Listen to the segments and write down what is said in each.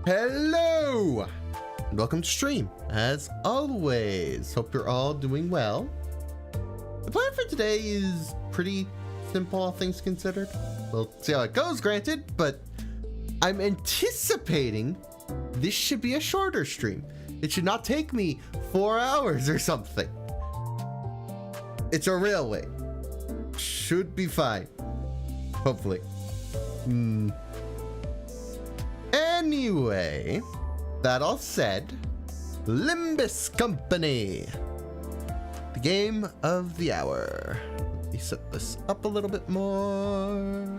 Hello! And welcome to stream, as always. Hope you're all doing well. The plan for today is pretty simple, all things considered. We'll see how it goes, granted, but I'm anticipating this should be a shorter stream. It should not take me 4 hours or something. It's a railway. Should be fine. Hopefully. Anyway, that all said, Limbus Company. The game of the hour. Let me set this up a little bit more.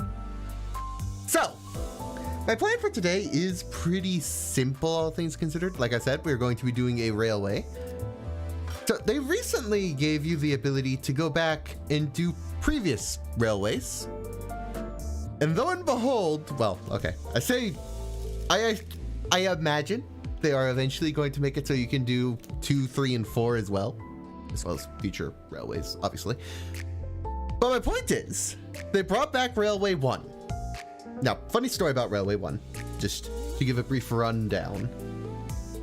So, my plan for today is pretty simple, all things considered. Like I said, we're going to be doing a railway. So they recently gave you the ability to go back and do previous railways. And lo and behold, well, okay, I imagine they are eventually going to make it so you can do 2, 3, and 4 as well as future railways, obviously. But my point is, they brought back Railway 1. Now, funny story about Railway 1, just to give a brief rundown.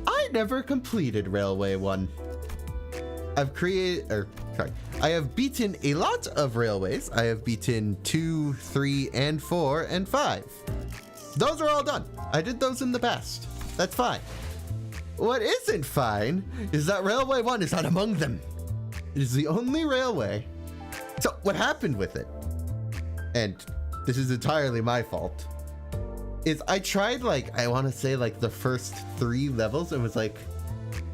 I never completed Railway 1. I have beaten a lot of railways. I have beaten 2, 3, and 4, and 5. Those are all done. I did those in the past. That's fine. What isn't fine is that Railway 1 is not among them. It is the only railway. So what happened with it, and this is entirely my fault, is I tried I want to say the first 3 levels and was like,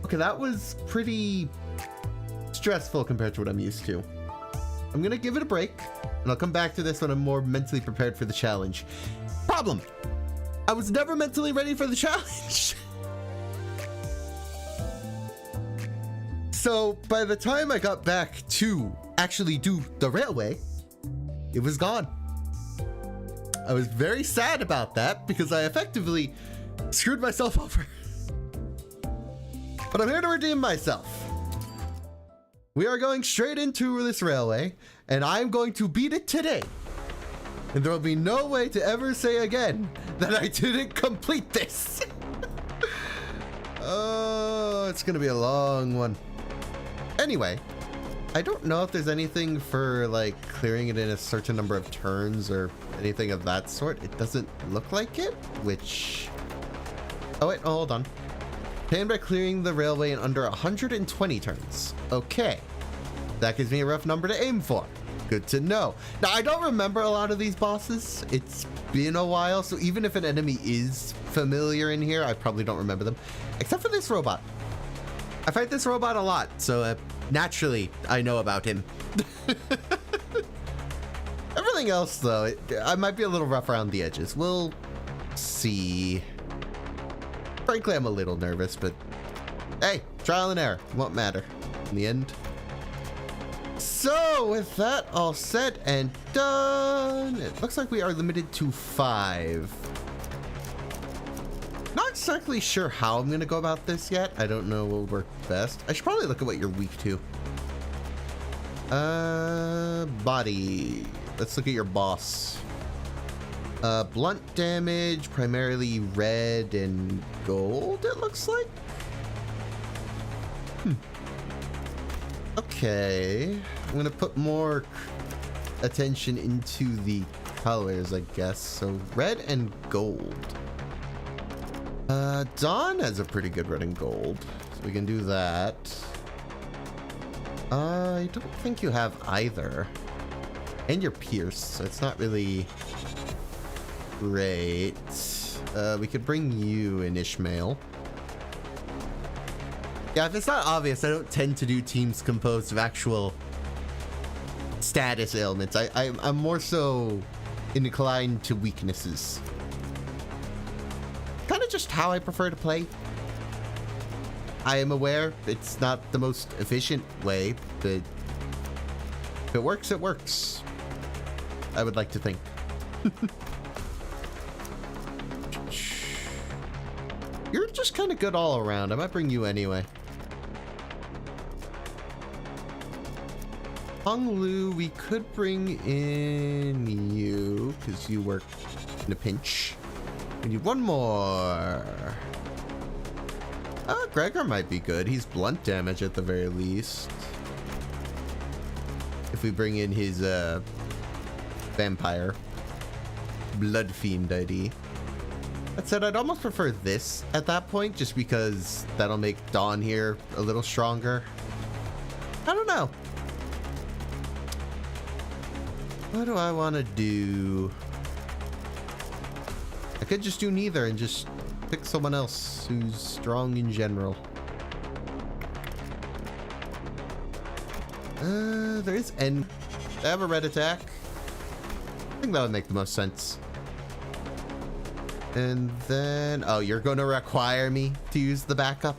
okay, that was pretty stressful compared to what I'm used to. I'm gonna give it a break and I'll come back to this when I'm more mentally prepared for the challenge. Problem, I was never mentally ready for the challenge. So by the time I got back to actually do the railway, it was gone. I was very sad about that because I effectively screwed myself over. But I'm here to redeem myself. We are going straight into this railway, and I'm going to beat it today. And there will be no way to ever say again that I didn't complete this. Oh, it's gonna be a long one. Anyway, I don't know if there's anything for clearing it in a certain number of turns or anything of that sort. It doesn't look like it, which... Oh wait, hold on. Can by clearing the railway in under 120 turns. Okay, that gives me a rough number to aim for. Good to know. Now, I don't remember a lot of these bosses. It's been a while, so even if an enemy is familiar in here, I probably don't remember them. Except for this robot. I fight this robot a lot, so naturally, I know about him. Everything else, though, I might be a little rough around the edges. We'll see. Frankly, I'm a little nervous, but hey, trial and error. Won't matter in the end. So, with that all said and done, it looks like we are limited to 5. Not exactly sure how I'm going to go about this yet. I don't know what would work best. I should probably look at what you're weak to. Body. Let's look at your boss. Blunt damage, primarily red and gold, it looks like. Okay, I'm gonna put more attention into the colors, I guess. So red and gold. Dawn has a pretty good red and gold, so we can do that. I don't think you have either. And you're Pierce, so it's not really great. We could bring you in Ishmael. Yeah, if it's not obvious, I don't tend to do teams composed of actual status ailments. I'm more so inclined to weaknesses. Kind of just how I prefer to play. I am aware it's not the most efficient way, but if it works, it works. I would like to think. You're just kind of good all around. I might bring you anyway. Hong Lu, we could bring in you. because you were in a pinch. We need one more. Gregor might be good. He's blunt damage at the very least. If we bring in his vampire blood fiend ID. That said, I'd almost prefer this at that point, just because that'll make Dawn here a little stronger. I don't know. What do I want to do? I could just do neither and just pick someone else who's strong in general. There is N. They have a red attack. I think that would make the most sense. And then, oh, you're going to require me to use the backup?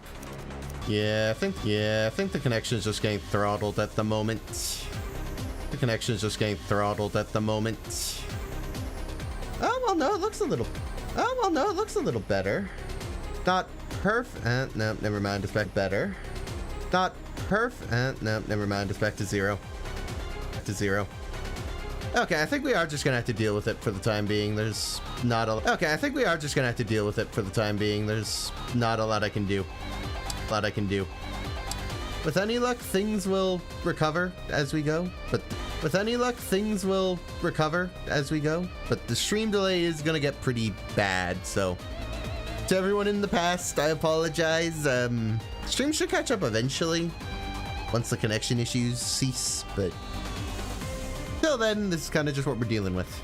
Yeah, I think the connection's just getting throttled at the moment. The connection's just getting throttled at the moment. Oh, well, no, it looks a little... Oh, well, no, it looks a little better. Not perfect. No, never mind. It's back better. Not perfect. No, never mind. It's back to zero. Back to zero. Okay, I think we are just gonna have to deal with it for the time being. There's not a... Okay, I think we are just gonna have to deal with it for the time being. There's not a lot I can do. A lot I can do. With any luck, things will recover as we go. But with any luck, things will recover as we go. But the stream delay is gonna get pretty bad, so... To everyone in the past, I apologize. Stream should catch up eventually, once the connection issues cease, but... Till then, this is kind of just what we're dealing with.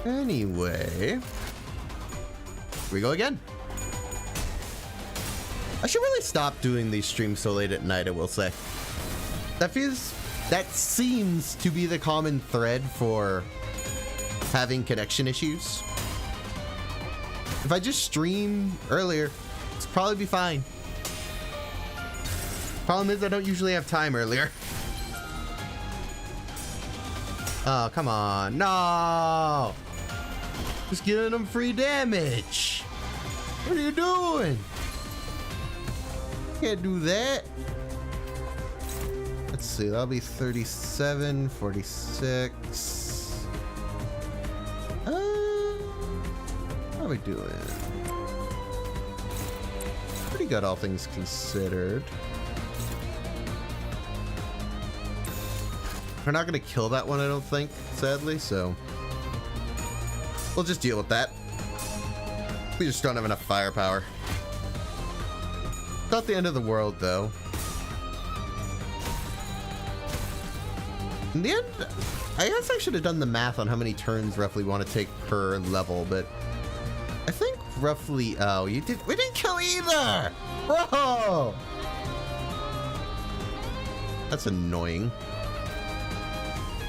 Anyway, here we go again. I should really stop doing these streams so late at night, I will say. That seems to be the common thread for having connection issues. If I just stream earlier, it's probably be fine. Problem is, I don't usually have time earlier. Oh, come on. No! Just giving them free damage. What are you doing? Can't do that. Let's see, that'll be 37, 46. How are we doing? Pretty good, all things considered. We're not going to kill that one, I don't think, sadly, so we'll just deal with that. We just don't have enough firepower. Not the end of the world, though. In the end, I guess I should have done the math on how many turns roughly we want to take per level, but I think roughly... Oh, we didn't kill either! Bro! That's annoying.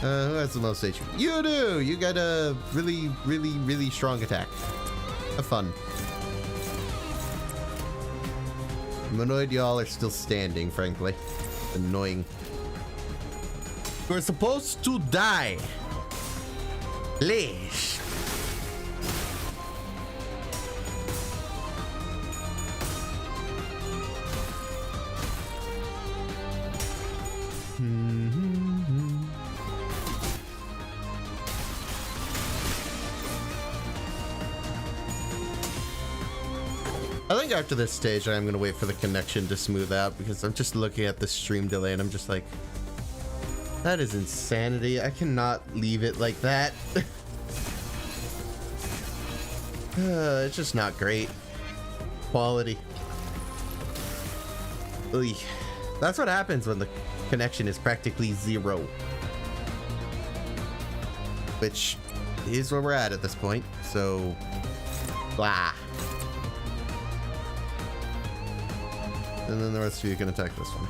Who has the most HP? You do! You got a really, really, really strong attack. Have fun. I'm annoyed y'all are still standing, frankly. Annoying. We're supposed to die. Please. I think after this stage, I'm going to wait for the connection to smooth out because I'm just looking at the stream delay and I'm just like, that is insanity. I cannot leave it like that. It's just not great. Quality. Oy. That's what happens when the connection is practically zero. Which is where we're at this point. So, blah. And then the rest of you can attack this one.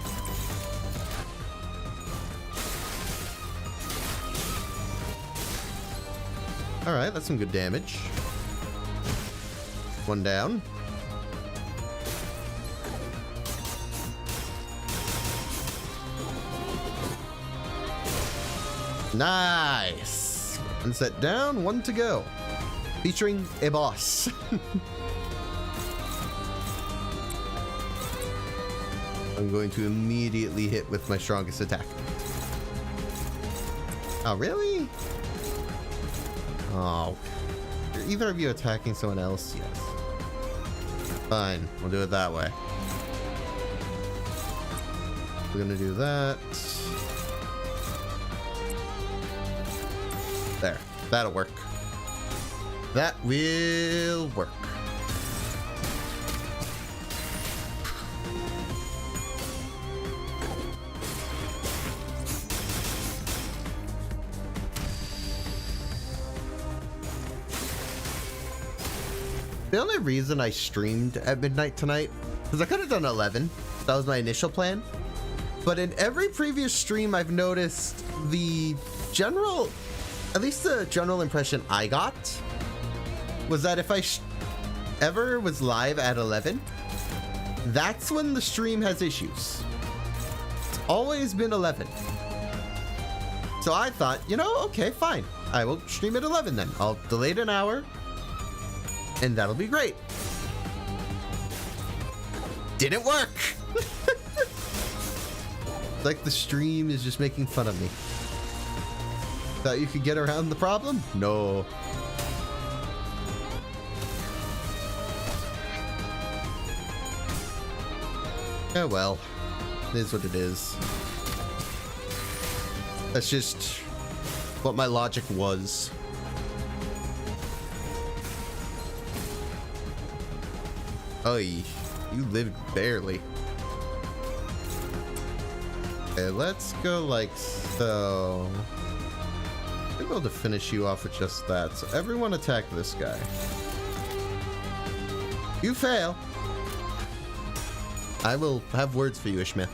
Alright, that's some good damage. One down. Nice! One set down, one to go. Featuring a boss. I'm going to immediately hit with my strongest attack. Oh, really? Oh. Are either of you attacking someone else? Yes. Fine. We'll do it that way. We're gonna do that. There. That'll work. That will work. The only reason I streamed at midnight tonight, because I could have done 11. That was my initial plan. But in every previous stream, I've noticed the general, at least the general impression I got, was that if I ever was live at 11, that's when the stream has issues. It's always been 11. So I thought, you know, okay, fine. I will stream at 11 then. I'll delay it an hour. And that'll be great. Didn't work. Like the stream is just making fun of me. Thought you could get around the problem? No. Oh well. It is what it is. That's just what my logic was. Oy, you lived barely. Okay, let's go like so. I'm able to finish you off with just that. So everyone attack this guy. You fail. I will have words for you, Ishmael.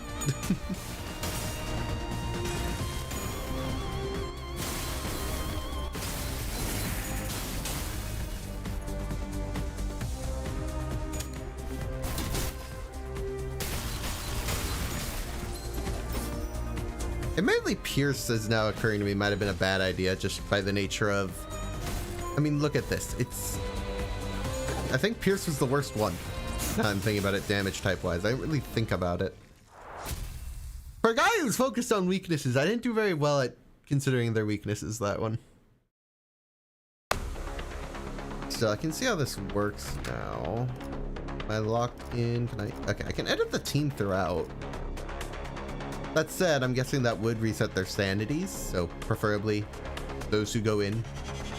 Admittedly, Pierce is now occurring to me might have been a bad idea just by the nature of... I mean, look at this. It's... I think Pierce was the worst one. Now I'm thinking about it damage type-wise. I didn't really think about it. For a guy who's focused on weaknesses, I didn't do very well at considering their weaknesses, that one. So I can see how this works now. Am I locked in? Can I... Okay, I can edit the team throughout. That said, I'm guessing that would reset their sanities, so preferably those who go in,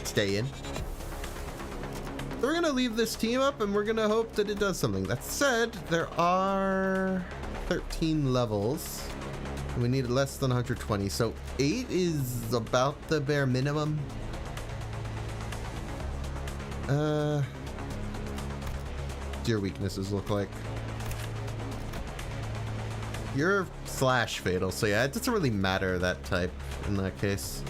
stay in. So we're gonna leave this team up and we're gonna hope that it does something. That said, there are 13 levels. And we need less than 120, so 8 is about the bare minimum. What do your weaknesses look like? You're slash fatal, so yeah, it doesn't really matter that type in that case.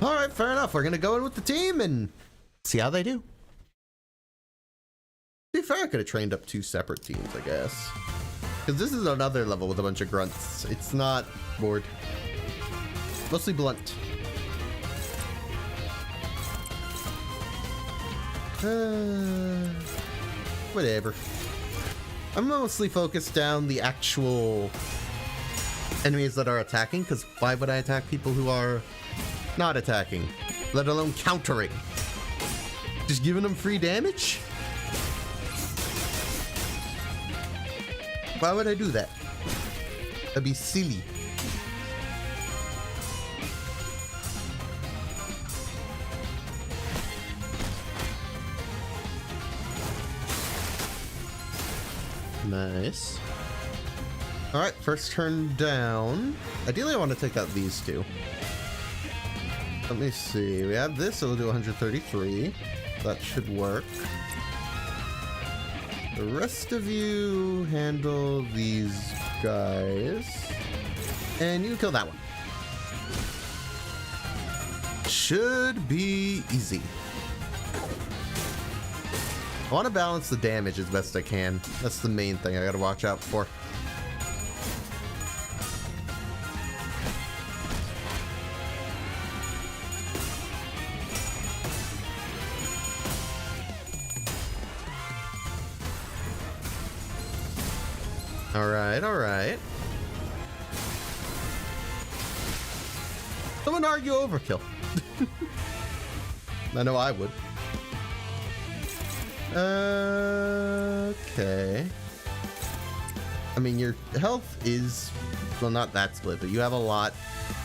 All right, fair enough. We're gonna go in with the team and see how they do. To be fair, I could have trained up 2 separate teams, I guess. Because this is another level with a bunch of grunts. It's not board. Mostly blunt. Whatever. I'm mostly focused down the actual enemies that are attacking, because why would I attack people who are not attacking, let alone countering? Just giving them free damage? Why would I do that? That'd be silly. Nice. All right, first turn down. Ideally, I want to take out these 2. Let me see. We have this, so we'll do 133. That should work. The rest of you handle these guys. And you kill that one. Should be easy. I want to balance the damage as best I can. That's the main thing I gotta watch out for. Alright, alright. Someone argue overkill. I know I would. Okay. I mean, your health is, well, not that split, but you have a lot.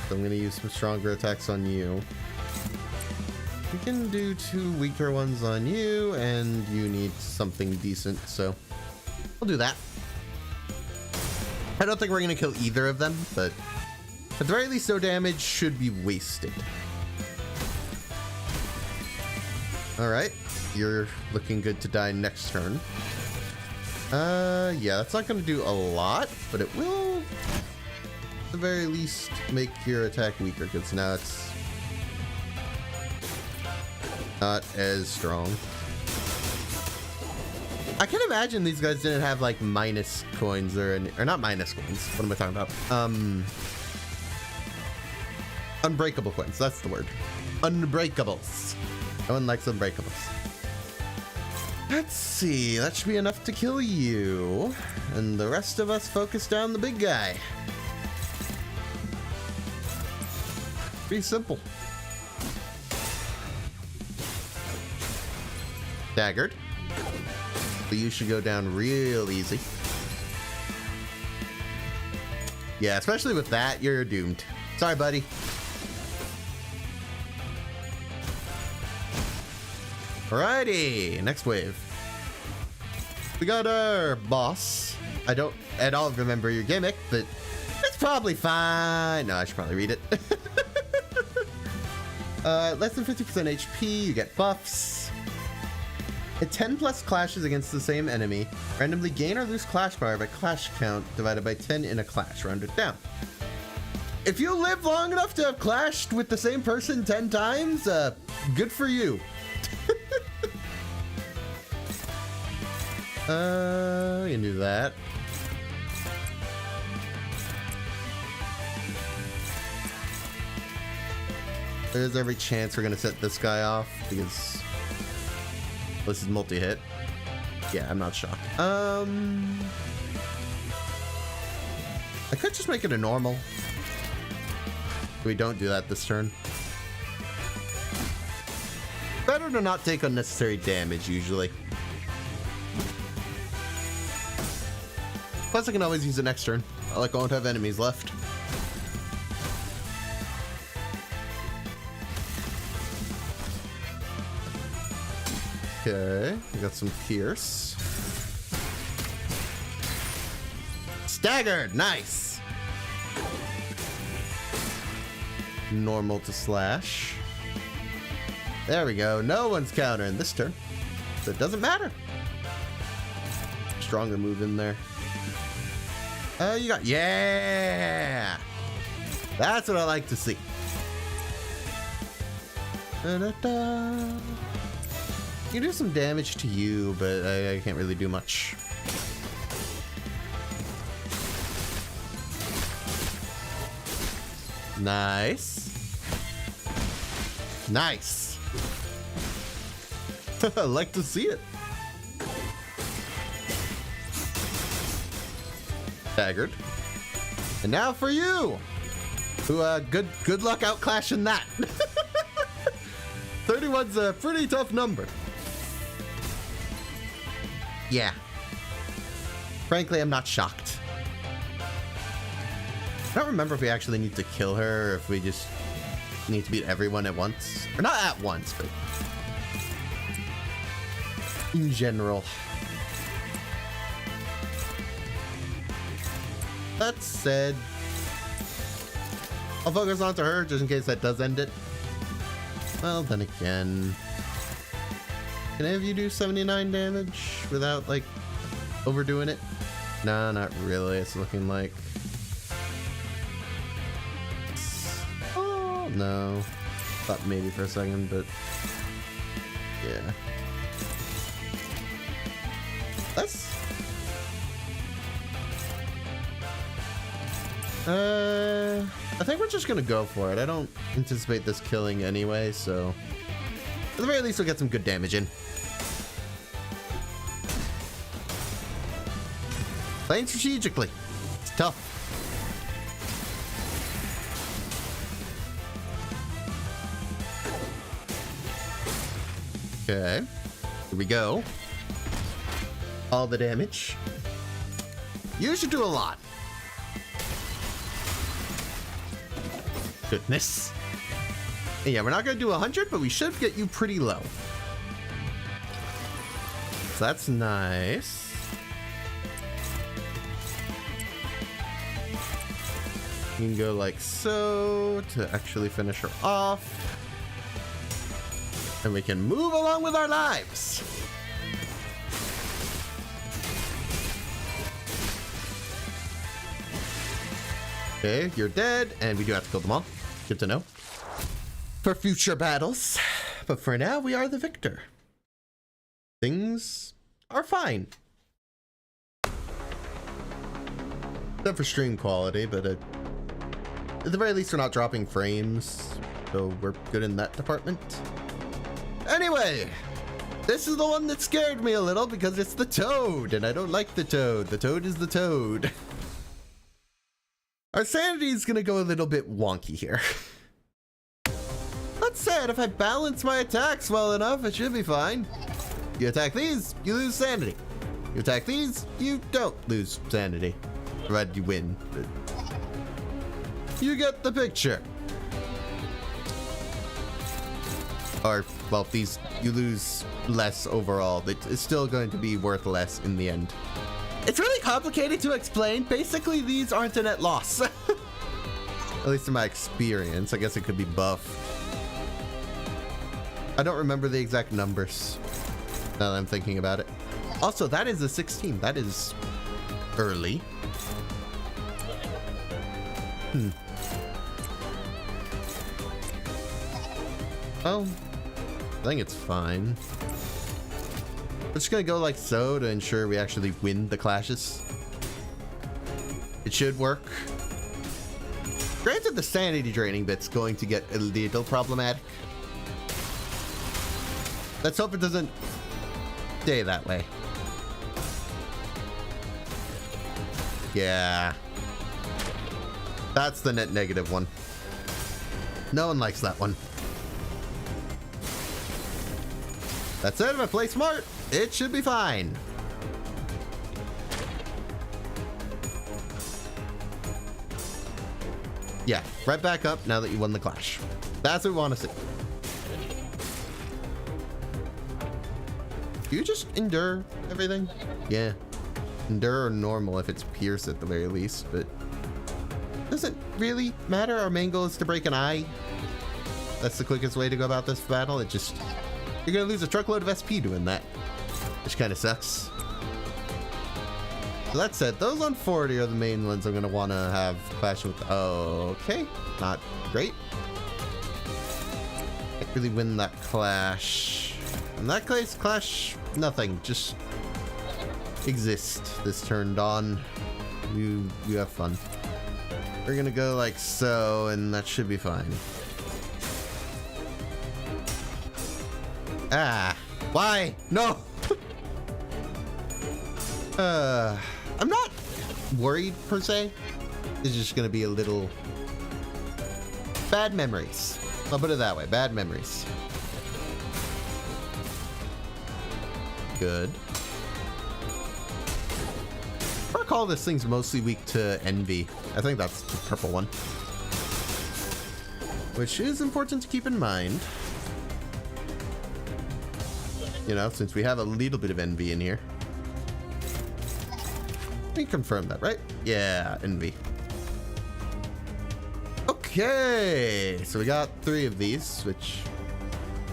So I'm going to use some stronger attacks on you. We can do 2 weaker ones on you, and you need something decent, so we'll do that. I don't think we're going to kill either of them, but at the very least, no damage should be wasted. Alright, you're looking good to die next turn. Yeah, that's not going to do a lot, but it will, at the very least, make your attack weaker, because now it's not as strong. I can imagine these guys didn't have like minus coins or not minus coins. What am I talking about? Unbreakable coins. That's the word. Unbreakables. No one likes unbreakables. Let's see. That should be enough to kill you, and the rest of us focus down the big guy. Pretty simple. Staggered. But you should go down real easy. Yeah, especially with that, you're doomed. Sorry, buddy. Alrighty, next wave. We got our boss. I don't at all remember your gimmick, but it's probably fine. No, I should probably read it. Less than 50% HP, you get buffs. At 10 plus clashes against the same enemy, randomly gain or lose clash power by clash count divided by 10 in a clash, rounded down. If you live long enough to have clashed with the same person 10 times, good for you. We can do that. There's every chance we're gonna set this guy off because this is multi-hit. Yeah, I'm not shocked. I could just make it a normal. We don't do that this turn. Better to not take unnecessary damage usually. Plus I can always use it next turn. I won't have enemies left. Okay, we got some pierce. Staggered, nice. Normal to slash. There we go. No one's countering this turn, so it doesn't matter. Stronger move in there. You got, yeah. That's what I like to see. Da-da-da. You can do some damage to you, but I can't really do much. Nice. Nice. I like to see it. Staggered. And now for you, who good luck outclashing that. 31's a pretty tough number. Yeah. Frankly, I'm not shocked. I don't remember if we actually need to kill her or if we just need to beat everyone at once. Or not at once, but in general. That said, I'll focus on to her just in case that does end it. Well, then again, can any of you do 79 damage without, like, overdoing it? No, not really. It's looking like... Oh, no. Thought maybe for a second, but... Yeah. That's... I think we're just gonna go for it. I don't anticipate this killing anyway, so... At the very least, we'll get some good damage in. Playing strategically. It's tough. Okay. Here we go. All the damage. You should do a lot. Goodness. Yeah, we're not going to do 100, but we should get you pretty low. So that's nice. You can go like so to actually finish her off. And we can move along with our lives. Okay, you're dead, and we do have to kill them all. Good to know. For future battles. But for now, we are the victor. Things are fine. Except for stream quality, but at the very least, we're not dropping frames. So we're good in that department. Anyway, this is the one that scared me a little because it's the toad, and I don't like the toad. The toad is the toad. Our sanity is going to go a little bit wonky here. That said, if I balance my attacks well enough, it should be fine. You attack these, you lose sanity. You attack these, you don't lose sanity. Provided you win. But you get the picture. Or, well, these, you lose less overall. It's still going to be worth less in the end. It's really complicated to explain. Basically, these aren't a net loss. At least in my experience. I guess it could be buff. I don't remember the exact numbers now that I'm thinking about it. Also, that is a 16. That is early. Well, I think it's fine. We're just gonna go like so to ensure we actually win the clashes. It should work. Granted, the sanity draining bit's going to get a little problematic. Let's hope it doesn't stay that way. Yeah. That's the net negative one. No one likes that one. That said, if I play smart, it should be fine. Yeah, right back up now that you won the clash. That's what we want to see. Do you just endure everything? Yeah. Endure or normal if it's pierce at the very least, but doesn't really matter. Our main goal is to break an eye. That's the quickest way to go about this battle. It just, you're gonna lose a truckload of SP doing that, which kind of sucks. So that said, those on 40 are the main ones I'm gonna want to have clash with. Okay, not great. Can't really win that clash. In that case, clash nothing. Just exist. This turned on. You have fun. We're gonna go like so, and that should be fine. Ah, why? No. I'm not worried per se. It's just gonna be a little bad memories. I'll put it that way. Bad memories. Good. I recall this thing's mostly weak to envy. I think that's the purple one. Which is important to keep in mind. You know, since we have a little bit of envy in here. We confirm that, right? Yeah, envy. Okay, so we got 3 of these, which...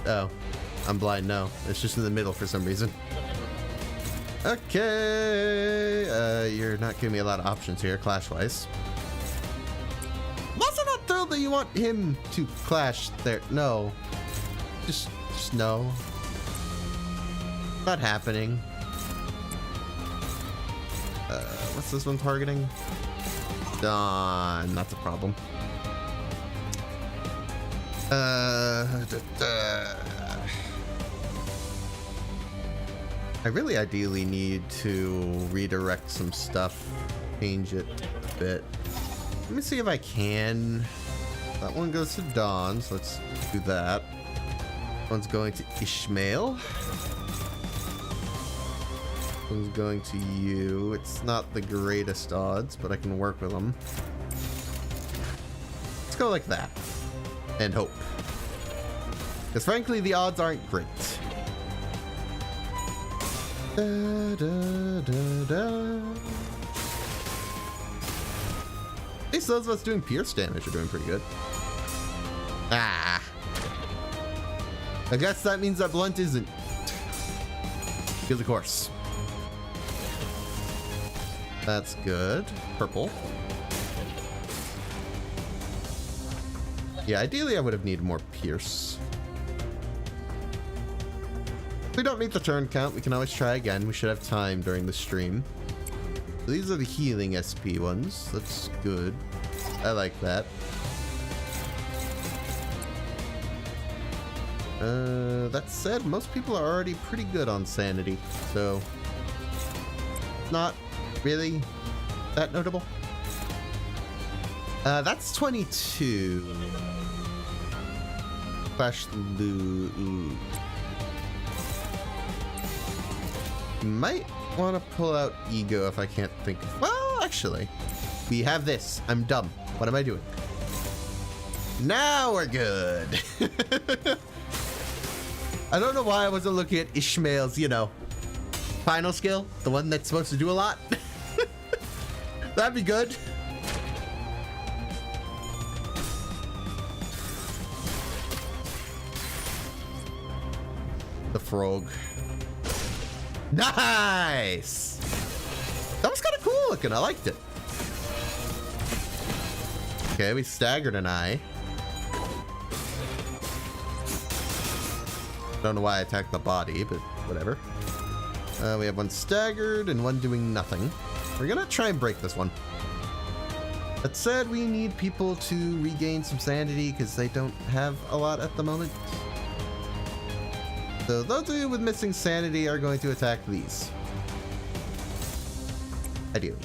Oh, I'm blind, no. It's just in the middle for some reason. Okay, you're not giving me a lot of options here, clash-wise. I'm also not thrilled that you want him to clash there. No. Just no. Not happening. What's this one targeting? Dawn, that's a problem. I really ideally need to redirect some stuff, change it a bit. Let me see if I can. That one goes to Dawn, so let's do that. One's going to Ishmael. One's going to you. It's not the greatest odds, but I can work with them. Let's go like that. And hope. Because frankly, the odds aren't great. Da, da, da, da. At least those of us doing pierce damage are doing pretty good. Ah. I guess that means that blunt isn't. Because of course. That's good. Purple. Yeah, ideally I would have needed more pierce. If we don't meet the turn count, we can always try again. We should have time during the stream. So these are the healing SP ones. That's good. I like that. That said, most people are already pretty good on sanity, so not really that notable. That's 22. Flash loot. Might want to pull out ego if I can't think of. Well, actually, we have this. I'm dumb. What am I doing? Now we're good. I don't know why I wasn't looking at Ishmael's, you know, final skill, the one that's supposed to do a lot. That'd be good. The frog. Nice! That was kind of cool looking. I liked it. Okay, we staggered an eye. Don't know why I attacked the body, but whatever. We have one staggered and one doing nothing. We're gonna try and break this one. That said, we need people to regain some sanity because they don't have a lot at the moment. So those of you with missing sanity are going to attack these. Ideally.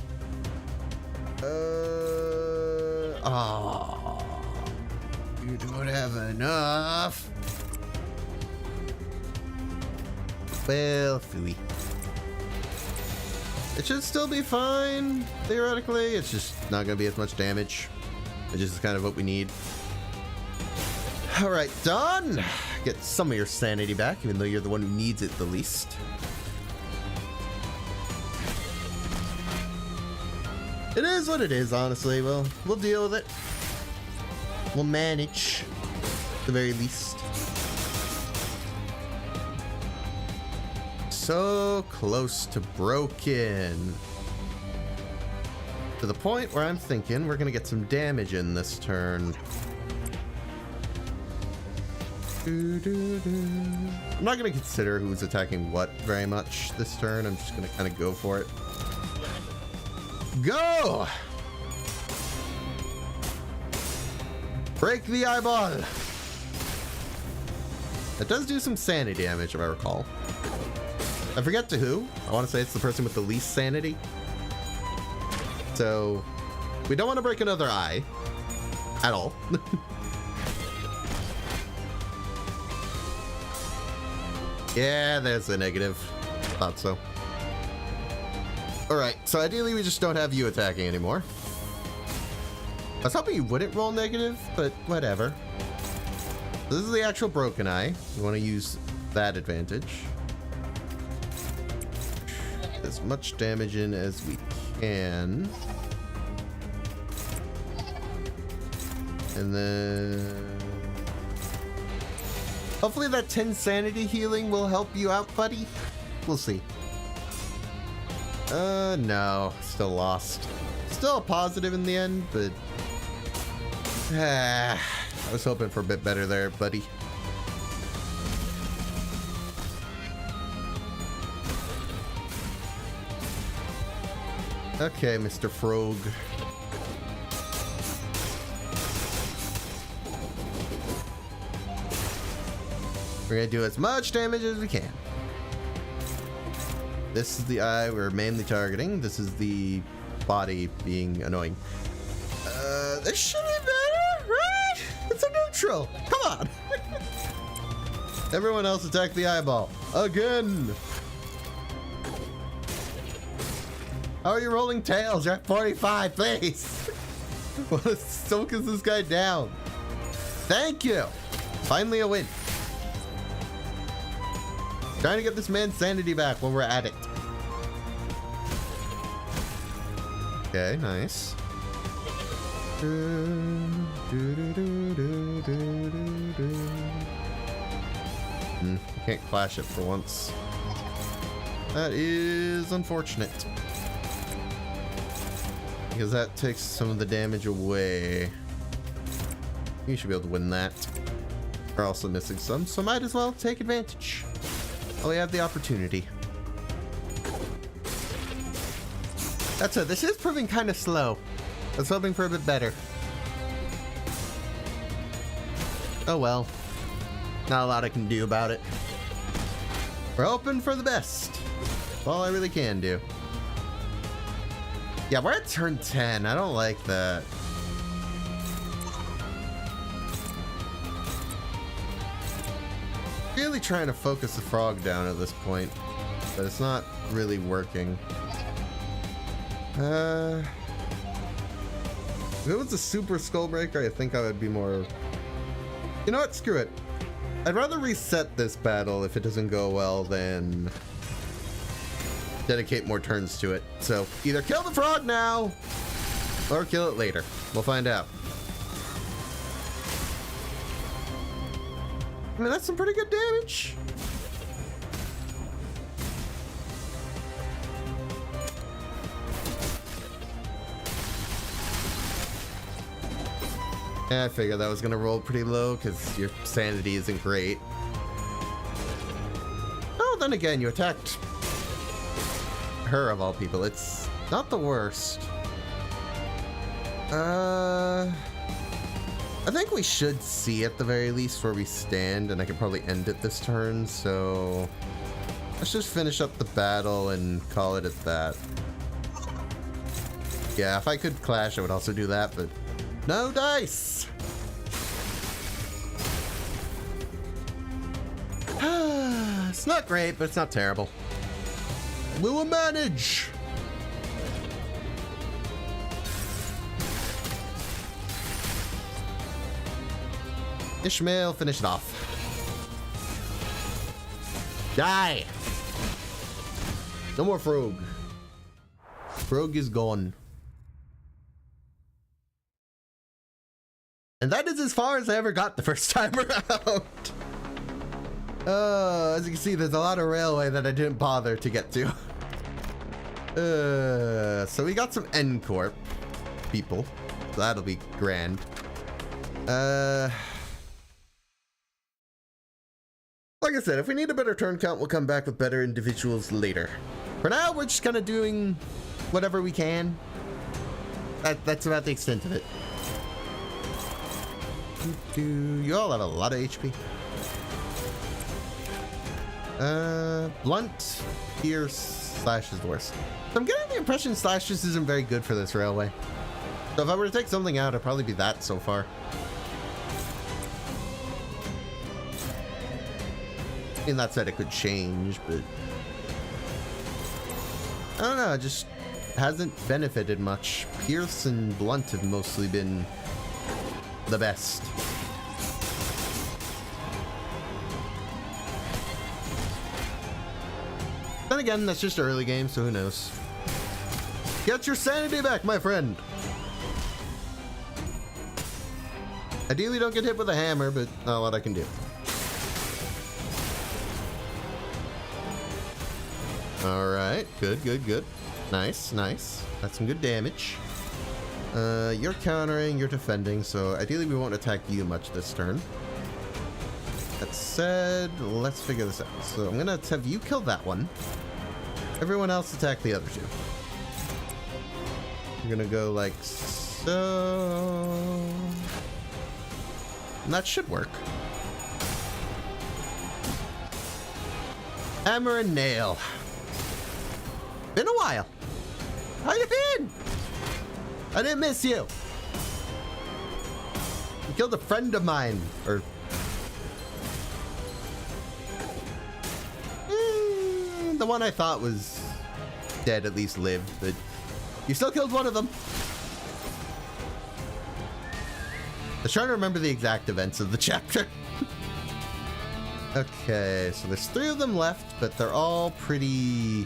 Oh, you don't have enough. Well, phooey. It should still be fine, theoretically. It's just not going to be as much damage. Which is kind of what we need. Alright, Dawn. Get some of your sanity back, even though you're the one who needs it the least. It is what it is, honestly. Well, we'll deal with it. We'll manage, at the very least. So close to broken. To the point where I'm thinking we're gonna get some damage in this turn. I'm not gonna consider who's attacking what very much this turn. I'm just gonna kind of go for it. Go! Break the eyeball! That does do some sanity damage, if I recall. I forget to who. I want to say it's the person with the least sanity. So, we don't want to break another eye. At all. Yeah, there's a negative. Thought so. Alright, so ideally we just don't have you attacking anymore. I was hoping you wouldn't roll negative, but whatever. This is the actual broken eye. We want to use that advantage. As much damage in as we can. And then hopefully that 10 sanity healing will help you out, buddy. We'll see. No, still lost. Still a positive in the end, but I was hoping for a bit better there, buddy. Okay, Mr. Frog. We're gonna do as much damage as we can. This is the eye we're mainly targeting. This is the body being annoying. This should be better, right? It's a neutral. Come on. Everyone else attack the eyeball. Again. How are you rolling tails? You're at 45, please. What focus this guy down? Thank you. Finally a win. Trying to get this man's sanity back while we're at it. Okay, nice. Can't clash it for once. That is unfortunate. Because that takes some of the damage away. You should be able to win that. We're also missing some, so might as well take advantage. Oh, we have the opportunity. That's it. This is proving kind of slow. I was hoping for a bit better. Oh well. Not a lot I can do about it. We're hoping for the best. That's all I really can do. Yeah, we're at turn 10. I don't like that. Really trying to focus the frog down at this point, but it's not really working. If it was a super skull breaker, I think I would be more... You know what? Screw it. I'd rather reset this battle if it doesn't go well than dedicate more turns to it. So either kill the frog now or kill it later. We'll find out. I mean, that's some pretty good damage. Yeah, I figured that was gonna roll pretty low because your sanity isn't great. Oh, then again, you attacked her of all people. It's not the worst. I think we should see at the very least where we stand, and I could probably end it this turn, so let's just finish up the battle and call it at that. Yeah, if I could clash, I would also do that, but no dice! It's not great, but it's not terrible. We will manage! Ishmael, finish it off. Die! No more frog. Frog is gone. And that is as far as I ever got the first time around. As you can see, there's a lot of railway that I didn't bother to get to. So we got some N-Corp people. So that'll be grand. Like I said, if we need a better turn count, we'll come back with better individuals later. For now, we're just kind of doing whatever we can. That's about the extent of it. You all have a lot of HP. Blunt, pierce, slash is the worst. So I'm getting the impression slash just isn't very good for this railway. So if I were to take something out, it'd probably be that so far. I mean, that said, it could change, but I don't know, it just hasn't benefited much. Pierce and Blunt have mostly been the best. Then again, that's just early game, so who knows. Get your sanity back, my friend! Ideally, don't get hit with a hammer, but not a lot I can do. Alright, good, good, good. Nice, nice. That's some good damage. You're countering, you're defending, so ideally we won't attack you much this turn. That said, let's figure this out. So I'm gonna have you kill that one. Everyone else attack the other two. I'm gonna go like so. And that should work. Hammer and nail. Been a while. How you been? I didn't miss you. You killed a friend of mine, or the one I thought was dead at least lived, but you still killed one of them. I was trying to remember the exact events of the chapter. Okay, so there's 3 of them left, but they're all pretty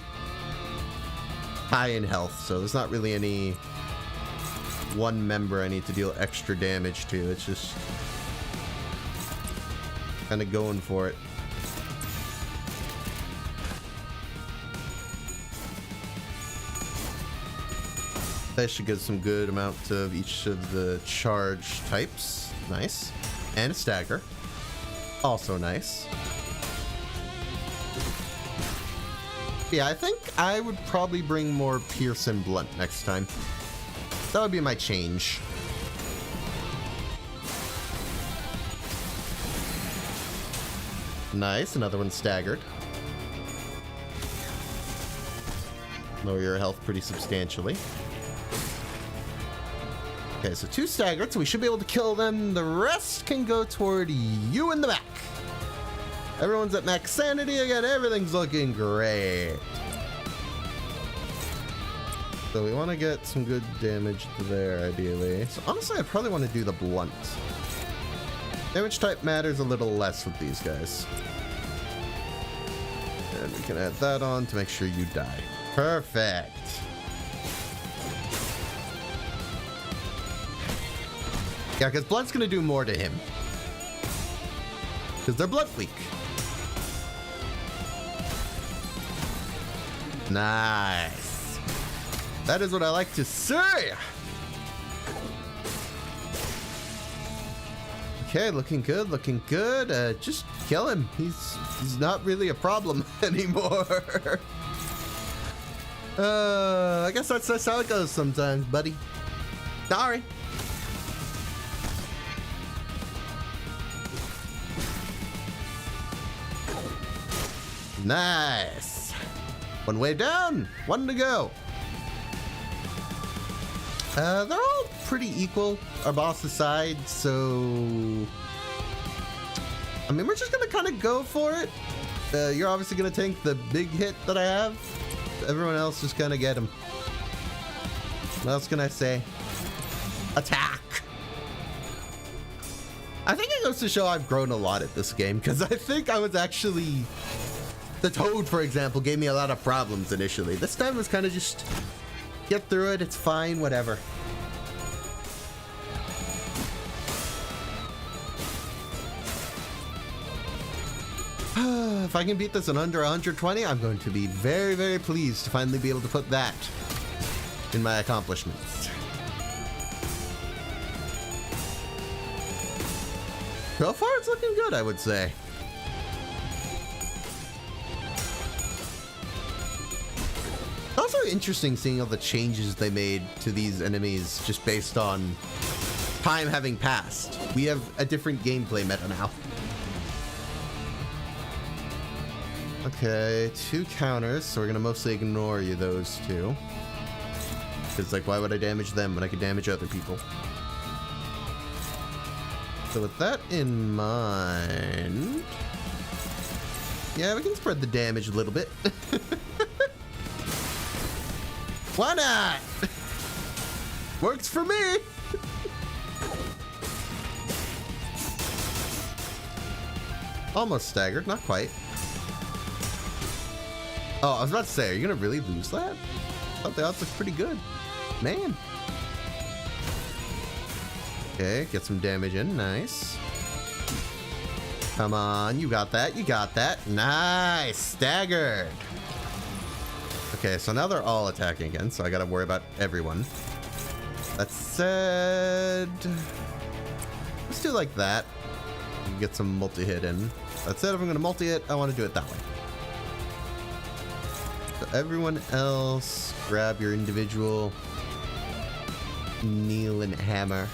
high in health, so there's not really any one member I need to deal extra damage to. It's just kind of going for it. That should get some good amount of each of the charge types. Nice. And a stagger. Also nice. Yeah, I think I would probably bring more Pierce and Blunt next time. That would be my change. Nice, another one staggered. Lower your health pretty substantially. Okay, so 2 staggered, so we should be able to kill them. The rest can go toward you in the back. Everyone's at max sanity again. Everything's looking great. So we want to get some good damage there, ideally. So honestly, I probably want to do the Blunt. Damage type matters a little less with these guys. And we can add that on to make sure you die. Perfect. Yeah, because Blunt's going to do more to him. Because they're Blunt weak. Nice. That is what I like to see. Okay, looking good, looking good. Just kill him. He's not really a problem anymore. I guess that's how it goes sometimes, buddy. Sorry. Nice. One wave down, one to go. They're all pretty equal, our boss's side, so I mean, we're just gonna kind of go for it. You're obviously gonna tank the big hit that I have. Everyone else just gonna get him. What else can I say? Attack. I think it goes to show I've grown a lot at this game, because I think I was actually... The Toad, for example, gave me a lot of problems initially. This time it was kind of just get through it, it's fine, whatever. If I can beat this in under 120, I'm going to be very, very pleased to finally be able to put that in my accomplishments. So far, it's looking good, I would say. Also interesting seeing all the changes they made to these enemies just based on time having passed. We have a different gameplay meta now. Okay, 2 counters, so we're gonna mostly ignore you, those 2. Because, like, why would I damage them when I could damage other people? So with that in mind... Yeah, we can spread the damage a little bit. Why not? Works for me. Almost staggered, not quite. Oh, I was about to say, are you gonna really lose that? I thought the odds look pretty good. Man. Okay, get some damage in, nice. Come on, you got that, you got that. Nice, staggered. Okay, so now they're all attacking again, so I gotta worry about everyone. That said... Let's do like that. Get some multi-hit in. That said, if I'm gonna multi-hit, I want to do it that way. So everyone else, grab your individual kneel and hammer.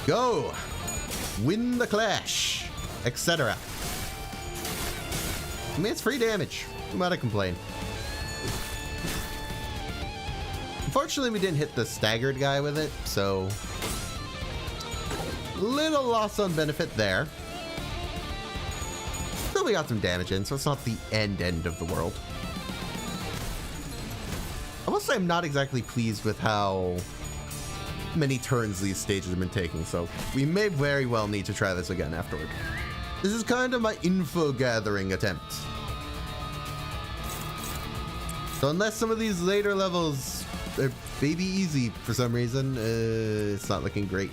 Go! Win the clash! Etc. I mean, it's free damage. Who might I complain? Unfortunately, we didn't hit the staggered guy with it, so little loss on benefit there. Still, we got some damage in, so it's not the end of the world. I will say I'm not exactly pleased with how many turns these stages have been taking, so we may very well need to try this again afterward. This is kind of my info gathering attempt. So unless some of these later levels are baby easy for some reason, it's not looking great.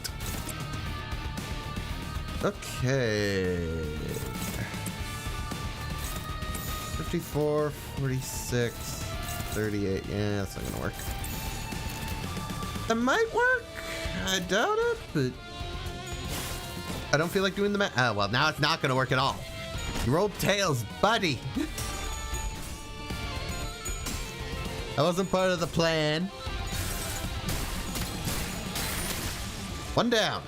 Okay. 54, 46, 38. Yeah, that's not gonna work. That might work. I doubt it, but I don't feel like doing the math. Oh, well, now it's not gonna work at all. You rolled tails, buddy. That wasn't part of the plan. One down.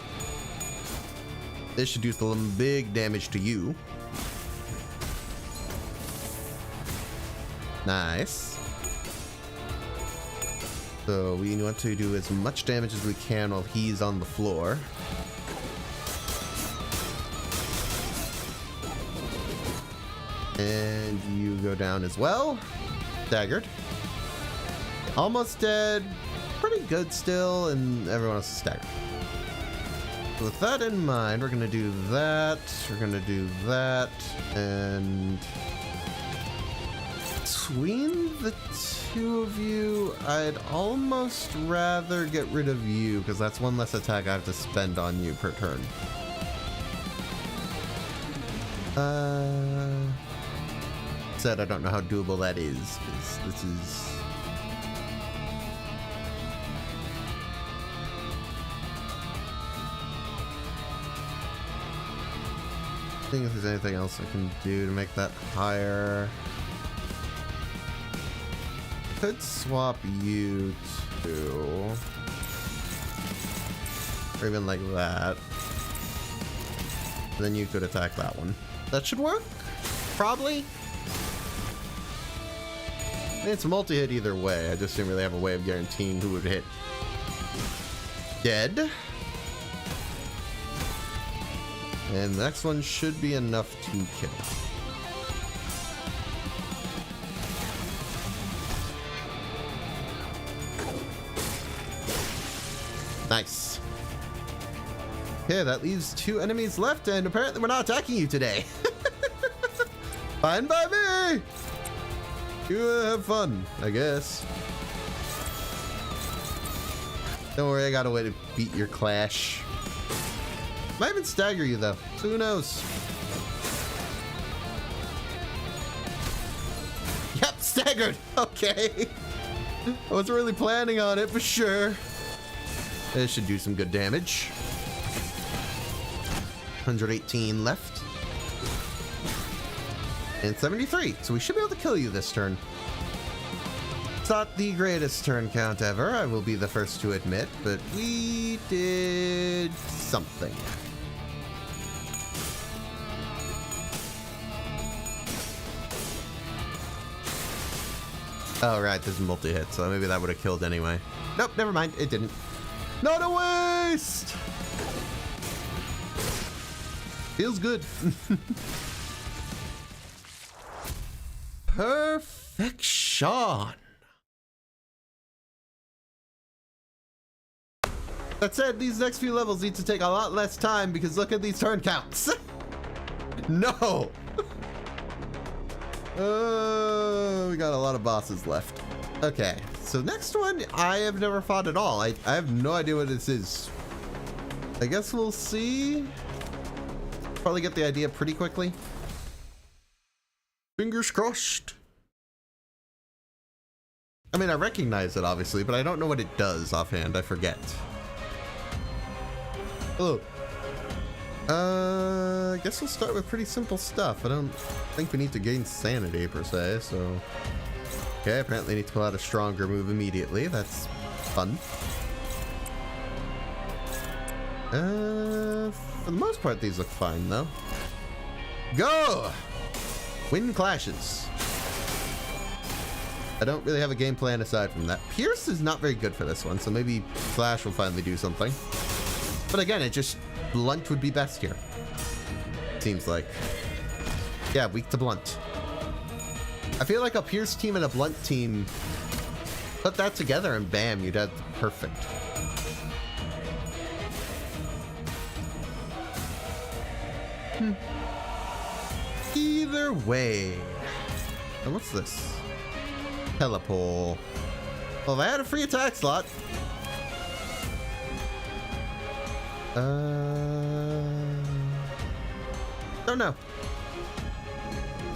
This should do some big damage to you. Nice. So we want to do as much damage as we can while he's on the floor. And you go down as well. Staggered. Almost dead. Pretty good still, and everyone else is staggered. So with that in mind, we're gonna do that. We're gonna do that, and between the two of you, I'd almost rather get rid of you, because that's one less attack I have to spend on you per turn. Said I don't know how doable that is, because this is... I think if there's anything else I can do to make that higher. Could swap you to, or even like that. Then you could attack that one. That should work, probably. I mean, it's a multi-hit either way. I just didn't really have a way of guaranteeing who would hit. Dead. And the next one should be enough to kill. Nice. Okay, that leaves 2 enemies left, and apparently we're not attacking you today. Fine by me! You have fun, I guess. Don't worry, I got a way to beat your clash. Might even stagger you though, so who knows? Yep, staggered! Okay. I wasn't really planning on it, but sure. This should do some good damage. 118 left. And 73, so we should be able to kill you this turn. It's not the greatest turn count ever, I will be the first to admit, but we did something. Oh, right, there's a multi-hit, so maybe that would have killed anyway. Nope, never mind, it didn't. Not a waste! Feels good. Perfection! That said, these next few levels need to take a lot less time because look at these turn counts. No! We got a lot of bosses left. Okay, so next one I have never fought at all. I have no idea what this is. I guess we'll see. Probably get the idea pretty quickly. Fingers crossed. I mean, I recognize it obviously, but I don't know what it does offhand. I forget. Hello. I guess we'll start with pretty simple stuff. I don't think we need to gain sanity per se, so... Okay, apparently need to pull out a stronger move immediately. That's fun. For the most part, these look fine, though. Go! Wind clashes. I don't really have a game plan aside from that. Pierce is not very good for this one, so maybe Slash will finally do something. But again, it just... Blunt would be best here. Seems like. Yeah, weak to Blunt. I feel like a Pierce team and a Blunt team... Put that together and bam, you'd have perfect. Either way. And what's this? Telepole. Well, if I had a free attack slot. Don't know.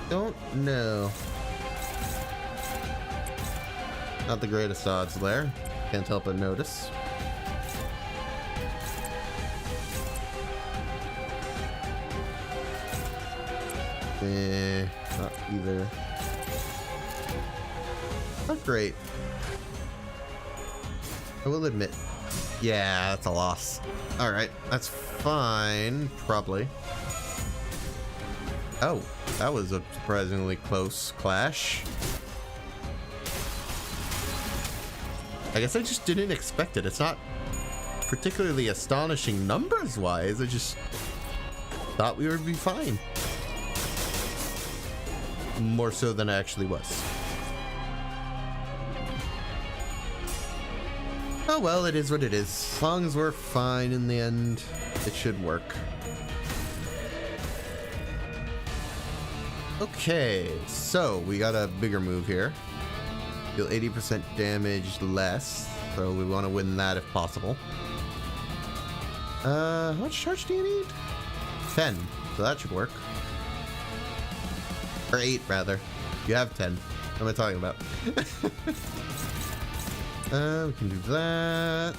Don't know. Not the greatest odds there. Can't help but notice. Not either. Not great. I will admit. Yeah, that's a loss. Alright, that's fine, probably. Oh, that was a surprisingly close clash. I guess I just didn't expect it. It's not particularly astonishing numbers-wise. I just thought we would be fine. More so than I actually was. Oh well, it is what it is. As long as we're fine in the end, it should work. Okay, so we got a bigger move here. Deal 80% damage less, so we want to win that if possible. How much charge do you need? 10, so that should work. Or 8, rather. You have 10. What am I talking about? We can do that.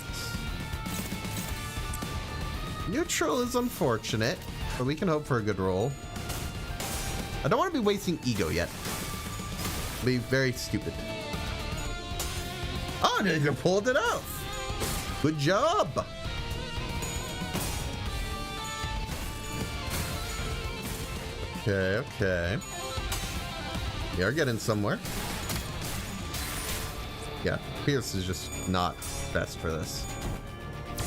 Neutral is unfortunate, but we can hope for a good roll. I don't want to be wasting ego yet. It'll be very stupid. Oh, you pulled it off. Good job. Okay, okay. We are getting somewhere. Yeah, Pierce is just not best for this.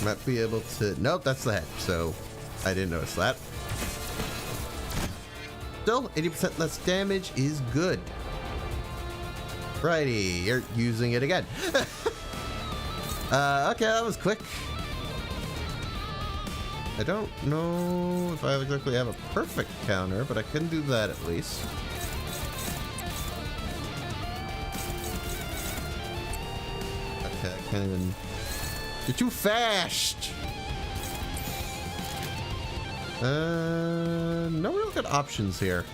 Might be able to... Nope, that's the head, so I didn't notice that. Still, 80% less damage is good. Righty, you're using it again. Okay, that was quick. I don't know if I exactly have a perfect counter, but I can do that at least. Okay, I can't even... You're too fast! No real good options here.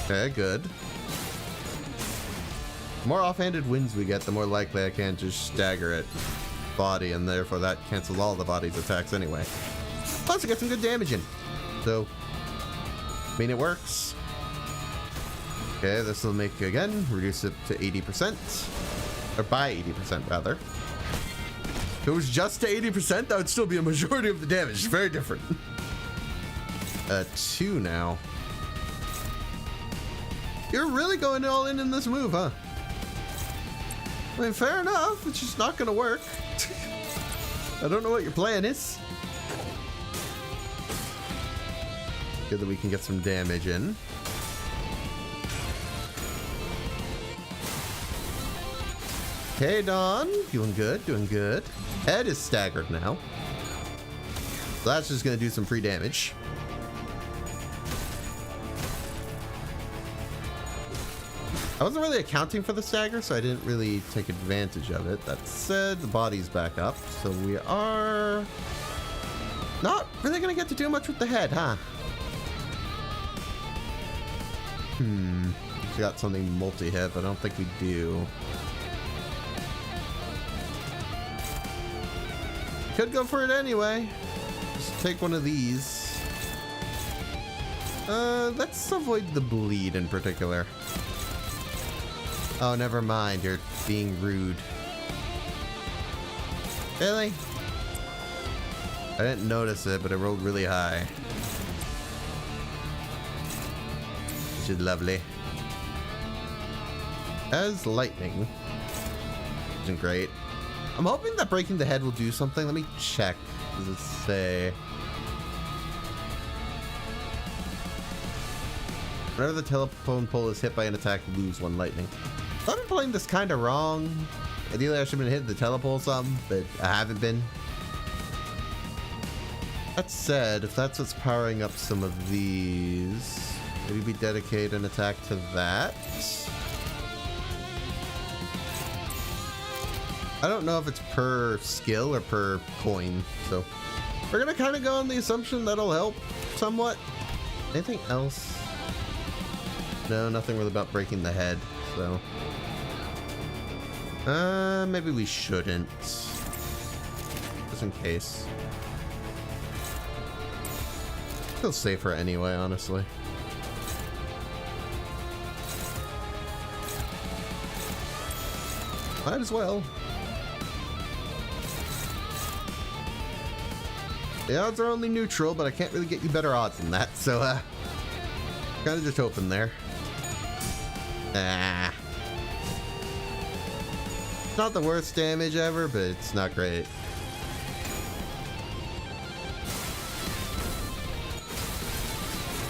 Okay, good. The more offhanded wins we get, the more likely I can just stagger it body, and therefore that cancels all the body's attacks anyway. Plus, I get some good damage in. So, I mean, it works. Okay, this will make, again, reduce it to 80%. Or by 80%, rather. If it was just to 80%, that would still be a majority of the damage. It's very different. 2 now. You're really going all in this move, huh? I mean, fair enough. It's just not going to work. I don't know what your plan is. Good that we can get some damage in. Okay, Dawn. Doing good, doing good. Head is staggered now. So that's just going to do some free damage. I wasn't really accounting for the stagger, so I didn't really take advantage of it. That said, the body's back up, so we are not really going to get to do much with the head, huh? We got something multi-hit, but I don't think we do. Could go for it anyway. Just take one of these. Let's avoid the bleed in particular. Oh, never mind. You're being rude. Really? I didn't notice it, but it rolled really high. Which is lovely. As lightning. Isn't great. I'm hoping that breaking the head will do something. Let me check. Does it say? Whenever the telephone pole is hit by an attack, lose 1 lightning. I've been playing this kind of wrong. Ideally, I should have been hitting the telepole some, but I haven't been. That said, if that's what's powering up some of these, maybe we dedicate an attack to that. I don't know if it's per skill or per coin, so we're gonna kind of go on the assumption that'll help somewhat. Anything else? No, nothing really about breaking the head, so maybe we shouldn't, just in case. Feels safer anyway, honestly. Might as well. The odds are only neutral, but I can't really get you better odds than that, so kind of just hoping there. Ah. It's not the worst damage ever, but it's not great.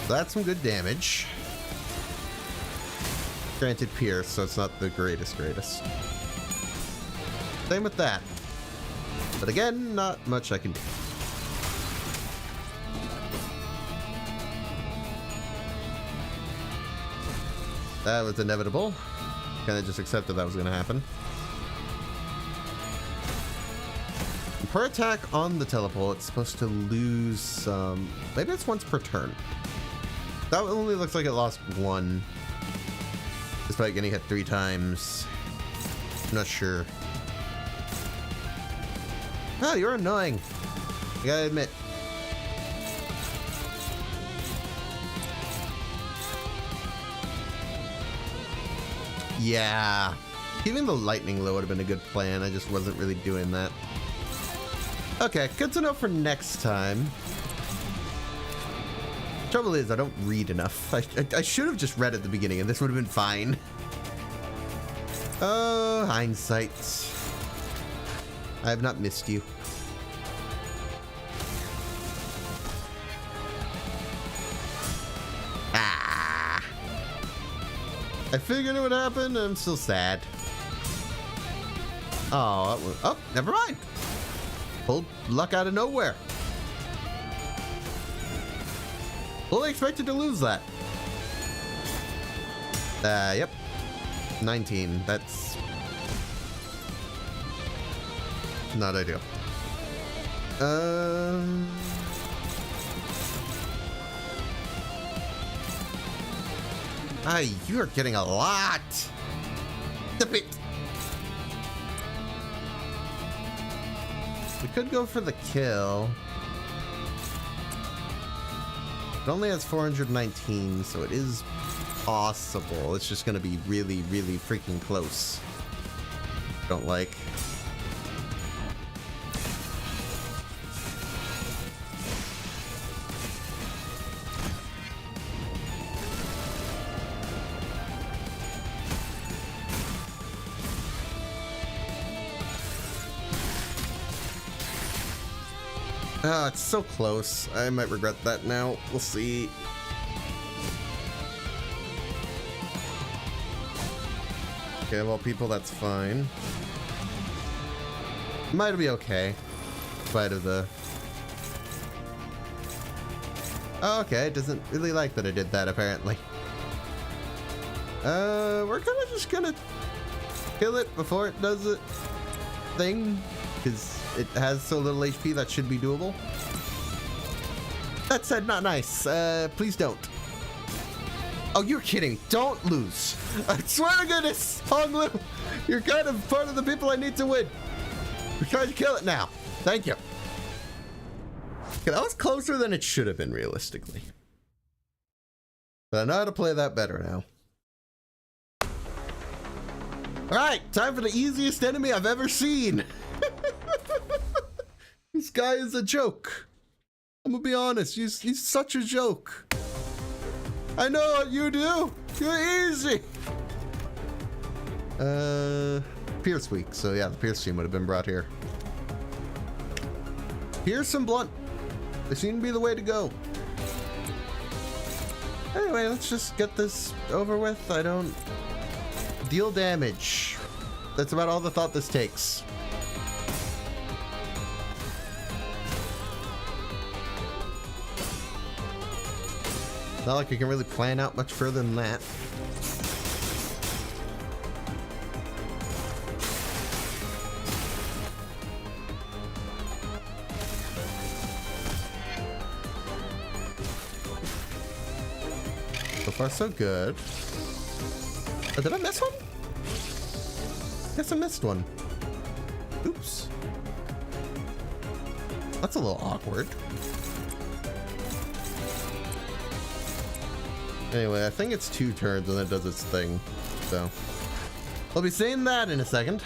That's some good damage. Granted pierce, so it's not the greatest. Same with that. But again, not much I can do. That was inevitable. Kind of just accepted that was going to happen. Per attack on the telepole, it's supposed to lose some... maybe it's once per turn. That only looks like it lost 1. Despite getting hit 3 times. I'm not sure. Oh, you're annoying. I gotta admit. Yeah. Keeping the lightning low would have been a good plan. I just wasn't really doing that. Okay, good to know for next time. Trouble is, I don't read enough. I should have just read at the beginning and this would have been fine. Oh, hindsight. I have not missed you. Ah! I figured it would happen and I'm still sad. Oh, oh, never mind. Pulled luck out of nowhere. Fully expected to lose that. Yep. 19. That's not ideal. You are getting a lot. Zip it. We could go for the kill. It only has 419, so it is possible. It's just gonna be really, really freaking close. Don't like. Ah, it's so close. I might regret that now. We'll see. Okay, well, people, that's fine. Might be okay. In spite of the... Oh, okay, it doesn't really like that I did that, apparently. We're kind of just gonna kill it before it does it thing, because it has so little HP that should be doable. That said, not nice. Please don't. Oh, you're kidding. Don't lose. I swear to goodness, Honglu, you're kind of part of the people I need to win. We're trying to kill it now. Thank you. Okay, that was closer than it should have been, realistically. But I know how to play that better now. All right, time for the easiest enemy I've ever seen. This guy is a joke. I'm gonna be honest, he's such a joke. I know what you do. You're easy. Pierce weak, so yeah, the Pierce team would have been brought here. Pierce and Blunt. They seem to be the way to go. Anyway, let's just get this over with. I don't... Deal damage. That's about all the thought this takes. Not like you can really plan out much further than that. So far, so good. Oh, did I miss one? Guess I missed one. Oops. That's a little awkward. Anyway, I think it's 2 turns and it does its thing. So, I'll be saying that in a second.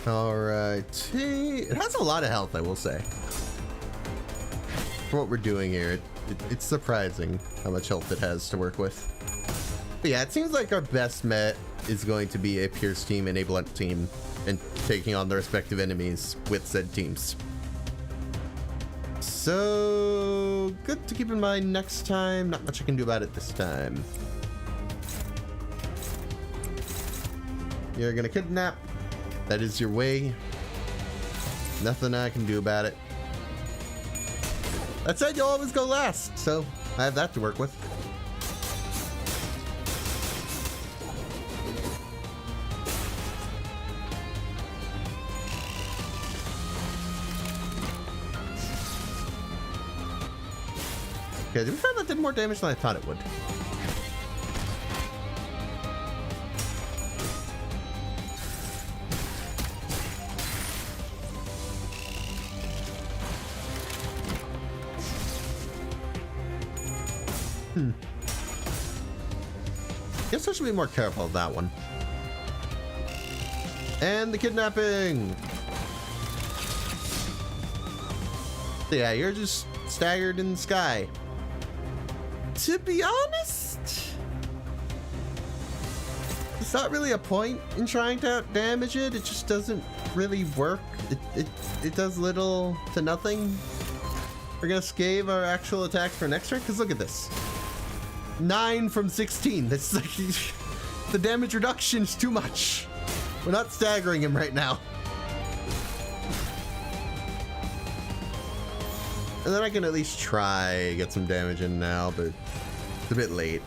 Alrighty. It has a lot of health, I will say. For what we're doing here, it's surprising how much health it has to work with. But yeah, it seems like our best met is going to be a Pierce team and a Blunt team, and taking on the respective enemies with said teams. So, good to keep in mind next time. Not much I can do about it this time. You're gonna kidnap. That is your way. Nothing I can do about it. That said, you'll always go last, so I have that to work with. Okay, we found that did more damage than I thought it would. Guess I should be more careful of that one. And the kidnapping! So yeah, you're just staggered in the sky. To be honest, it's not really a point in trying to damage it. It just doesn't really work. It does little to nothing. We're gonna scave our actual attack for next turn, because look at this. 9 from 16. That's like the damage reduction is too much. We're not staggering him right now. And then I can at least try get some damage in now, but it's a bit late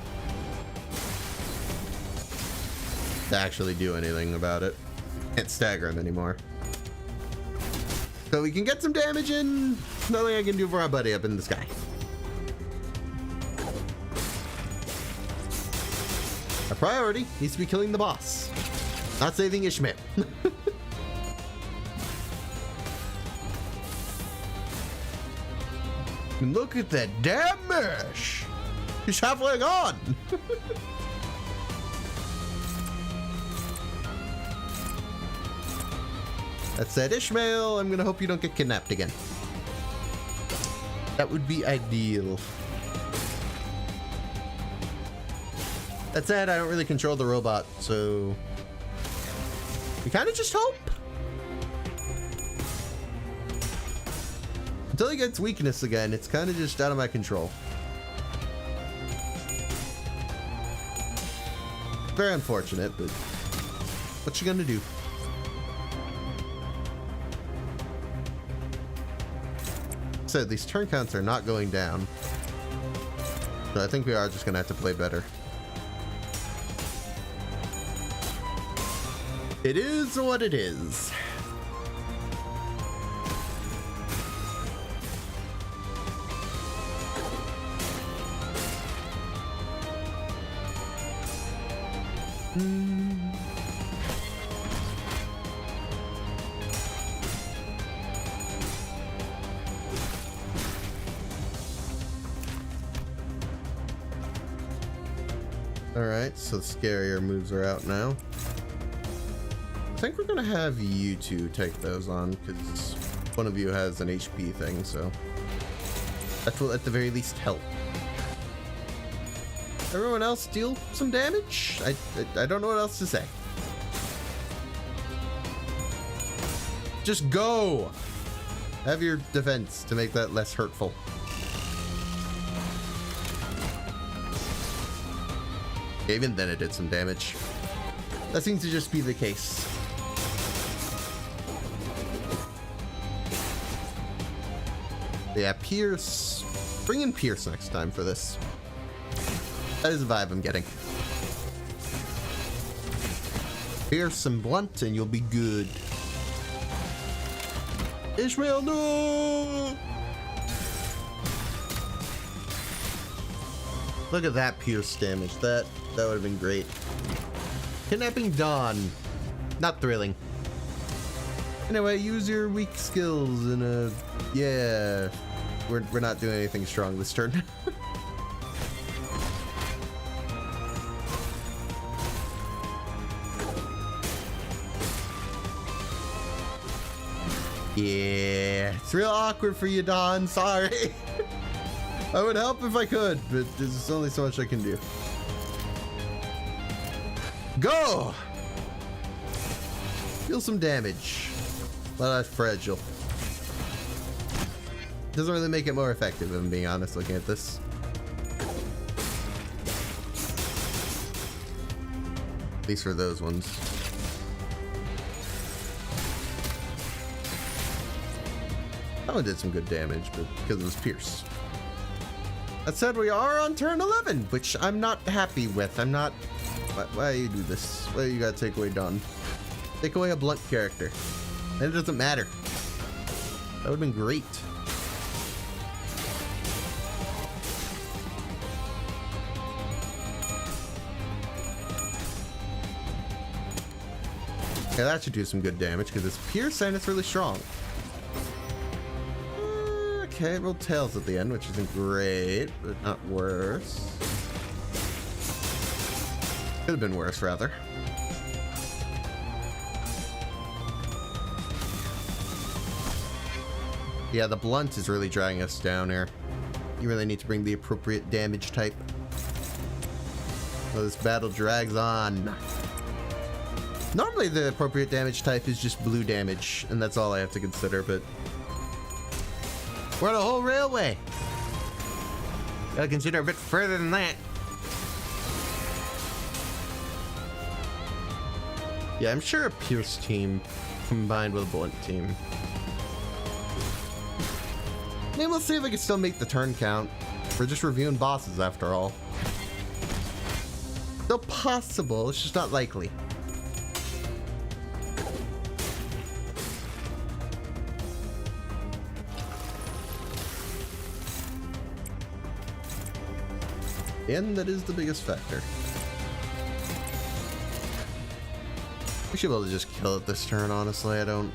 to actually do anything about it. Can't stagger him anymore. So we can get some damage in. Nothing I can do for our buddy up in the sky. Our priority needs to be killing the boss, not saving Ishmael. And look at that damage! He's halfway gone! That said, Ishmael, I'm gonna hope you don't get kidnapped again. That would be ideal. That said, I don't really control the robot, so we kind of just hope. Until he gets weakness again, it's kind of just out of my control. Very unfortunate, but what you gonna do? So these turn counts are not going down. So I think we are just gonna have to play better. It is what it is. Alright, so the scarier moves are out now. I think we're gonna have you two take those on, because one of you has an HP thing, so that will at the very least help. Everyone else deal some damage? I don't know what else to say. Just go! Have your defense to make that less hurtful. Even then it did some damage. That seems to just be the case. Yeah, Pierce. Bring in Pierce next time for this. That is the vibe I'm getting. Pierce and Blunt and you'll be good. Ishmael, no! Look at that Pierce damage. That would have been great. Kidnapping Dawn. Not thrilling. Anyway, use your weak skills in a... Yeah. We're not doing anything strong this turn. Yeah. It's real awkward for you, Dawn. Sorry. I would help if I could, but there's only so much I can do. Go! Deal some damage. Well, that's fragile. Doesn't really make it more effective, if I'm being honest looking at this. At least for those ones. That one did some good damage, but because it was Pierce. That said, we are on turn 11, which I'm not happy with. I'm not... Why do you do this? Why do you gotta take away Dawn? Take away a Blunt character. Then it doesn't matter. That would've been great. Yeah, that should do some good damage because it's Pierce and it's really strong. Okay, rolled tails at the end, which isn't great, but not worse. Could have been worse, rather. Yeah, the Blunt is really dragging us down here. You really need to bring the appropriate damage type. So this battle drags on. Normally the appropriate damage type is just blue damage, and that's all I have to consider, but... We're on a whole railway! Gotta consider a bit further than that. Yeah, I'm sure a Pierce team combined with a Blunt team. Maybe we'll see if we can still make the turn count. We're just reviewing bosses after all. Still possible, it's just not likely. And that is the biggest factor. We should be able to just kill it this turn, honestly. I don't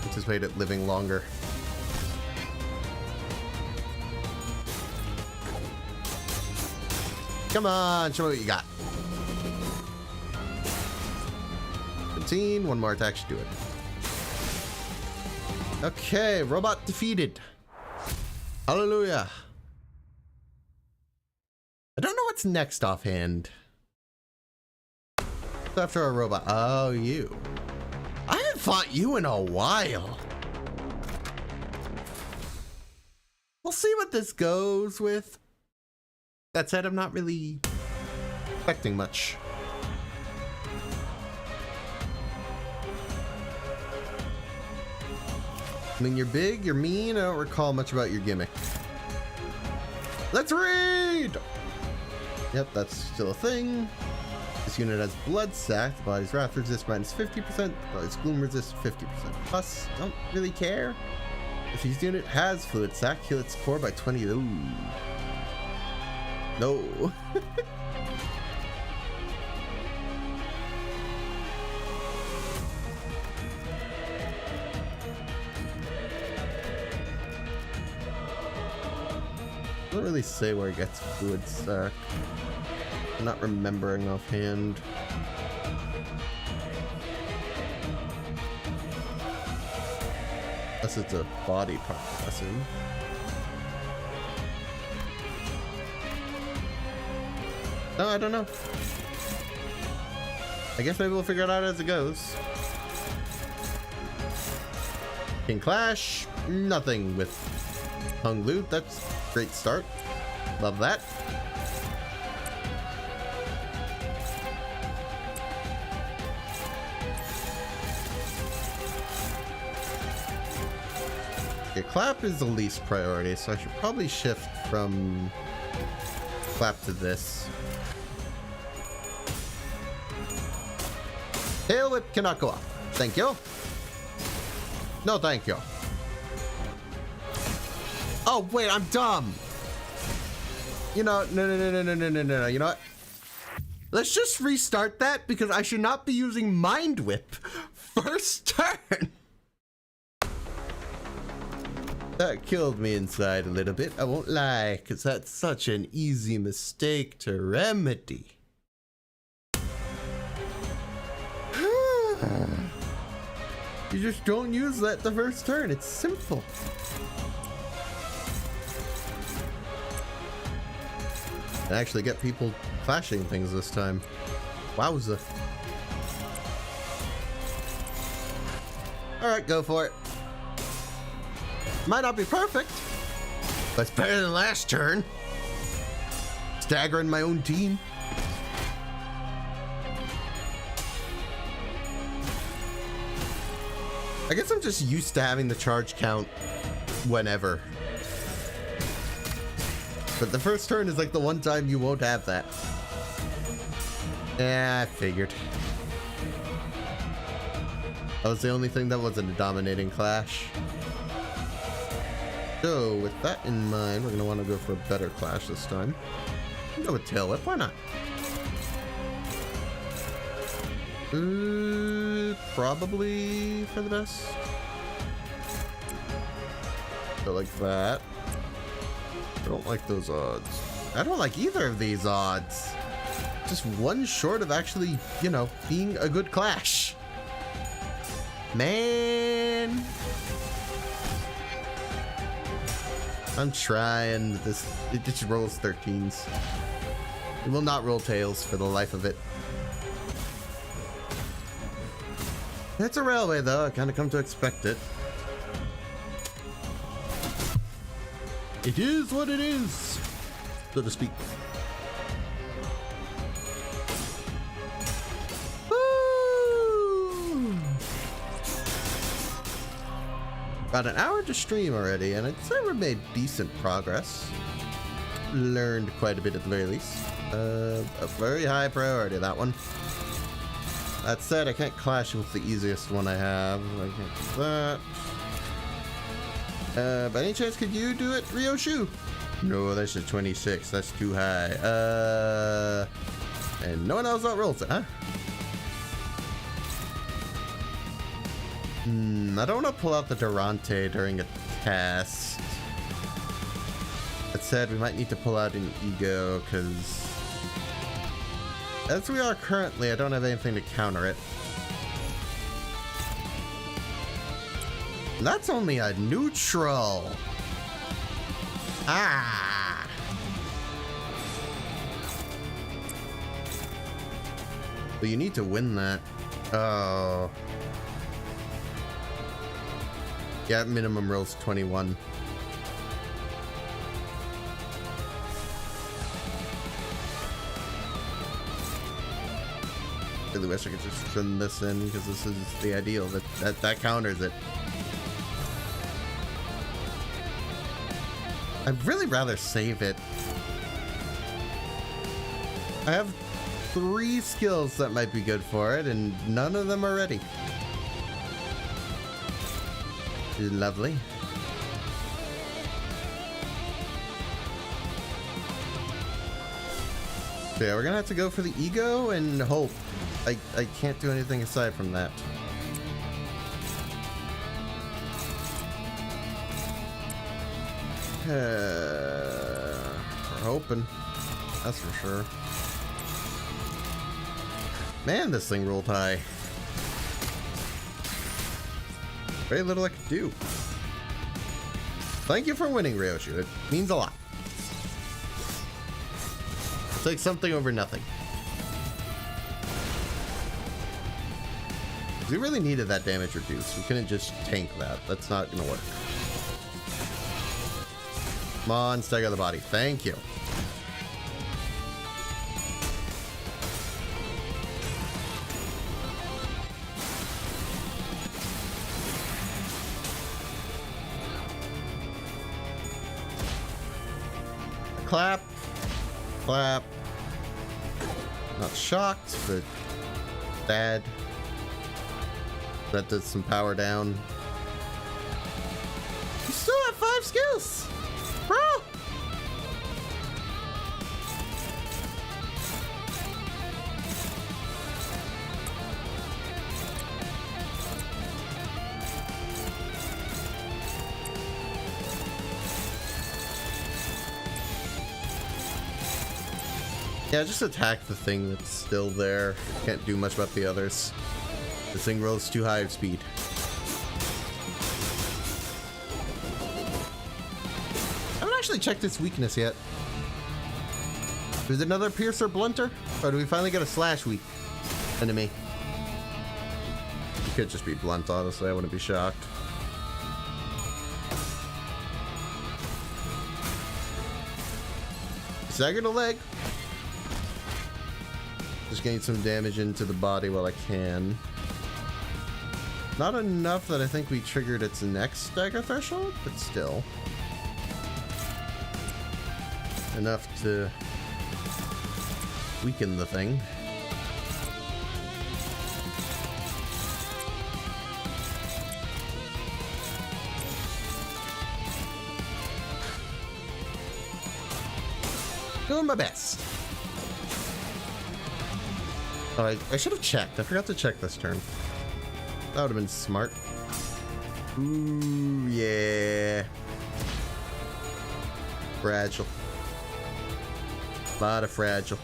anticipate it living longer. Come on, show me what you got. 15, one more attack should do it. Okay, robot defeated. Hallelujah. I don't know what's next offhand. After a robot. Oh, you. I haven't fought you in a while. We'll see what this goes with. That said, I'm not really expecting much. I mean, you're big, you're mean, I don't recall much about your gimmick. Let's read! Yep, that's still a thing. This unit has Blood Sac, the body's wrath resist minus 50%, the body's gloom resist 50%. Plus, don't really care. If his unit has Fluid Sac, heal its core by 20. Ooh. No. Doesn't really say where it gets Fluid Sac. not remembering offhand. Unless it's a body part, I assume. No, I don't know. I guess maybe we'll figure it out as it goes. King Clash, nothing with Hung Loot. That's a great start. Love that. Okay, Clap is the least priority, so I should probably shift from Clap to this. Tail Whip cannot go up. Thank you. No, thank you. Oh, wait, I'm dumb. You know, no. You know what? Let's just restart that because I should not be using Mind Whip first turn. That killed me inside a little bit, I won't lie, because that's such an easy mistake to remedy. You just don't use that the first turn, it's simple. And actually get people clashing things this time. Wowza. Alright, go for it. Might not be perfect, but it's better than last turn. Staggering my own team. I guess I'm just used to having the charge count whenever. But the first turn is like the one time you won't have that. Yeah, I figured. That was the only thing that wasn't a dominating clash. So, with that in mind, we're going to want to go for a better clash this time. Go with Tail Whip, why not? Probably for the best. Go like that. I don't like those odds. I don't like either of these odds. Just one short of actually, you know, being a good clash. Man. I'm trying this. It just rolls 13s. It will not roll tails for the life of it. It's a railway though. I kind of come to expect it. It is what it is, so to speak. Woo! About an hour to stream already, and I'd say we made decent progress. Learned quite a bit at the very least. A very high priority, that one. That said, I can't clash with the easiest one I have. I can't do that. By any chance, could you do it, Ryoshu? No, that's a 26. That's too high. And no one else outrolls it, huh? I don't want to pull out the Durante during a test. That said, we might need to pull out an Ego, because as we are currently, I don't have anything to counter it. That's only a neutral. Ah. But you need to win that. Oh. Yeah, minimum rolls 21. I really wish I could just trim this in because this is the ideal. That counters it. I'd really rather save it. I have 3 skills that might be good for it, and none of them are ready. Lovely. So yeah, we're gonna have to go for the Ego and hope. I can't do anything aside from that. We're hoping, that's for sure. Man, this thing rolled high. Very little I could do. Thank you for winning, Ryoshu. It means a lot. It's like something over nothing. We really needed that damage reduced. We couldn't just tank that. That's not gonna work. Come on, stagger the body. Thank you. Clap. Clap. Not shocked, but bad. That does some power down. You still have 5 skills, bro. Yeah, just attack the thing that's still there. Can't do much about the others. This thing rolls too high of speed. I haven't actually checked its weakness yet. Is it another Pierce or Blunter? Or do we finally get a Slash weak enemy? It could just be Blunt, honestly. I wouldn't be shocked. Staggered a leg. Just getting some damage into the body while I can. Not enough that I think we triggered its next stagger threshold, but still. Enough to weaken the thing. Doing my best. Oh, I should have checked. I forgot to check this turn. That would have been smart. Ooh, yeah. Fragile. A lot of fragile.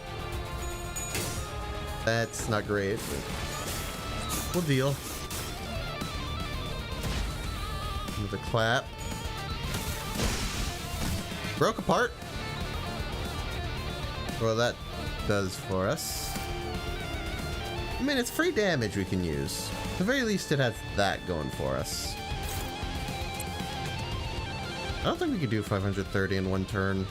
That's not great, but we'll deal. With a clap. Broke apart. Well, that does for us. I mean, it's free damage we can use. At the very least, it has that going for us. I don't think we could do 530 in one turn.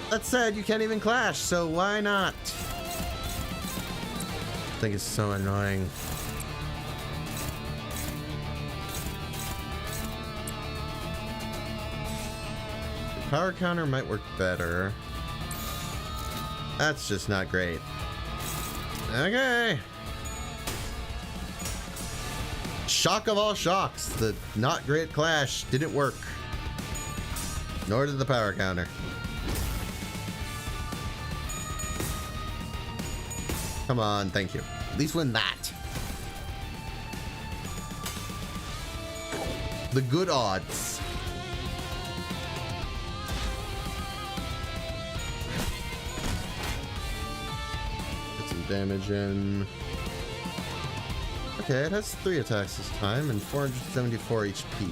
That said, you can't even clash, so why not? I think it's so annoying. The power counter might work better. That's just not great. Okay. Shock of all shocks. The not great clash didn't work. Nor did the power counter. Come on, thank you. At least win that. The good odds. Damage in. Okay, it has 3 attacks this time and 474 HP.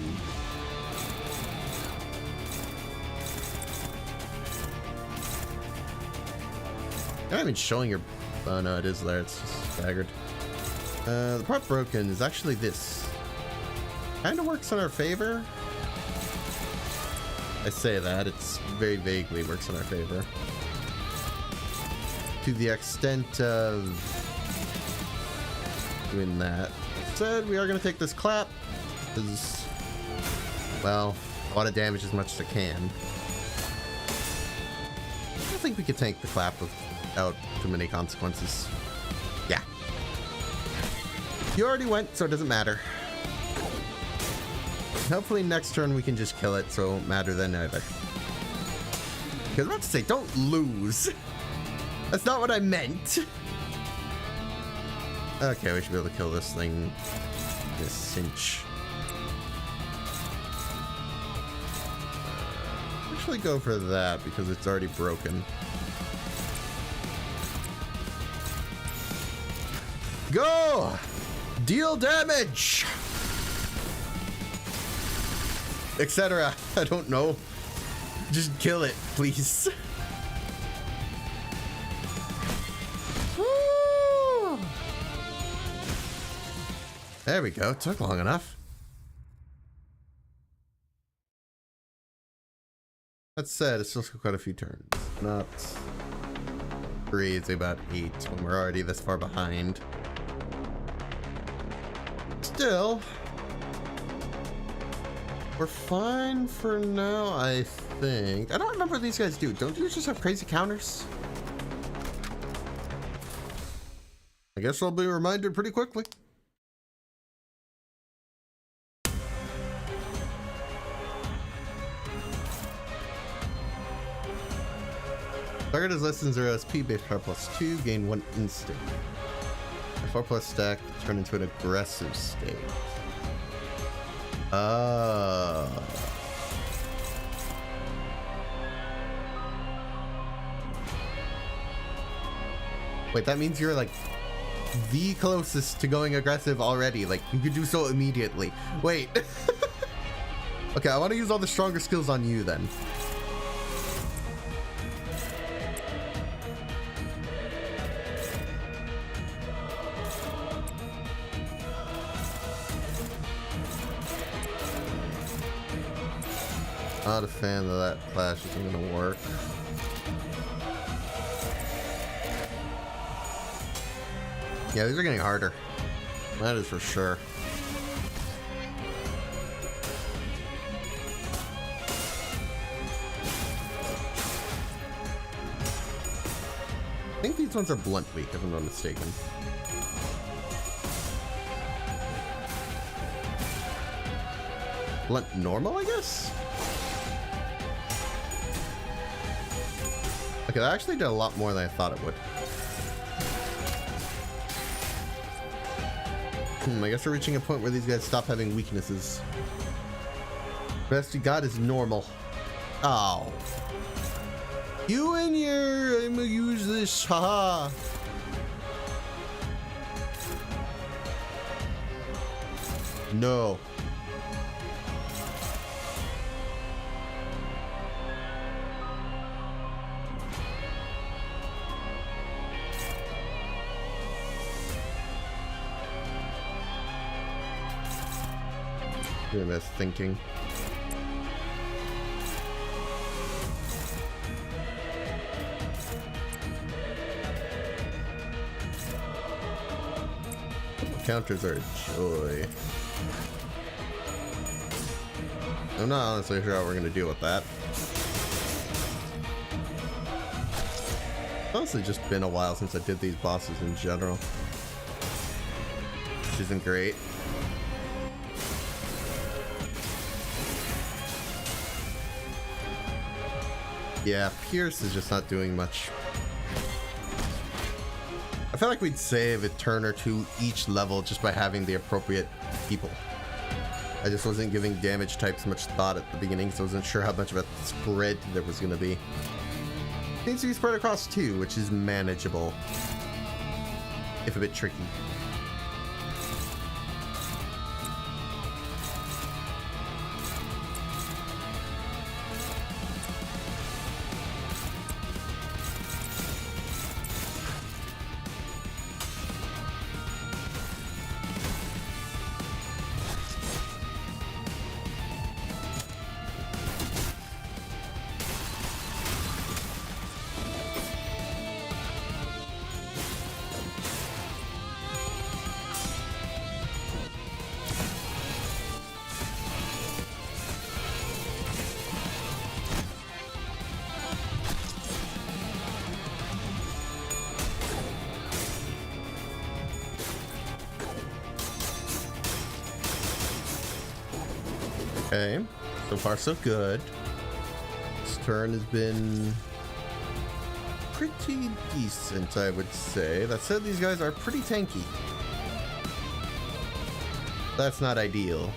Not even showing your. Oh no, it is there. It's just staggered. The part broken is actually this. Kind of works in our favor. I say that, it's very vaguely works in our favor. To the extent of doing that. Said we are going to take this clap because, well, I want to damage as much as I can. I think we could tank the clap without too many consequences. Yeah. You already went, so it doesn't matter. Hopefully next turn we can just kill it, so it won't matter then either. Because I was about to say, don't lose. That's not what I meant. Okay, we should be able to kill this thing. This cinch. Actually go for that because it's already broken. Go! Deal damage! Etc. I don't know. Just kill it, please. Woo! There we go. It took long enough. That said, it's still quite a few turns. Not 3, it's about 8 when we're already this far behind. Still, we're fine for now, I think. I don't remember what these guys do. Don't you just have crazy counters? I guess I'll be reminded pretty quickly. Target is less than 0 SP, base power +2, gain 1 instant. A 4+ stack, turn into an aggressive state. Wait, that means you're like the closest to going aggressive already. Like, you could do so immediately. Wait. Okay, I want to use all the stronger skills on you then. Not a fan of that clash isn't gonna work. Yeah, these are getting harder. That is for sure. I think these ones are blunt weak, if I'm not mistaken. Blunt normal, I guess? Okay, that actually did a lot more than I thought it would. I guess we're reaching a point where these guys stop having weaknesses. Best you got is normal. Oh. You and your... I'm gonna use this, haha. No. That's thinking. Counters are a joy. I'm not honestly sure how we're going to deal with that. It's honestly just been a while since I did these bosses in general, which isn't great. Yeah, Pierce is just not doing much. I feel like we'd save a turn or two each level just by having the appropriate people. I just wasn't giving damage types much thought at the beginning, so I wasn't sure how much of a spread there was going to be. It needs to be spread across 2, which is manageable, if a bit tricky. Okay, so far so good. This turn has been pretty decent, I would say. That said, these guys are pretty tanky. That's not ideal.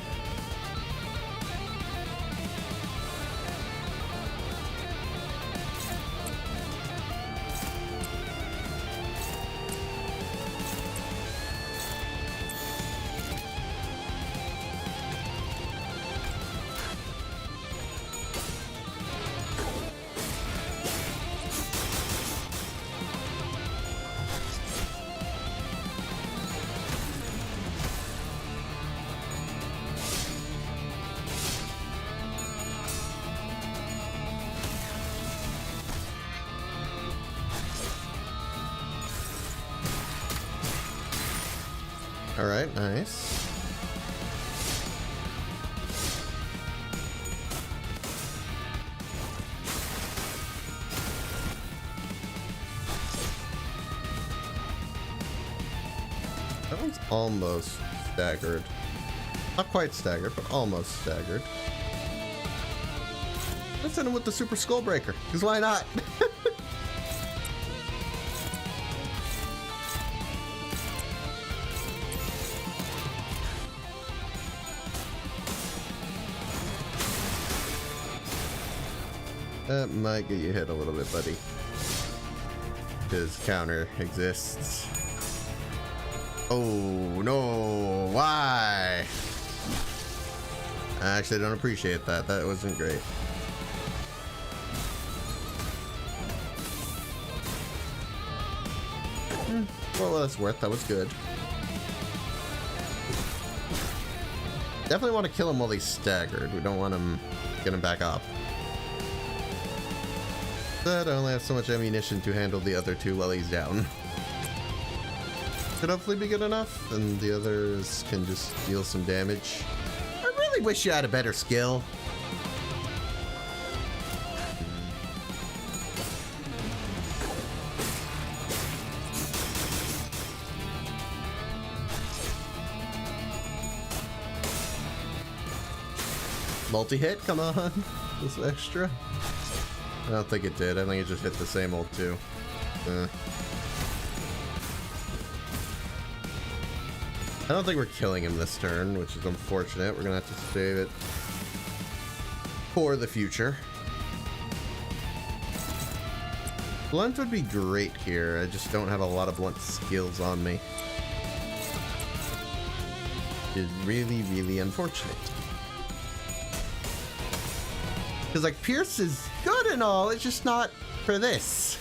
Alright, nice. That one's almost staggered. Not quite staggered, but almost staggered. Let's hit him with the Super Skull Breaker, because why not? That might get you hit a little bit, buddy. His counter exists. Oh, no. Why? I actually don't appreciate that. That wasn't great. For what it's worth, that was good. Definitely want to kill him while he's staggered. We don't want him getting back up. But I only have so much ammunition to handle the other two while he's down. Should hopefully be good enough, and the others can just deal some damage. I really wish you had a better skill. Multi-hit, come on. This extra. I don't think it did. I think it just hit the same old two. I don't think we're killing him this turn, which is unfortunate. We're gonna have to save it for the future. Blunt would be great here. I just don't have a lot of blunt skills on me. It's really, really unfortunate. Because, like, Pierce is good and all, it's just not for this.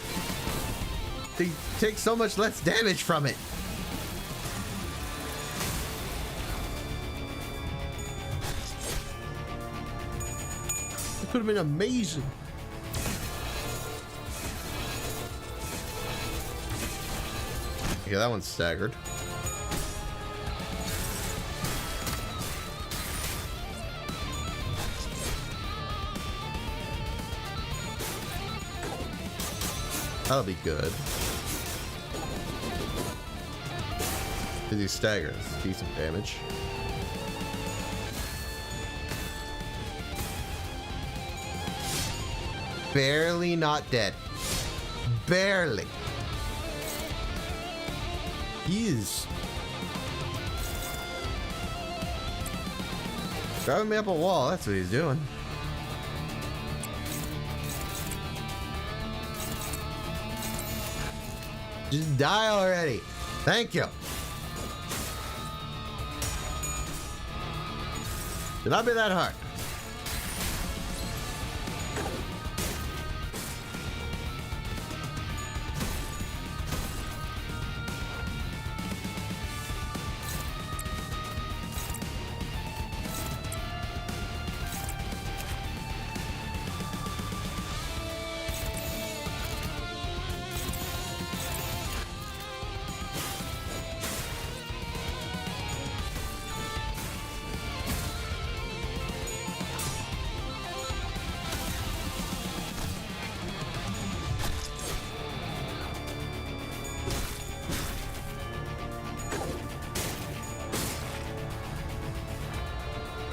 They take so much less damage from it. It could have been amazing. Okay, that one's staggered. That'll be good. Because he staggers. Decent damage. Barely not dead. Barely. He is driving me up a wall. That's what he's doing. Just die already. Thank you. Did not be that hard.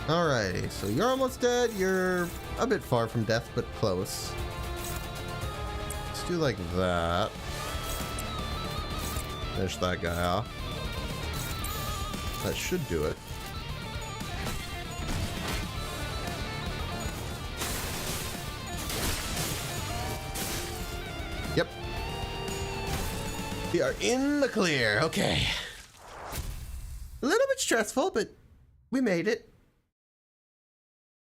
Alrighty, so you're almost dead. You're a bit far from death, but close. Let's do like that. Finish that guy off. That should do it. Yep. We are in the clear. Okay. A little bit stressful, but we made it.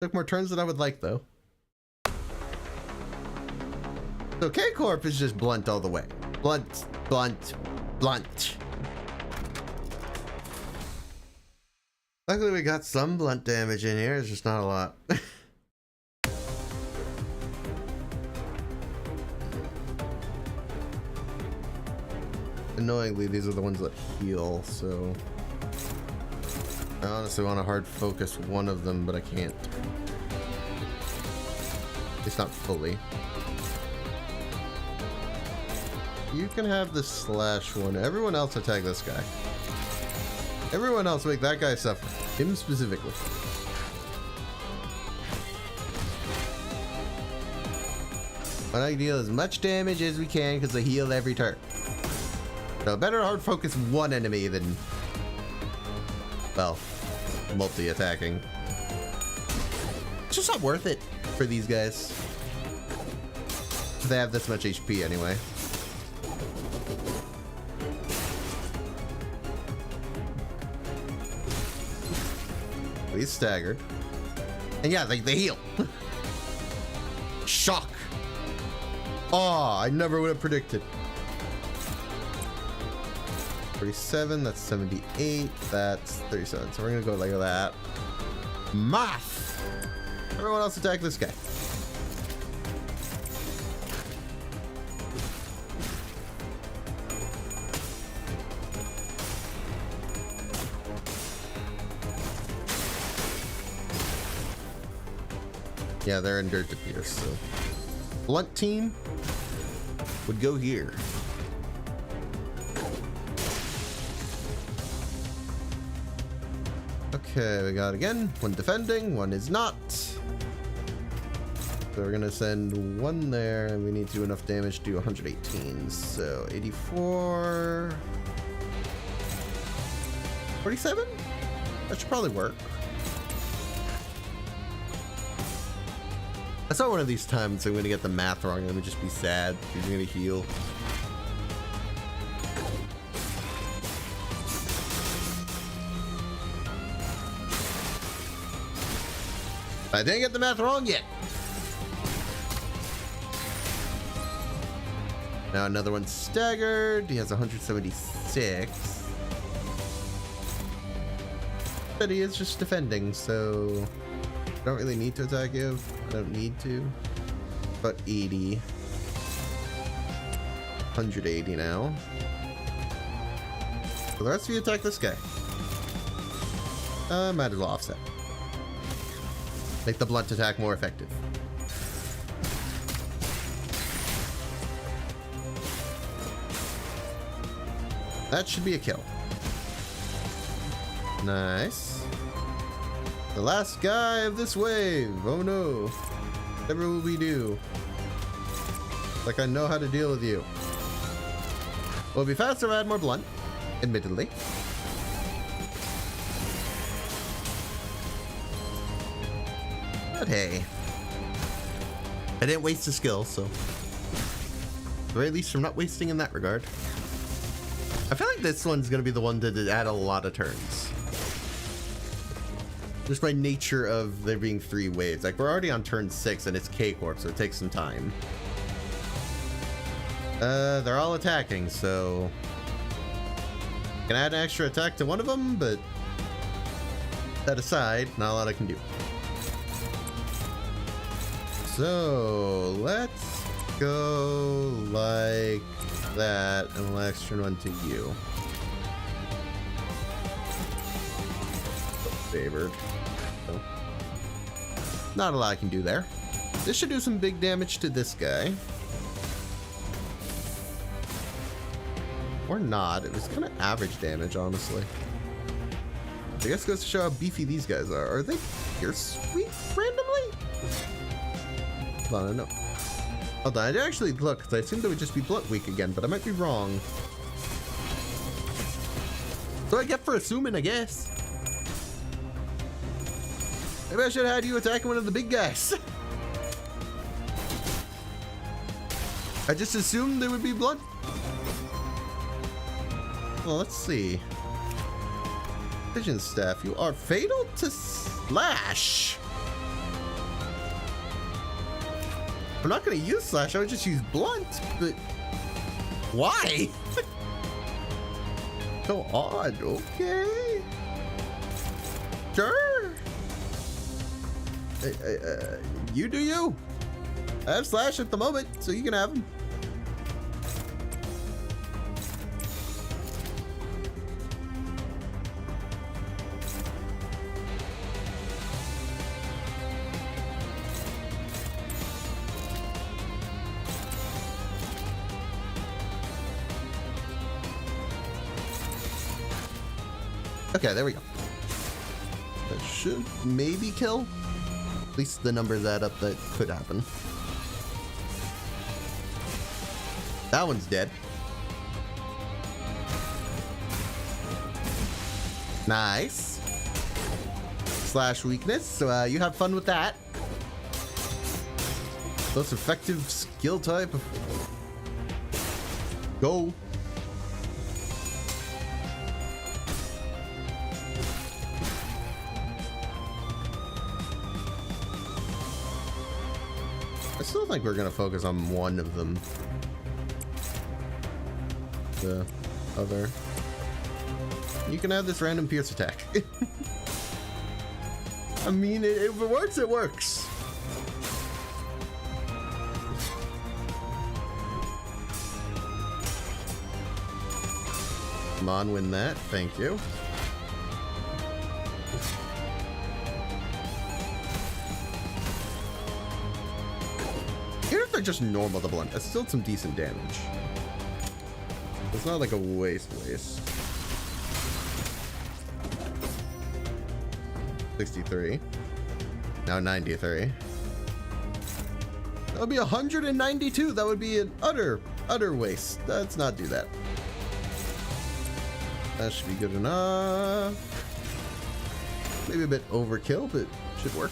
Took more turns than I would like, though. So K-Corp is just blunt all the way. Blunt, blunt, blunt. Luckily we got some blunt damage in here, it's just not a lot. Annoyingly, these are the ones that heal, so I honestly want to hard focus one of them, but I can't. It's not fully. You can have the slash one. Everyone else attack this guy. Everyone else make that guy suffer. Him specifically. I like to deal as much damage as we can because I heal every turn. So better hard focus one enemy than, well, multi-attacking. It's just not worth it for these guys. They have this much HP anyway. He's staggered. And yeah, they heal. Shock. Oh, I never would have predicted. 47, that's 78, that's 37. So we're gonna go like that. Math! Everyone else attack this guy. Yeah, they're in dirt to pierce, so blunt team would go here. Okay, we got again one defending, one is not. So we're gonna send one there, and we need to do enough damage to do 118. So 84, 47. That should probably work. I saw one of these times I'm gonna get the math wrong and I'm gonna just be sad. He's gonna heal. I didn't get the math wrong yet. Now another one staggered. He has 176. But he is just defending, so I don't really need to attack you. I don't need to. About 80. 180 now. So the rest of you attack this guy. Might as well offset. Make the blunt attack more effective. That should be a kill. Nice. The last guy of this wave. Oh no. Whatever will we do? Like I know how to deal with you. Well, it'll be faster if I add more blunt, admittedly. But hey, I didn't waste a skill, so at the very least I'm not wasting in that regard. I feel like this one's gonna be the one to add a lot of turns. Just by nature of there being 3 waves. Like we're already on turn 6 and it's K-Corp, so it takes some time. They're all attacking, so I can add an extra attack to one of them, but that aside, not a lot I can do. So let's go like that, and we'll extra one to you. Favored. So, not a lot I can do there. This should do some big damage to this guy. Or not. It was kind of average damage, honestly. I guess it goes to show how beefy these guys are. Are they pierce weak randomly? Hold on, no. Hold on, I did actually look, because I assumed it would just be blunt weak again, but I might be wrong. So I get for assuming, I guess. Maybe I should have had you attacking one of the big guys. I just assumed they would be blunt. Well, let's see. Vision Staff, you are fatal to slash. I'm not going to use slash, I would just use blunt, but why? So odd, okay. Sure. You do you. I have slash at the moment, so you can have him. Okay, there we go. That should maybe kill. At least the numbers add up that could happen. That one's dead. Nice. Slash weakness, so you have fun with that. Most effective skill type. Go. I still think we're gonna focus on one of them. The other. You can have this random pierce attack. I mean, if it works, it works. Come on, win that. Thank you. Even if they're just normal to blunt, that's still some decent damage. It's not like a waste. 63. Now 93. That would be 192. That would be an utter waste. Let's not do that. That should be good enough. Maybe a bit overkill, but should work.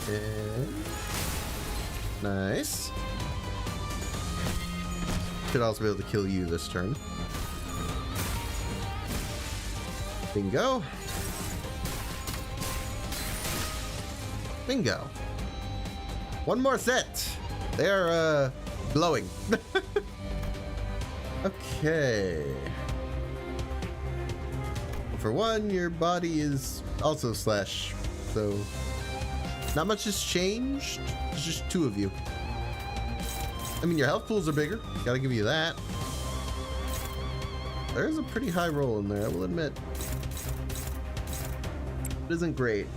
And nice. Should also be able to kill you this turn. Bingo. Bingo. One more set. They're blowing. Okay. For one, your body is also slash, so not much has changed. It's just two of you. I mean, your health pools are bigger. Gotta give you that. There's a pretty high roll in there, I will admit. It isn't great.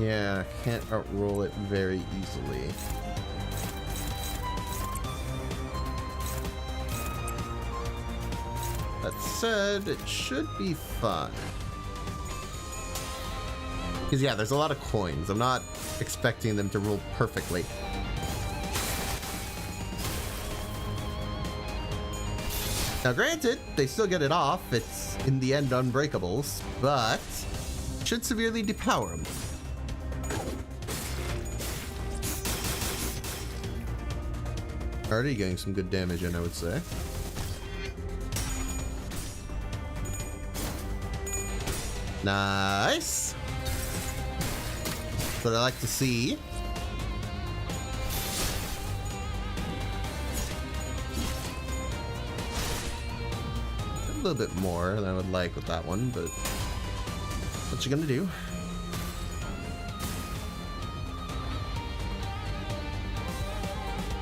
Yeah, can't outroll it very easily. That said, it should be fun. Because yeah, there's a lot of coins. I'm not expecting them to roll perfectly. Now granted, they still get it off. It's in the end unbreakables, but should severely depower them. Already getting some good damage in, I would say. Nice. That's what I like to see. A little bit more than I would like with that one, but what you gonna do?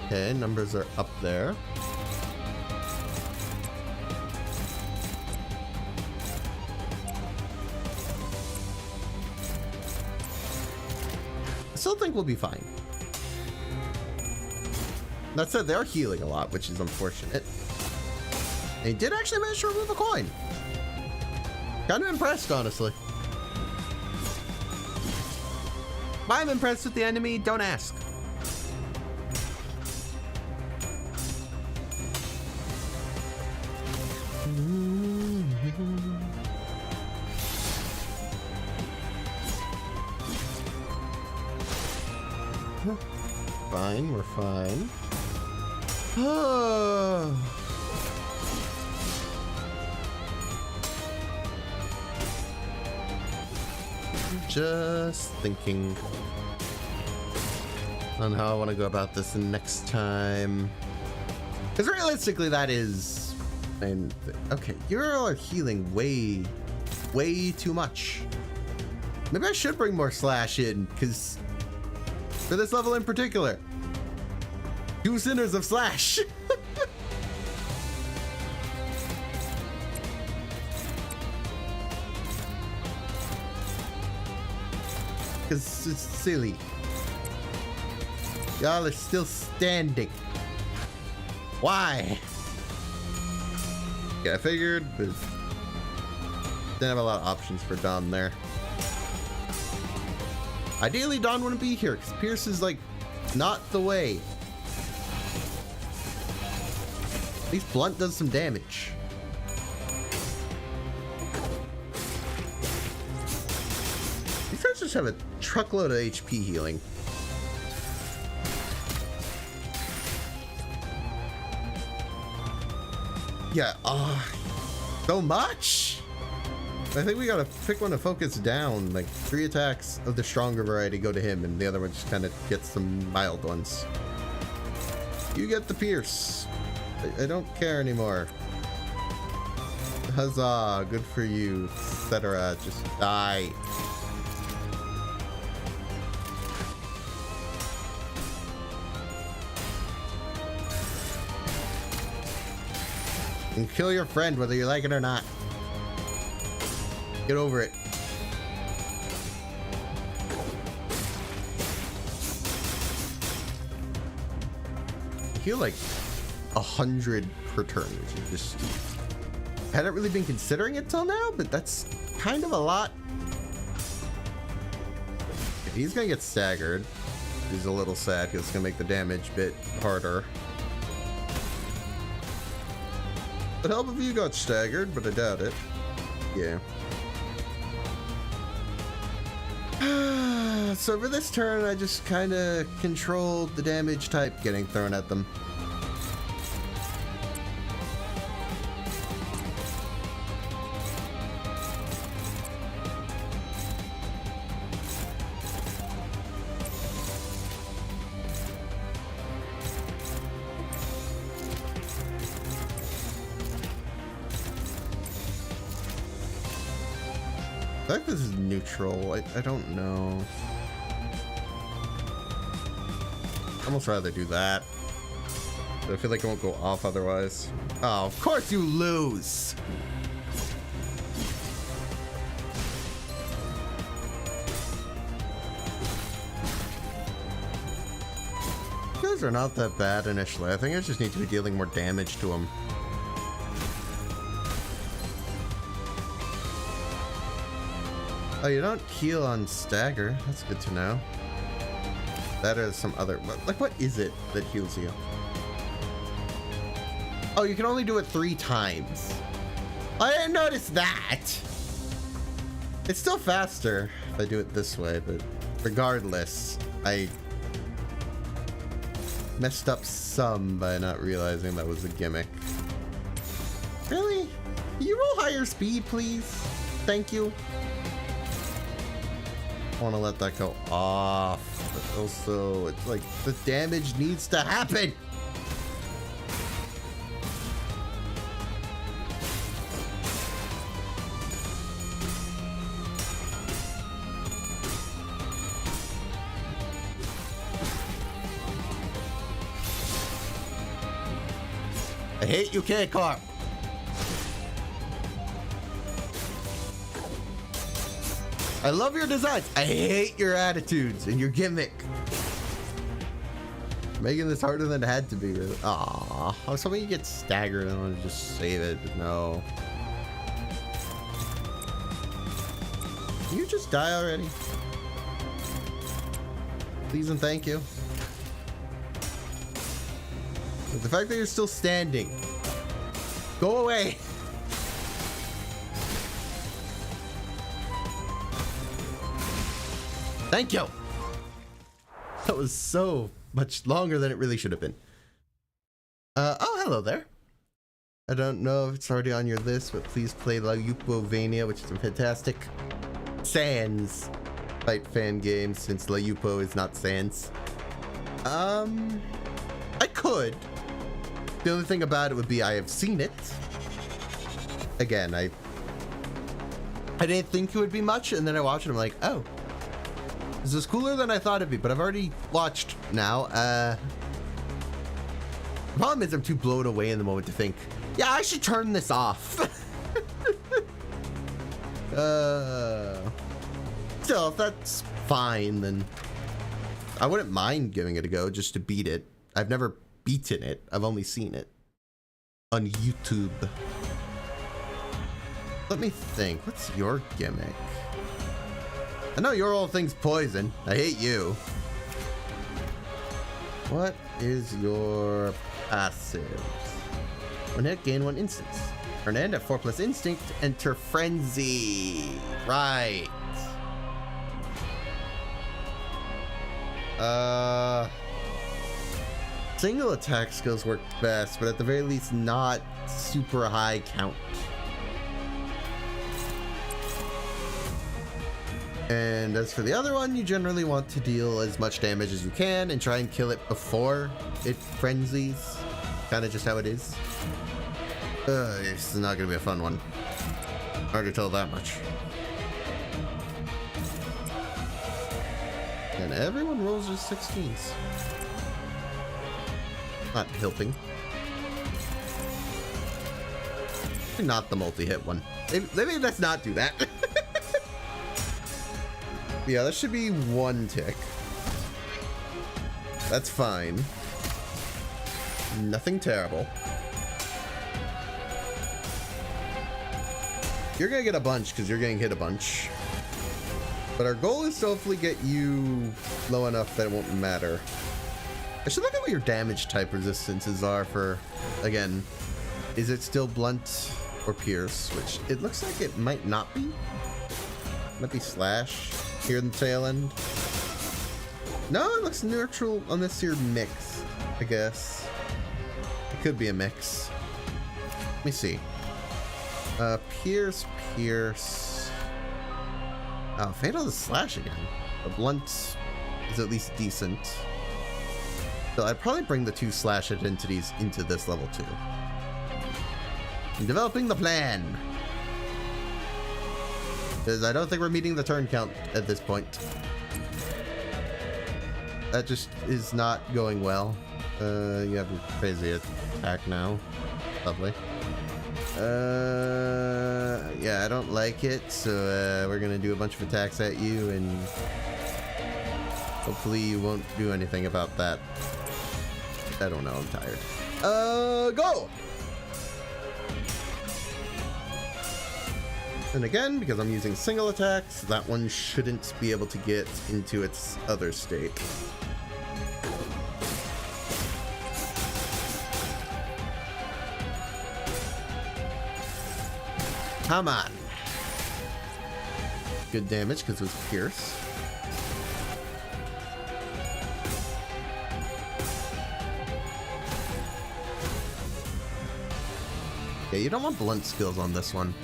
Okay, numbers are up there. I still think we'll be fine. That said, they're healing a lot, which is unfortunate. They did actually manage to remove a coin. Kind of impressed, honestly. Why I'm impressed with the enemy, don't ask. Fine, we're fine. Just thinking on how I want to go about this next time. Because realistically, that is... And okay, you all are healing way too much. Maybe I should bring more slash in, because for this level in particular, 2 centers of slash. Because it's silly. Y'all are still standing. Why? Yeah, I figured, but didn't have a lot of options for Dawn there. Ideally, Dawn wouldn't be here because Pierce is like not the way. At least Blunt does some damage. These guys just have a truckload of HP healing. Yeah, so much? I think we gotta pick one to focus down. Like 3 attacks of the stronger variety go to him, and the other one just kind of gets some mild ones. You get the Pierce. I don't care anymore. Huzzah, good for you, etc. Just die. And kill your friend whether you like it or not. Get over it. I heal like 100 per turn, which is just... I hadn't really been considering it till now, but that's kind of a lot. If he's gonna get staggered, he's a little sad because it's gonna make the damage a bit harder. It'd help if you got staggered, but I doubt it. Yeah. So for this turn, I just kind of controlled the damage type getting thrown at them. I think this is neutral. I don't know. I'd almost rather do that. But I feel like it won't go off otherwise. Oh, of course you lose! You guys are not that bad initially. I think I just need to be dealing more damage to them. Oh, you don't heal on stagger. That's good to know. That is some other... Like, what is it that heals you? Oh, you can only do it 3 times. I didn't notice that! It's still faster if I do it this way, but regardless, I messed up some by not realizing that was a gimmick. Really? Can you roll higher speed, please? Thank you. I want to let that go off, but also it's like the damage needs to happen. I hate you, K-Car. I love your designs. I hate your attitudes and your gimmick. Making this harder than it had to be. Aww. I was hoping you get staggered and I want to just save it, but no. Can you just die already? Please and thank you. But the fact that you're still standing. Go away. Thank you. That was so much longer than it really should have been. Oh, hello there. I don't know if it's already on your list, but please play Limbus, which is a fantastic Sans fight fan game, since Limbus is not Sans. I could. The only thing about it would be I have seen it. Again, I didn't think it would be much, and then I watched it, I'm like, oh. This is cooler than I thought it'd be, but I've already watched now. The problem is I'm too blown away in the moment to think, yeah, I should turn this off. Still, if that's fine, then I wouldn't mind giving it a go just to beat it. I've never beaten it. I've only seen it on YouTube. Let me think. What's your gimmick? I know your whole thing's poison. I hate you. What is your passive? When hit, gain 1 instance. Turn end at 4+ instinct. Enter frenzy. Right. Single attack skills work best, but at the very least not super high count. And as for the other one, you generally want to deal as much damage as you can and try and kill it before it frenzies. Kind of just how it is. This is not going to be a fun one. Hard to tell that much. And everyone rolls just 16s. Not helping. Not the multi-hit one. Maybe let's not do that. Yeah, that should be 1 tick. That's fine. Nothing terrible. You're gonna get a bunch because you're getting hit a bunch. But our goal is to hopefully get you low enough that it won't matter. I should look at what your damage type resistances are for, again, is it still blunt or pierce? Which it looks like it might not be. Might be slash here in the tail end. No, it looks neutral on this here mix, I guess. It could be a mix. Let me see. Pierce. Oh, fatal is slash again. The blunt is at least decent. So I'd probably bring the 2 slash entities into this level too. I'm developing the plan. Because I don't think we're meeting the turn count at this point. That just is not going well. You have a crazy attack now. Lovely. Yeah, I don't like it, so we're gonna do a bunch of attacks at you, and hopefully you won't do anything about that. I don't know, I'm tired. Go! And again, because I'm using single attacks, that one shouldn't be able to get into its other state. Come on. Good damage because it was pierce. Yeah, you don't want blunt skills on this one.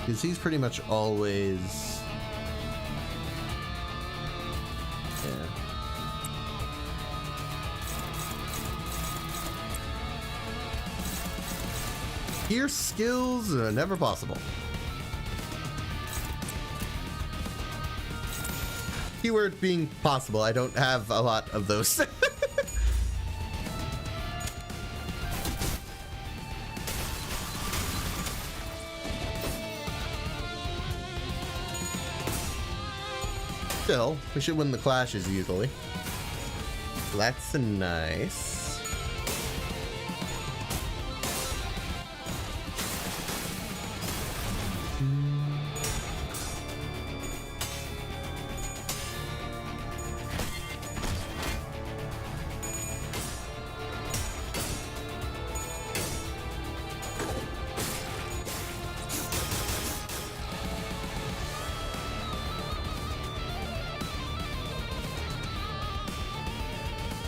Because he's pretty much always... Yeah. Pierce skills are never possible. Keyword being possible. I don't have a lot of those. Still, we should win the clashes usually. That's nice.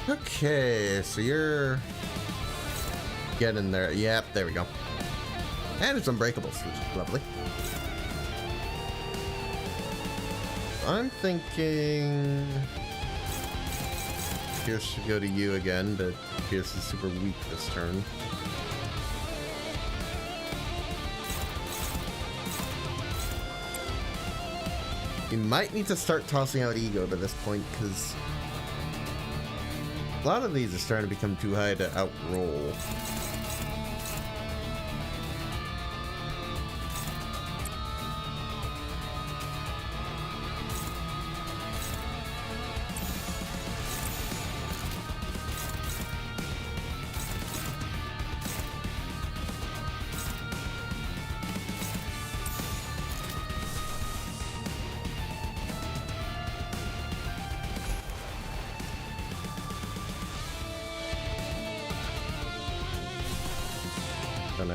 Okay, so you're getting there. Yep, there we go. And it's unbreakables, which is lovely. I'm thinking Pierce should go to you again, but Pierce is super weak this turn. You might need to start tossing out Ego to this point, because a lot of these are starting to become too high to outroll.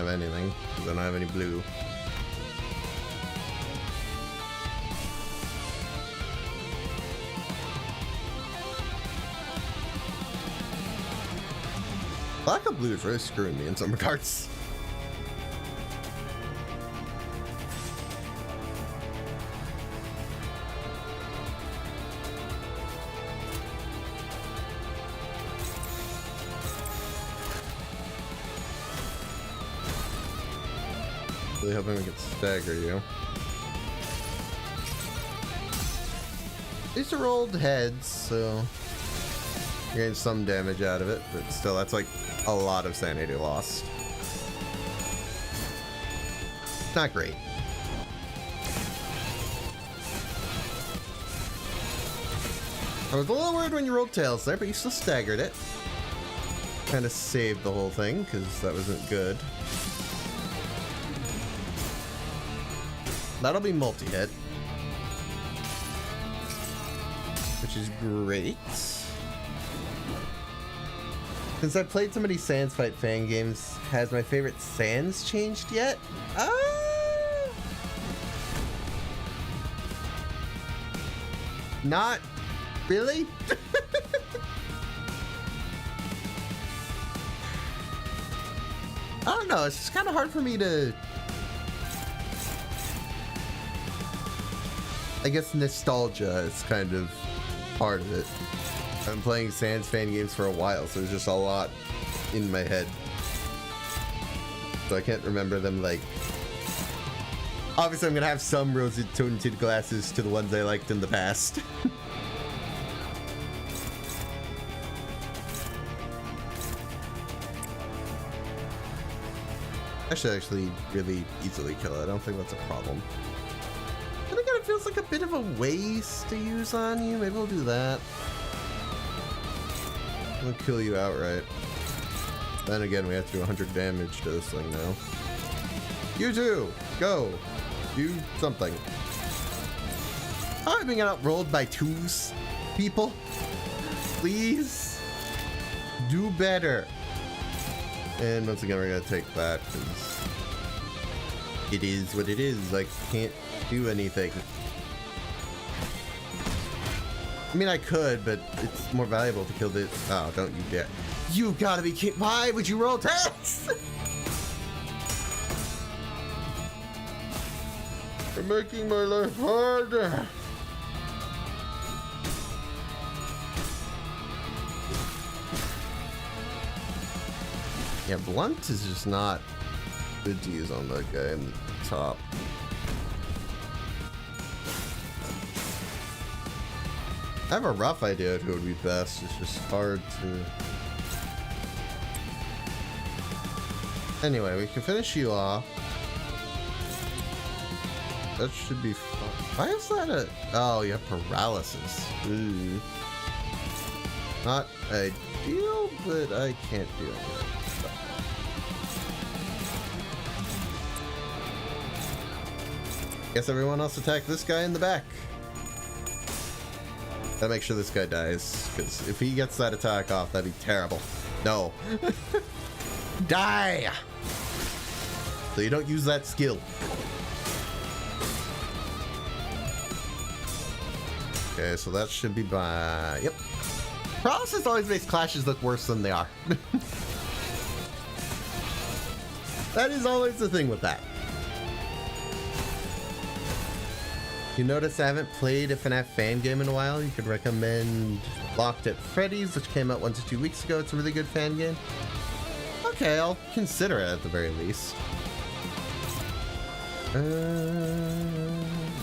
have anything, because I don't have any blue. Lack of blue is really screwing me in some regards. Really hoping we can stagger you. These are old heads, so you're getting some damage out of it, but still, that's like a lot of sanity lost. Not great. I was a little worried when you rolled tails there, but you still staggered it. Kind of saved the whole thing, because that wasn't good. That'll be multi-hit, which is great. Since I've played so many Sans Fight fan games, has my favorite Sans changed yet? Not really. I don't know, it's just kind of hard for me to... I guess nostalgia is kind of part of it. I've been playing Sans fan games for a while, so there's just a lot in my head. So I can't remember them, like... Obviously, I'm gonna have some rose-tinted glasses to the ones I liked in the past. I should actually really easily kill it. I don't think that's a problem. But again, it feels like a bit of a waste to use on you. Maybe we'll do that. I'll kill you outright. Then again, we have to do 100 damage to this thing now. You two, go. Do something. I'm being outrolled by twos. People, please do better. And once again, we're gonna take that because it is what it is. I can't do anything. I mean, I could, but it's more valuable to kill this. Oh, don't you dare. You gotta be kidding. Why would you roll tails? You're making my life harder. Yeah, blunt is just not good to use on that guy in the top. I have a rough idea of who would be best. It's just hard to... Anyway, we can finish you off. That should be fun. Why is that a... Oh, you have paralysis. Ooh. Not ideal, but I can't do anything. Guess everyone else attack this guy in the back. Gotta make sure this guy dies, because if he gets that attack off, that'd be terrible. No. Die! So you don't use that skill. Okay, so that should be by... Yep. Paralysis always makes clashes look worse than they are. That is always the thing with that. You notice I haven't played a FNAF fan game in a while? You could recommend Locked at Freddy's, which came out 1 to 2 weeks ago. It's a really good fan game. Okay, I'll consider it at the very least.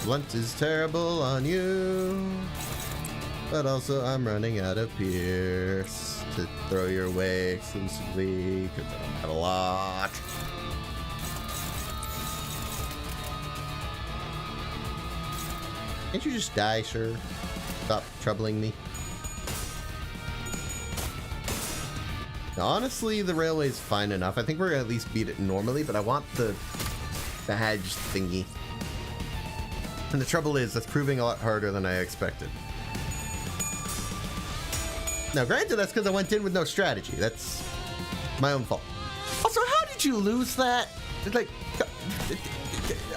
Blunt is terrible on you. But also, I'm running out of Pierce to throw your way exclusively, because I don't have a lot. Can't you just die, sir? Stop troubling me. Now, honestly, the railway is fine enough. I think we're gonna at least beat it normally, but I want the badge thingy. And the trouble is, that's proving a lot harder than I expected. Now, granted, that's because I went in with no strategy. That's my own fault. Also, how did did you lose that? It's like,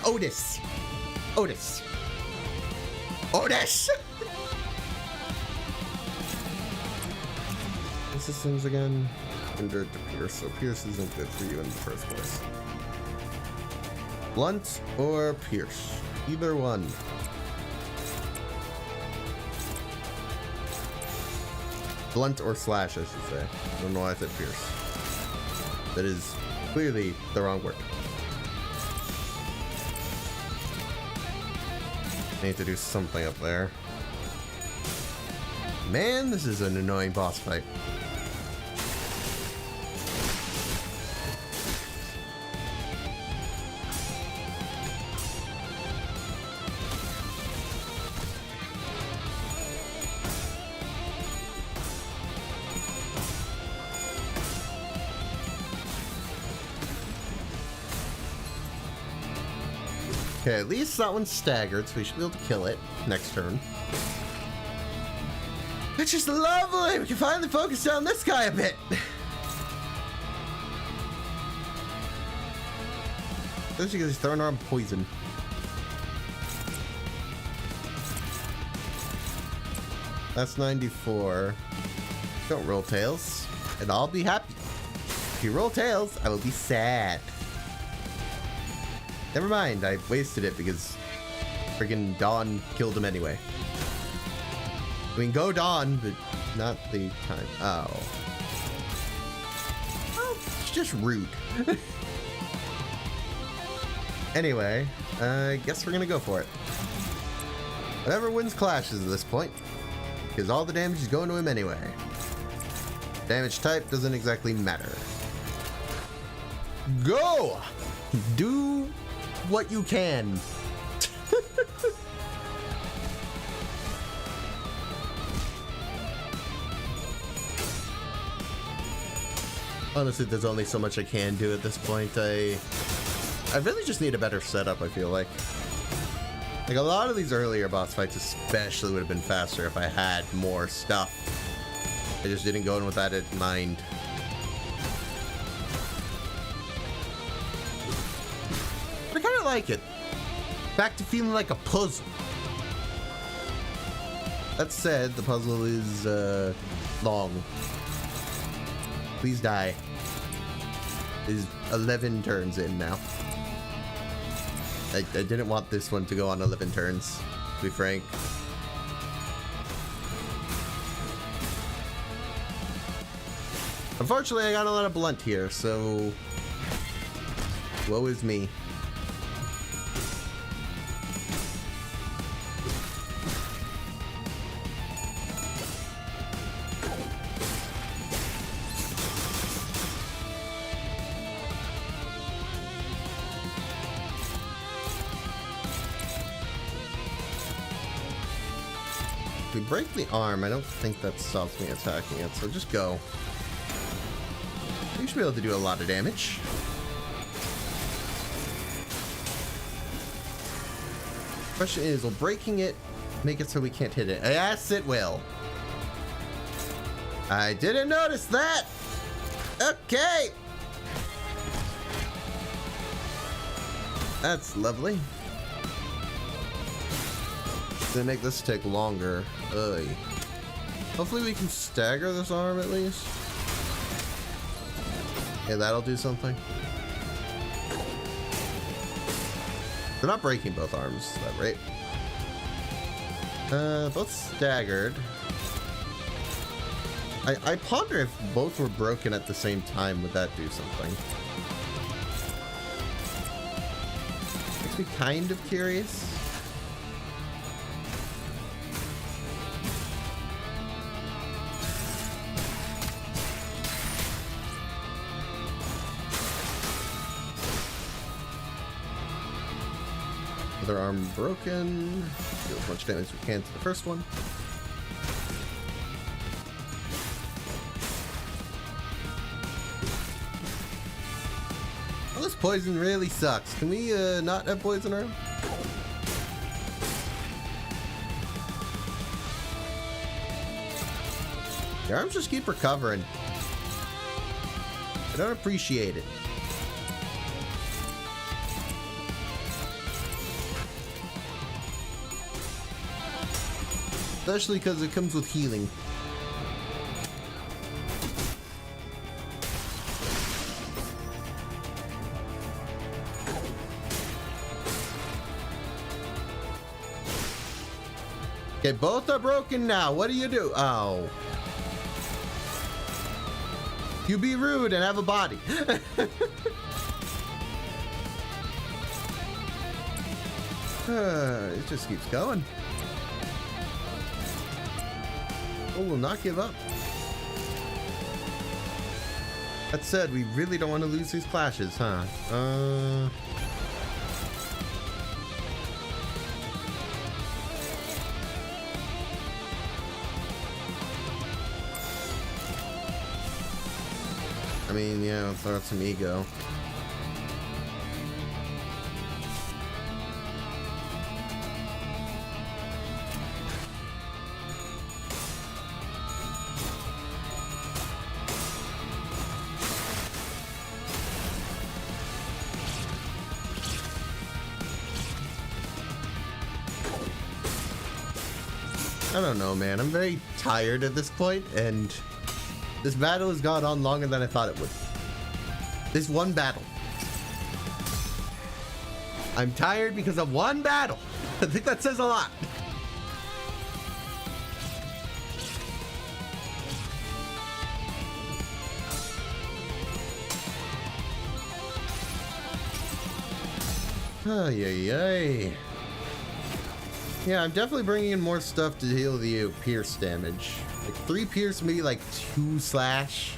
Otis. Otis. Otis! What's this things again? Endured to Pierce, so Pierce isn't good for you in the first place. Blunt or Pierce? Either one. Blunt or slash, I should say. I don't know why I said Pierce. That is clearly the wrong word. I need to do something up there. Man, this is an annoying boss fight. Okay, at least that one's staggered, so we should be able to kill it next turn. It's just lovely! We can finally focus on this guy a bit! Especially because he's throwing around poison. That's 94. Don't roll tails, and I'll be happy. If you roll tails, I will be sad. Never mind, I wasted it because friggin' Dawn killed him anyway. I mean, go Dawn, but not the time. Oh. Oh, it's just rude. Anyway, I guess we're gonna go for it. Whatever wins clashes at this point, because all the damage is going to him anyway. Damage type doesn't exactly matter. Go! Do what you can. Honestly, there's only so much I can do at this point. I really just need a better setup, I feel like. Like, a lot of these earlier boss fights especially would have been faster if I had more stuff. I just didn't go in with that in mind. I kind of like it. Back to feeling like a puzzle. That said, the puzzle is long. Please die. It is 11 turns in now. I didn't want this one to go on 11 turns, to be frank. Unfortunately, I got a lot of blunt here, so woe is me. If we break the arm, I don't think that stops me attacking it, so just go. We should be able to do a lot of damage. Question is, will breaking it make it so we can't hit it? Yes, it will. I didn't notice that. Okay. That's lovely. Gonna make this take longer. Ugh. Hopefully we can stagger this arm at least. Yeah, that'll do something. They're not breaking both arms, is that right? Both staggered. I ponder if both were broken at the same time, would that do something? Makes me kind of curious. Other arm broken. Do as much damage as we can to the first one. Well, this poison really sucks. Can we not have poison around? The arms just keep recovering. I don't appreciate it. especially because it comes with healing. Okay, both are broken now. What do you do? Oh. You be rude and have a body. It just keeps going. Oh, we'll not give up. That said, we really don't want to lose these clashes, huh? I mean, yeah, I'll throw out some ego. I don't know, man. I'm very tired at this point, and this battle has gone on longer than I thought it would. This one battle. I'm tired because of one battle. I think that says a lot. Ay, ay, ay. Yeah, I'm definitely bringing in more stuff to heal the pierce damage. Like 3 pierce, maybe like 2 slash.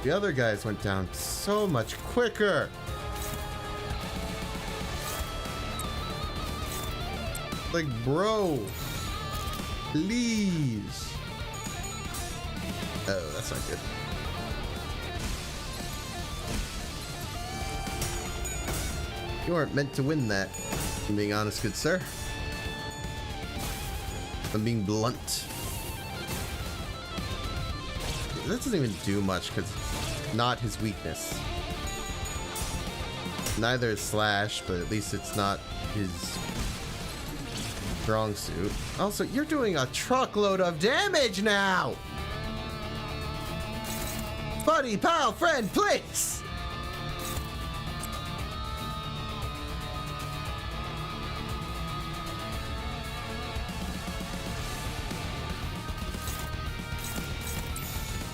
The other guys went down so much quicker. Like, bro, please. Oh, that's not good. You aren't meant to win that, if I'm being honest, good sir. I'm being blunt. That doesn't even do much because it's not his weakness. Neither is slash, but at least it's not his strong suit. Also, you're doing a truckload of damage now! Buddy, pal, friend, please!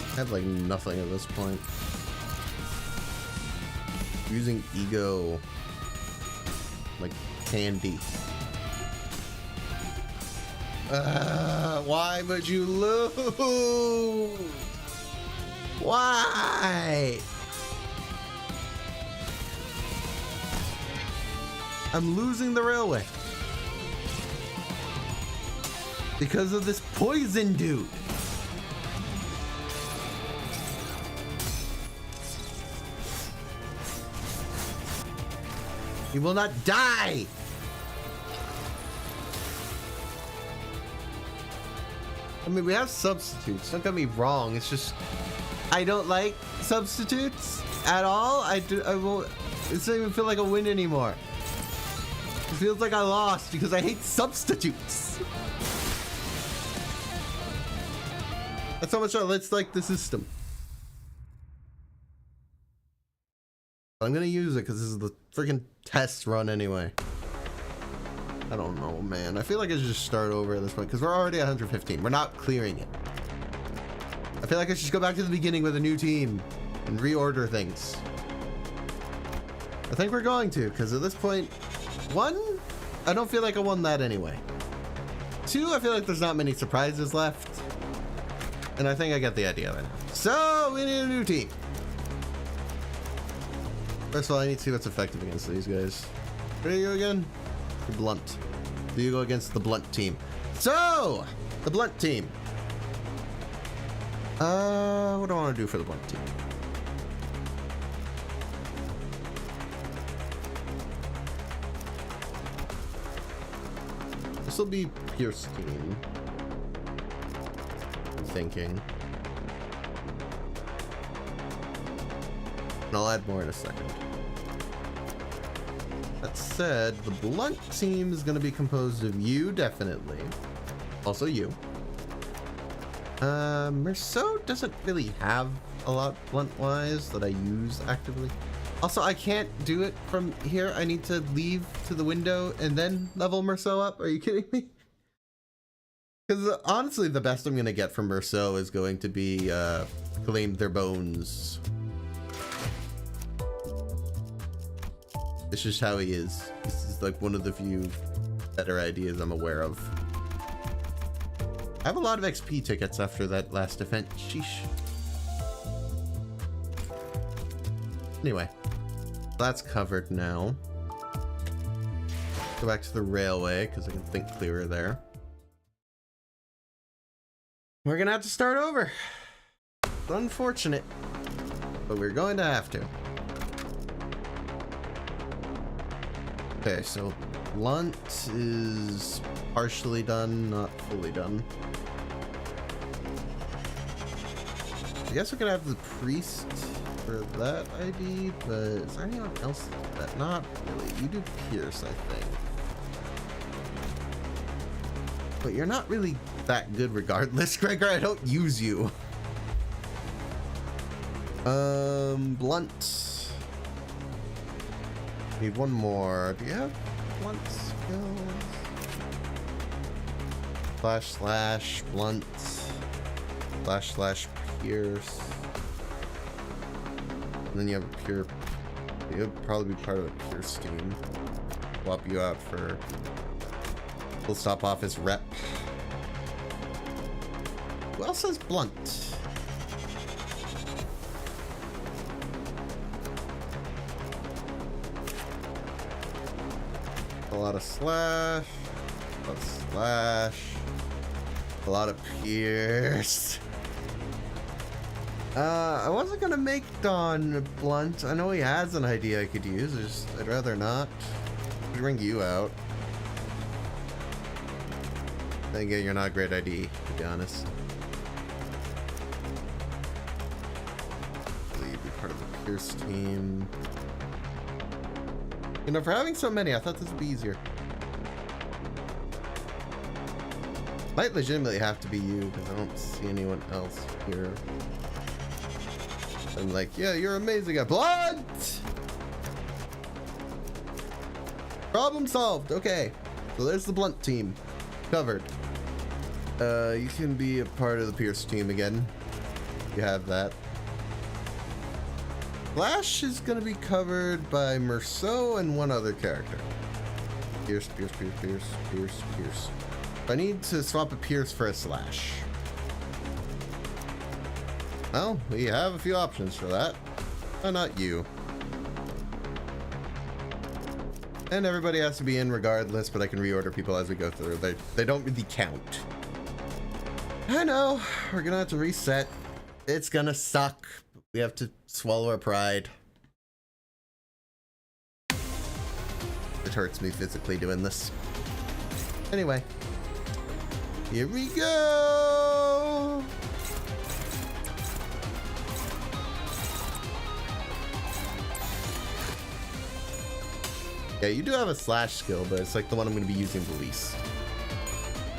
I have like nothing at this point. Using ego like candy. Why would you lose? Why? I'm losing the railway because of this poison dude. He will not die! I mean, we have substitutes. Don't get me wrong. It's just, I don't like substitutes at all. I won't, it doesn't even feel like a win anymore. It feels like I lost because I hate substitutes. That's how much I like the system. I'm gonna use it because this is the freaking test run anyway. I don't know, man. I feel like I should just start over at this point because we're already at 115. We're not clearing it. I feel like I should just go back to the beginning with a new team and reorder things. I think we're going to, because at this point, 1, I don't feel like I won that anyway. 2, I feel like there's not many surprises left. And I think I get the idea of it. So we need a new team. First of all, I need to see what's effective against these guys. Where are you again? The blunt. Do you go against the blunt team? So, the blunt team. What do I want to do for the blunt team? This will be Pierce team. I'm thinking. And I'll add more in a second. That said, the blunt team is going to be composed of you, definitely. Also you. Merceau doesn't really have a lot blunt-wise that I use actively. Also, I can't do it from here. I need to leave to the window and then level Merceau up. Are you kidding me? Because honestly, the best I'm going to get from Merceau is going to be claim their bones. It's just how he is. This is like one of the few better ideas I'm aware of. I have a lot of XP tickets after that last event. Sheesh. Anyway, that's covered now. Go back to the railway because I can think clearer there. We're gonna have to start over. It's unfortunate, but we're going to have to. Okay, so blunt is partially done, not fully done. I guess we could have the priest for that ID, but is there anyone else that? Not really. You do Pierce, I think. But you're not really that good regardless, Gregor. I don't use you. Blunt. Need one more. Do you have blunt skills? Slash slash blunt. Slash slash pierce. And then you have a pure. You'll probably be part of the pierce team. Swap you out for. We'll stop off his rep. Who else has blunt? A lot of slash. A lot of slash. A lot of pierce. I wasn't gonna make Don blunt. I know he has an idea I could use. I'd rather not. I'd ring you out. Then again, you're not a great ID, to be honest. You'd be part of the Pierce team. You know, for having so many, I thought this would be easier. Might legitimately have to be you, because I don't see anyone else here. I'm like, yeah, you're amazing at blunt! Problem solved. Okay. So there's the blunt team. Covered. You can be a part of the Pierce team again. You have that. Flash is going to be covered by Merceau and one other character. Pierce, Pierce, Pierce, Pierce, Pierce, Pierce. I need to swap a Pierce for a Slash. Well, we have a few options for that. Why not you? And everybody has to be in regardless, but I can reorder people as we go through. They don't really count. I know. We're gonna have to reset. It's gonna suck. We have to swallow our pride. It hurts me physically doing this. Anyway. Here we go! Yeah, you do have a slash skill, but it's like the one I'm going to be using the least.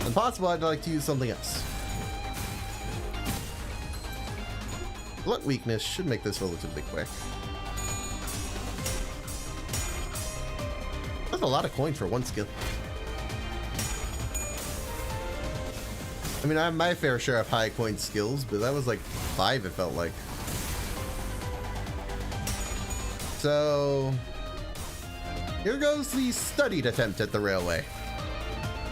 And possible I'd like to use something else. Blunt weakness should make this relatively quick. That's a lot of coin for one skill. I mean, I have my fair share of high coin skills, but that was like 5, it felt like. So... here goes the studied attempt at the railway.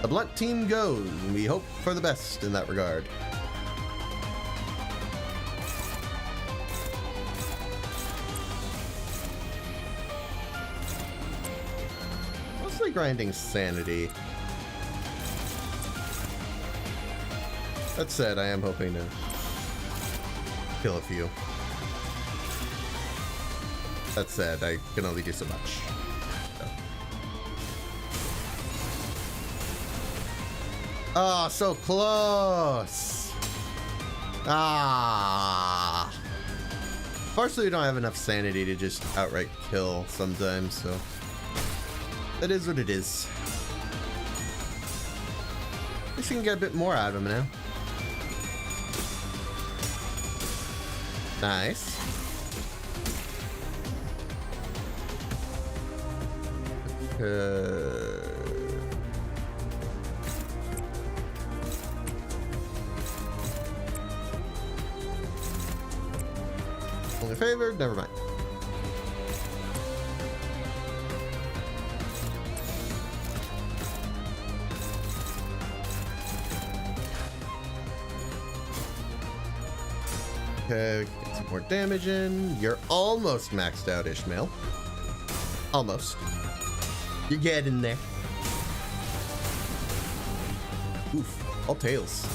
The blunt team goes, and we hope for the best in that regard. Mostly grinding sanity. That said, I am hoping to kill a few. That said, I can only do so much. Oh, so close. Ah. Partially, we don't have enough sanity to just outright kill sometimes, so. That is what it is. At least we can get a bit more out of him now. Nice. Only favored, never mind. Okay, get some more damage in. You're almost maxed out, Ishmael. Almost. You're getting there. Oof, all tails.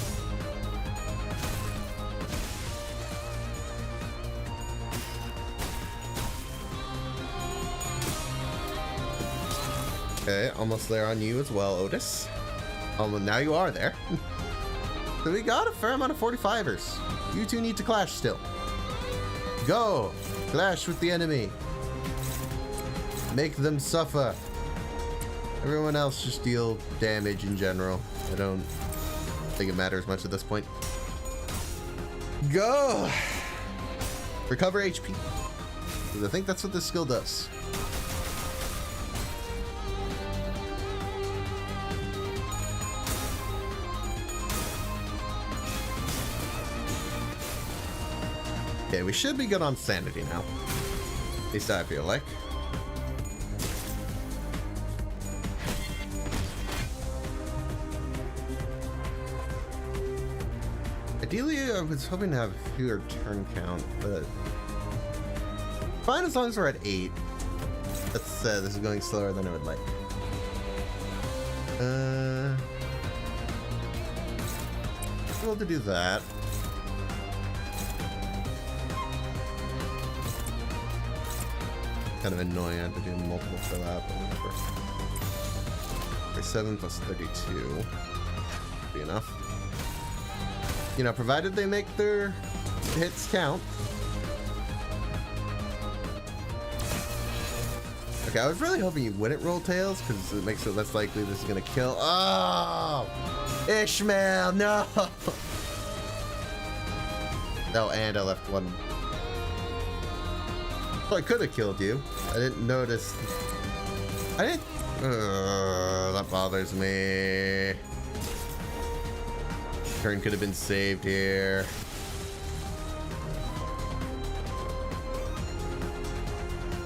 Okay, almost there on you as well, Otis. Oh, well, now you are there. So we got a fair amount of 45ers. You two need to clash still. Go! Clash with the enemy. Make them suffer. Everyone else just deal damage in general. I don't think it matters much at this point. Go! Recover HP. Because I think that's what this skill does. Okay, we should be good on sanity now. At least I feel like. Ideally, I was hoping to have a fewer turn count, but fine as long as we're at 8. That's this is going slower than I would like. Able to do that. Kind of annoying. I have to do multiple for that, but whatever. 37 plus 32 be enough. You know, provided they make their hits count. Okay, I was really hoping you wouldn't roll tails because it makes it less likely this is gonna kill. Oh, Ishmael, no. Oh, and I left one. Well, I could have killed you. I didn't notice. I didn't. That bothers me. Turn could have been saved here.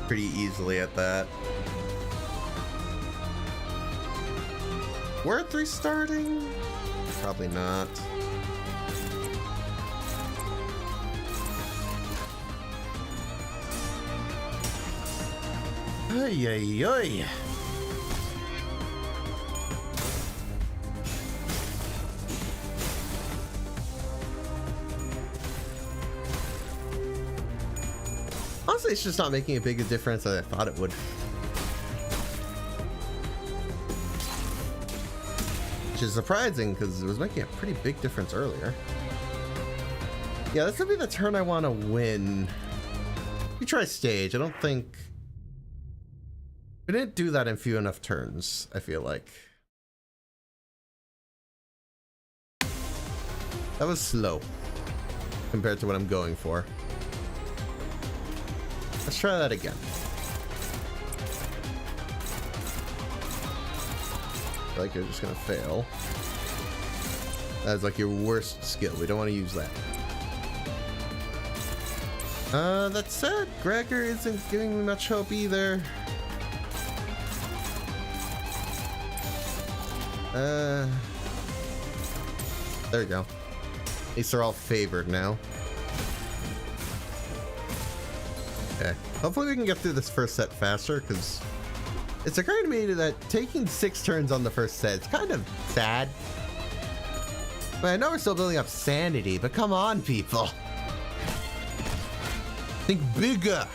Pretty easily at that. We're at 3 starting? Probably not. Ay, ay, ay. Honestly, it's just not making a big a difference as I thought it would. Which is surprising because it was making a pretty big difference earlier. Yeah, this would be the turn I want to win. We try stage. I don't think... We didn't do that in few enough turns, I feel like. That was slow compared to what I'm going for. Let's try that again. I feel like you're just gonna fail. That's like your worst skill. We don't want to use that. That said, Gregor isn't giving me much hope either. There you go. At least they're all favored now. Okay. Hopefully we can get through this first set faster, because it's occurring to me that taking 6 turns on the first set is kind of sad. I mean, I know we're still building up sanity, but come on, people. Think bigger.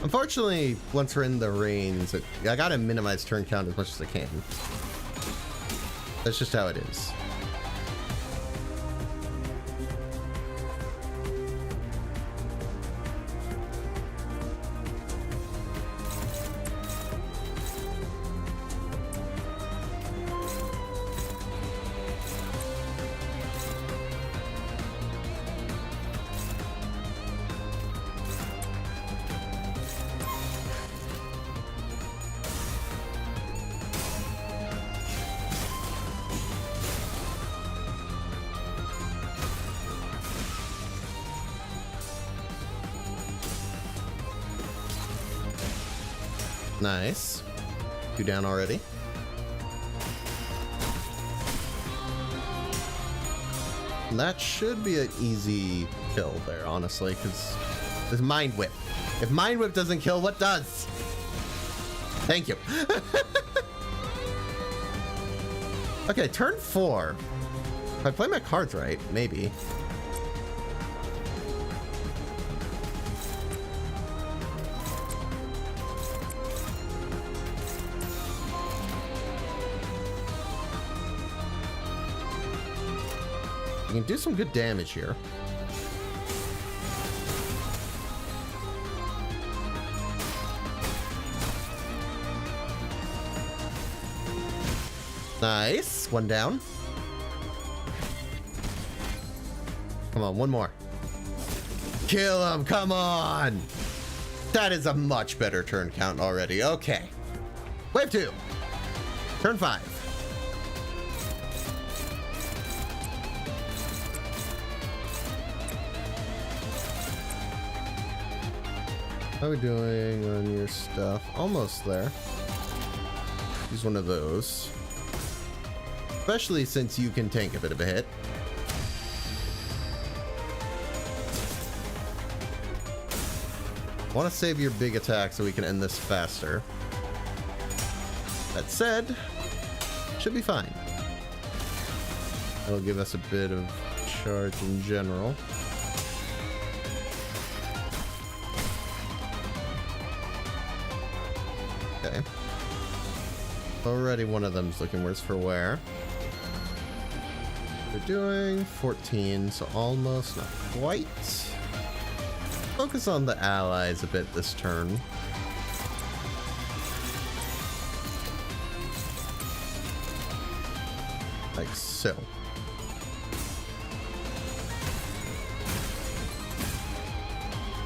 Unfortunately, once we're in the range, I gotta minimize turn count as much as I can. That's just how it is. Nice. 2 down already. And that should be an easy kill there, honestly, because there's Mind Whip. If Mind Whip doesn't kill, what does? Thank you. Okay, turn 4. If I play my cards right, maybe. You can do some good damage here. Nice. 1 down. Come on, 1 more. Kill him. Come on. That is a much better turn count already. Okay. Wave 2. Turn 5. How are we doing on your stuff? Almost there. Use one of those. Especially since you can tank a bit of a hit. Want to save your big attack so we can end this faster. That said, should be fine. That'll give us a bit of charge in general. Okay. Already one of them's looking worse for wear. We're doing 14, so almost, not quite. Focus on the allies a bit this turn. Like so.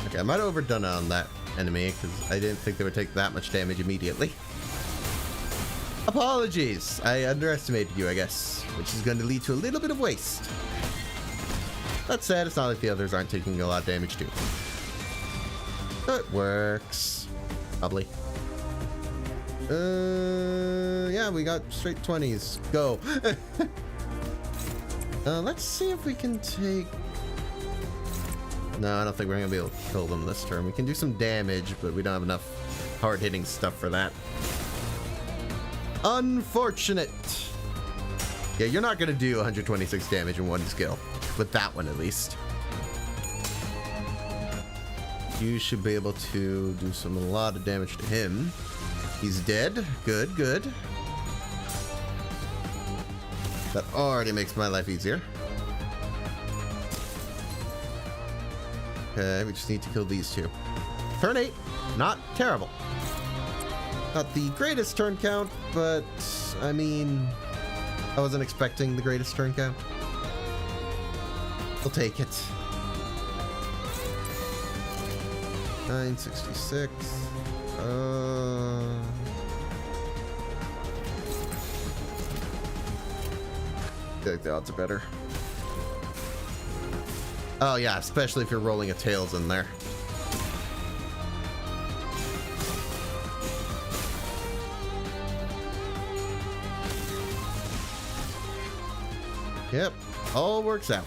Okay, I might have overdone it on that enemy because I didn't think they would take that much damage immediately. Apologies, I underestimated you, I guess, which is going to lead to a little bit of waste. That said, it's not like the others aren't taking a lot of damage too. So it works. Probably. Yeah, we got straight 20s. Go. Let's see if we can take... No, I don't think we're going to be able to kill them this turn. We can do some damage, but we don't have enough hard-hitting stuff for that. Unfortunate. Yeah, you're not going to do 126 damage in one skill. With that one, at least. You should be able to do a lot of damage to him. He's dead. Good, good. That already makes my life easier. Okay, we just need to kill these two. Turn 8. Not terrible. Not the greatest turn count, but I mean, I wasn't expecting the greatest turn count. We'll take it. 966. I feel like the odds are better. Oh yeah, especially if you're rolling a tails in there. Yep, all works out.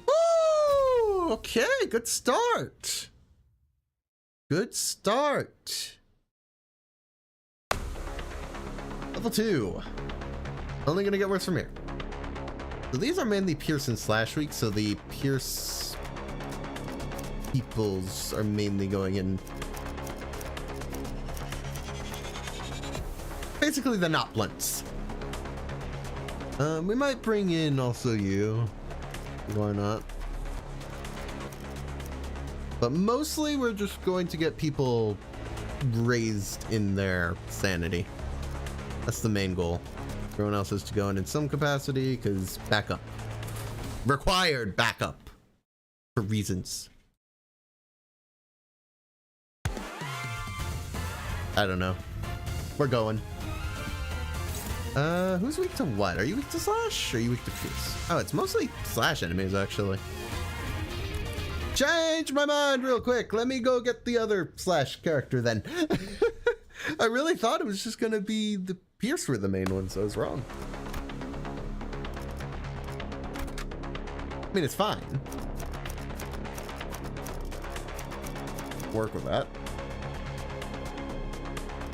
Woo! Okay, good start. Good start. Level 2. Only gonna get worse from here. So these are mainly Pierce and Slash weak, so the Pierce peoples are mainly going in. Basically, the not blunts. We might bring in also you. Why not? But mostly we're just going to get people raised in their sanity. That's the main goal. Everyone else has to go in some capacity because backup. Required backup. For reasons. I don't know. We're going. Who's weak to what? Are you weak to slash? Or are you weak to pierce? Oh, it's mostly slash enemies, actually. Change my mind real quick. Let me go get the other slash character then. I really thought it was just gonna be the pierce were the main ones, so I was wrong. I mean, it's fine. Work with that.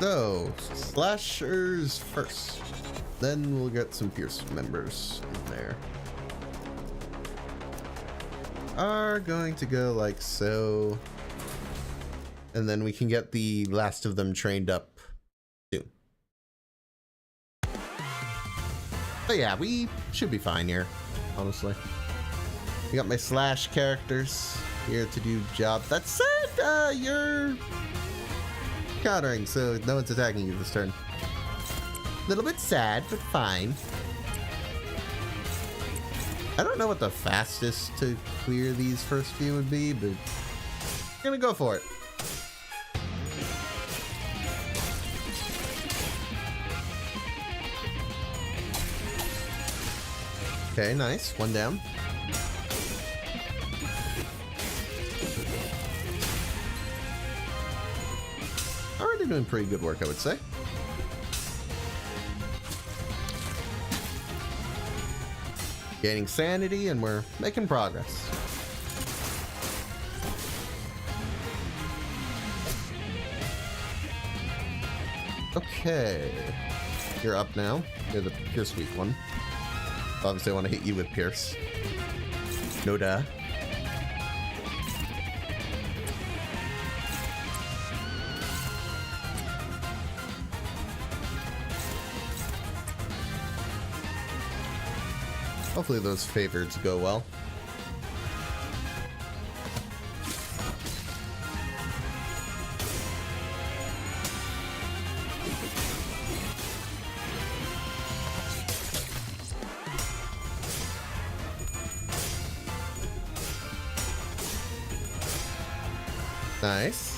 So, slashers first. Then we'll get some pierce members in there. Are going to go like so. And then we can get the last of them trained up soon. But yeah, we should be fine here, honestly. We got my slash characters here to do job. That said, you're countering, so no one's attacking you this turn. A little bit sad, but fine. I don't know what the fastest to clear these first few would be, but I'm gonna go for it. Okay, nice. One down. Already doing pretty good work, I would say. Gaining sanity, and we're making progress. Okay. You're up now. You're the Pierce weak one. Obviously, I want to hit you with Pierce. No duh. Hopefully those favorites go well. Nice.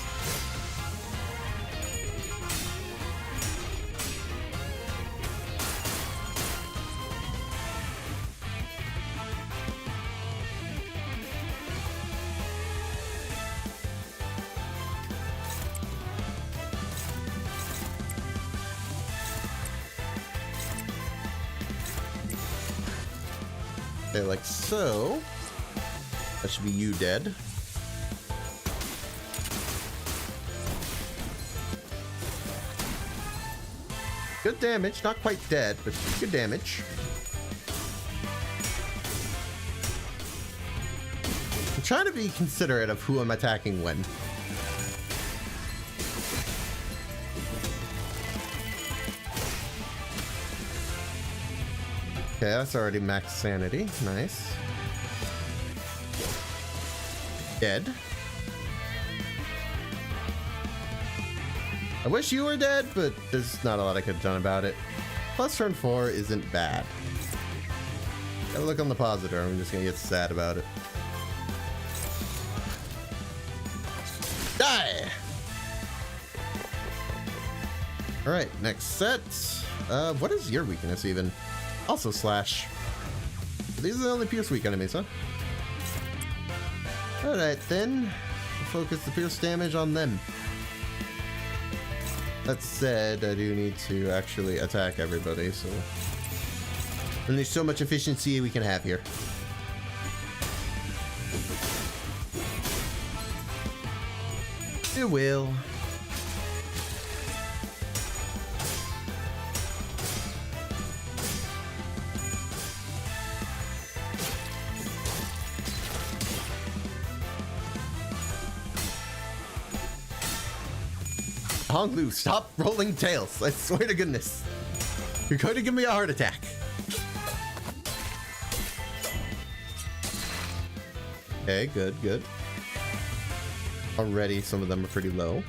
Okay, like so. That should be you dead. Good damage, not quite dead, but good damage. I'm trying to be considerate of who I'm attacking when. Okay, that's already max sanity. Nice. Dead. I wish you were dead, but there's not a lot I could have done about it. Plus turn 4 isn't bad. Gotta look on the positive, I'm just gonna get sad about it. Die! Alright, next set. What is your weakness even? Also slash. These are the only pierce weak enemies, huh? Alright then. We'll focus the pierce damage on them. That said, I do need to actually attack everybody, so... And there's so much efficiency we can have here. It will. Honglu, stop rolling tails. I swear to goodness. You're going to give me a heart attack. Okay, good, good. Already, some of them are pretty low.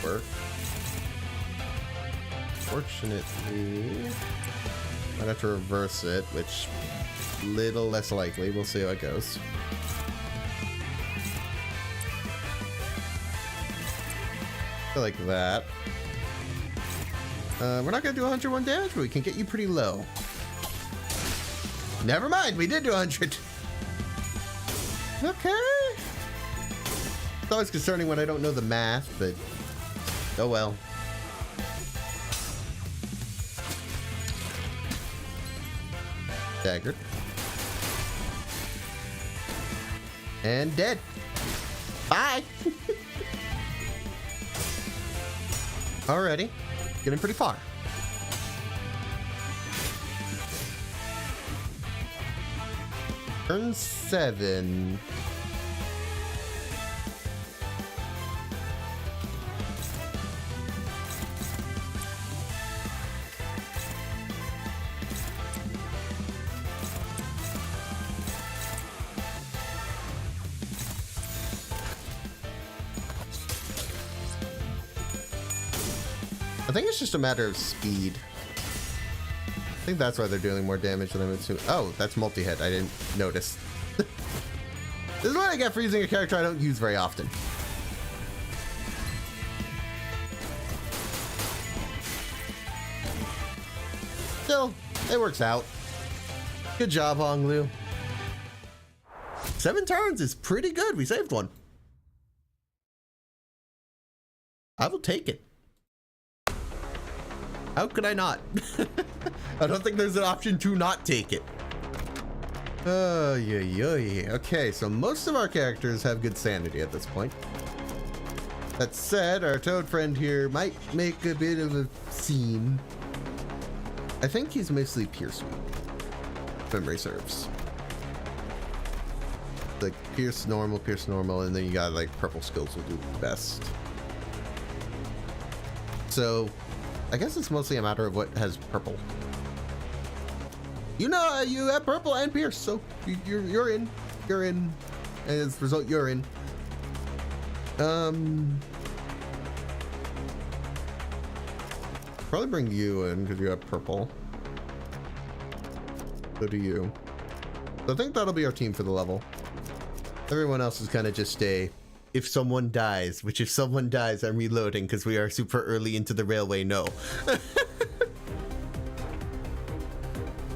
Work. Fortunately, I'd have to reverse it, which little less likely. We'll see how it goes. Like that. We're not gonna do 101 damage, but we can get you pretty low. Never mind, we did do 100. Okay. It's always concerning when I don't know the math, but oh well. Dagger. And dead. Bye. Alrighty. Getting pretty far. Turn 7. I think it's just a matter of speed. I think that's why they're doing more damage than I'm assuming. Oh, that's multi-hit. I didn't notice. This is what I get for using a character I don't use very often. Still, it works out. Good job, Honglu. 7 turns is pretty good. We saved one. I will take it. How could I not? I don't think there's an option to not take it. Oh, yeah. Okay, so most of our characters have good sanity at this point. That said, our toad friend here might make a bit of a scene. I think he's mostly Pierce Sweep, if memory serves. Like Pierce normal, and then you got like purple skills will do best. So I guess it's mostly a matter of what has purple. You know, you have purple and Pierce, so you're in. You're in. And as a result, you're in. Probably bring you in because you have purple. So do you. So I think that'll be our team for the level. Everyone else is kind of just a if someone dies, which if someone dies, I'm reloading because we are super early into the railway. No.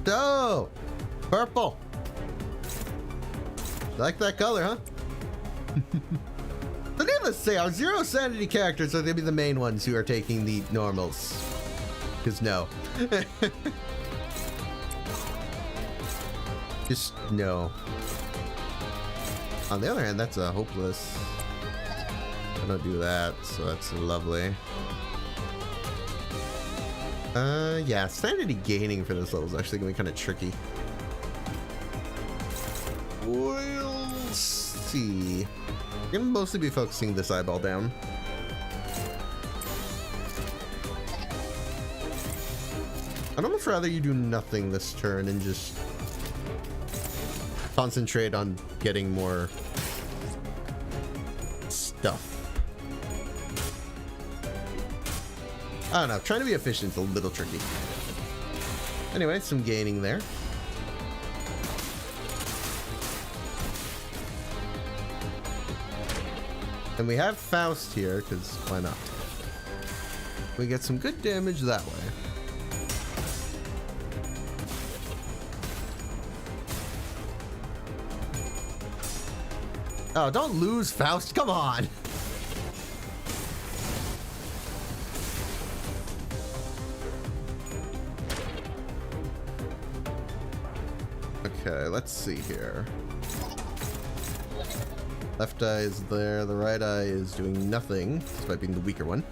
So, purple. Like that color, huh? So needless to say, our 0 sanity characters are going to be the main ones who are taking the normals. Because no. Just no. On the other hand, that's a hopeless. I don't do that, so that's lovely. Yeah, sanity gaining for this level is actually going to be kind of tricky. We'll see. I'm going to mostly be focusing this eyeball down. I'd almost rather you do nothing this turn and just concentrate on getting more stuff. I don't know, trying to be efficient is a little tricky. Anyway, some gaining there. And we have Faust here, because why not? We get some good damage that way. Oh, don't lose, Faust, come on! Okay, let's see here. Left eye is there, the right eye is doing nothing, despite being the weaker one.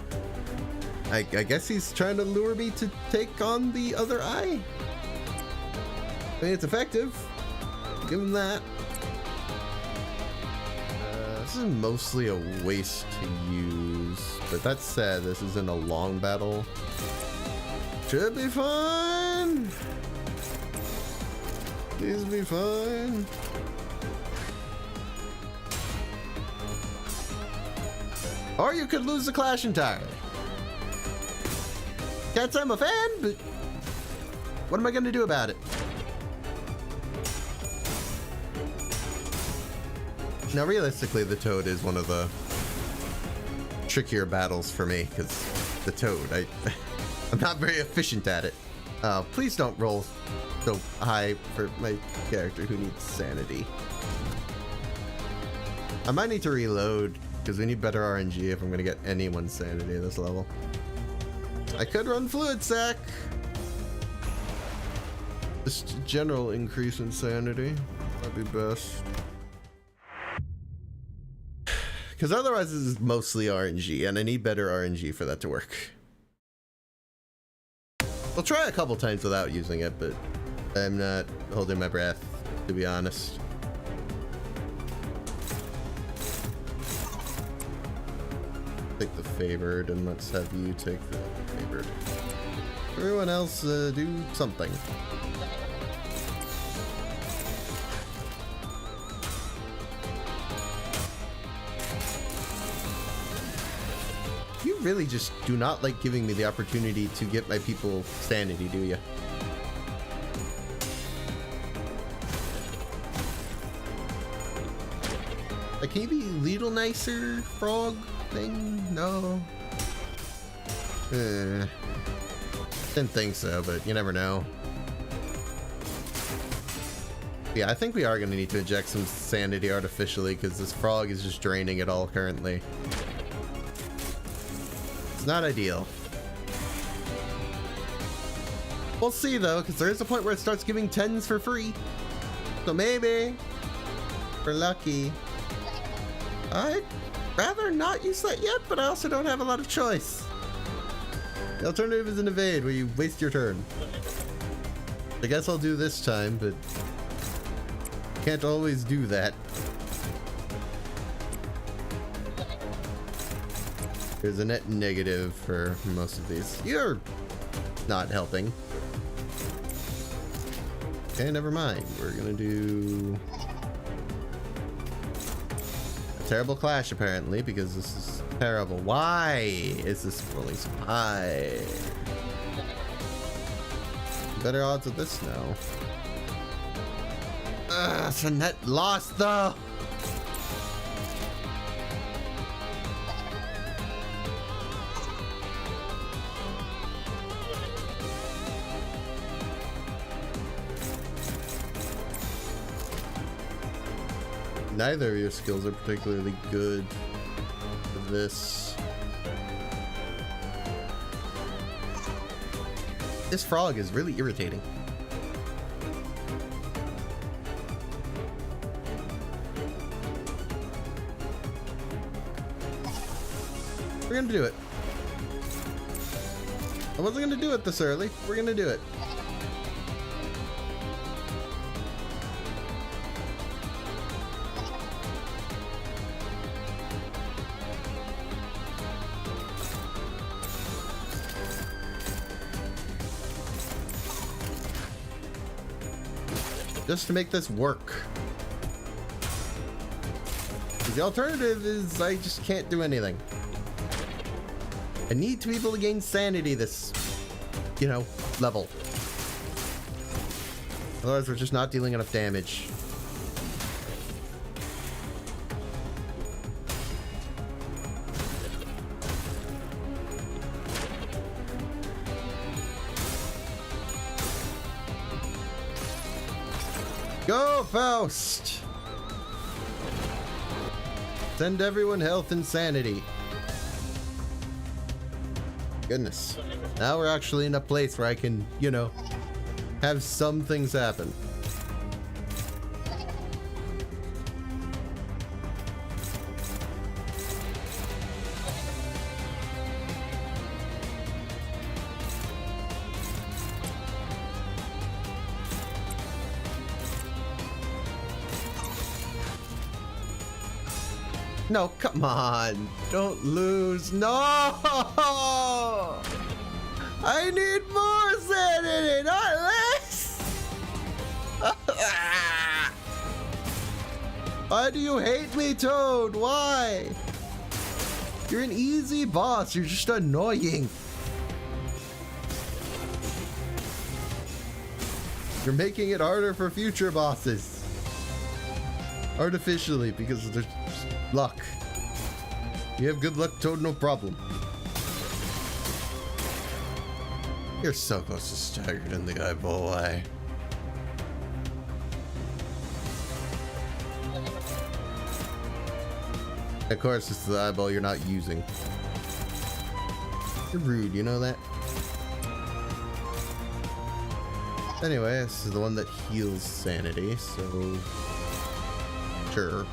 I guess he's trying to lure me to take on the other eye? I mean, it's effective. Give him that. This is mostly a waste to use, but that said, this isn't a long battle. Should be fine. Please be fine. Or you could lose the clash entirely. Can't say I'm a fan, but what am I gonna do about it? Now, realistically, the Toad is one of the trickier battles for me, because the Toad, I'm not very efficient at it. Please don't roll so high for my character who needs sanity. I might need to reload, because we need better RNG if I'm going to get anyone's sanity at this level. I could run Fluid Sac. Just a general increase in sanity. That'd be best. Because otherwise this is mostly RNG, and I need better RNG for that to work. I'll try a couple times without using it, but I'm not holding my breath, to be honest. Take the favored, and let's have you take the favored. Everyone else do something. You really just do not like giving me the opportunity to get my people sanity, do you? Like, can you be a little nicer, frog thing? No. Didn't think so, but you never know. Yeah, I think we are going to need to inject some sanity artificially, because this frog is just draining it all currently. It's not ideal. We'll see though, because there is a point where it starts giving 10s for free. So maybe we're lucky. I'd rather not use that yet, but I also don't have a lot of choice. The alternative is an evade, where you waste your turn. I guess I'll do this time, but can't always do that. There's a net negative for most of these. You're not helping. Okay, never mind. We're gonna do a terrible clash, apparently, because this is terrible. Why is this rolling so high? Better odds of this now. It's a net loss, though. Neither of your skills are particularly good for this. This frog is really irritating. We're gonna do it. I wasn't gonna do it this early. We're gonna do it. Just to make this work. The alternative is I just can't do anything. I need to be able to gain sanity this, level. Otherwise, we're just not dealing enough damage. Go, Faust! Send everyone health and sanity. Goodness. Now we're actually in a place where I can, have some things happen. No, come on. Don't lose. No! I need more sanity, not less! Why do you hate me, Toad? Why? You're an easy boss. You're just annoying. You're making it harder for future bosses. Artificially, because there's luck. You have good luck, Toad, no problem. You're so close to staggered in the eyeball. Why? Of course, it's the eyeball you're not using. You're rude, you know that? Anyway, this is the one that heals sanity, so... Sure.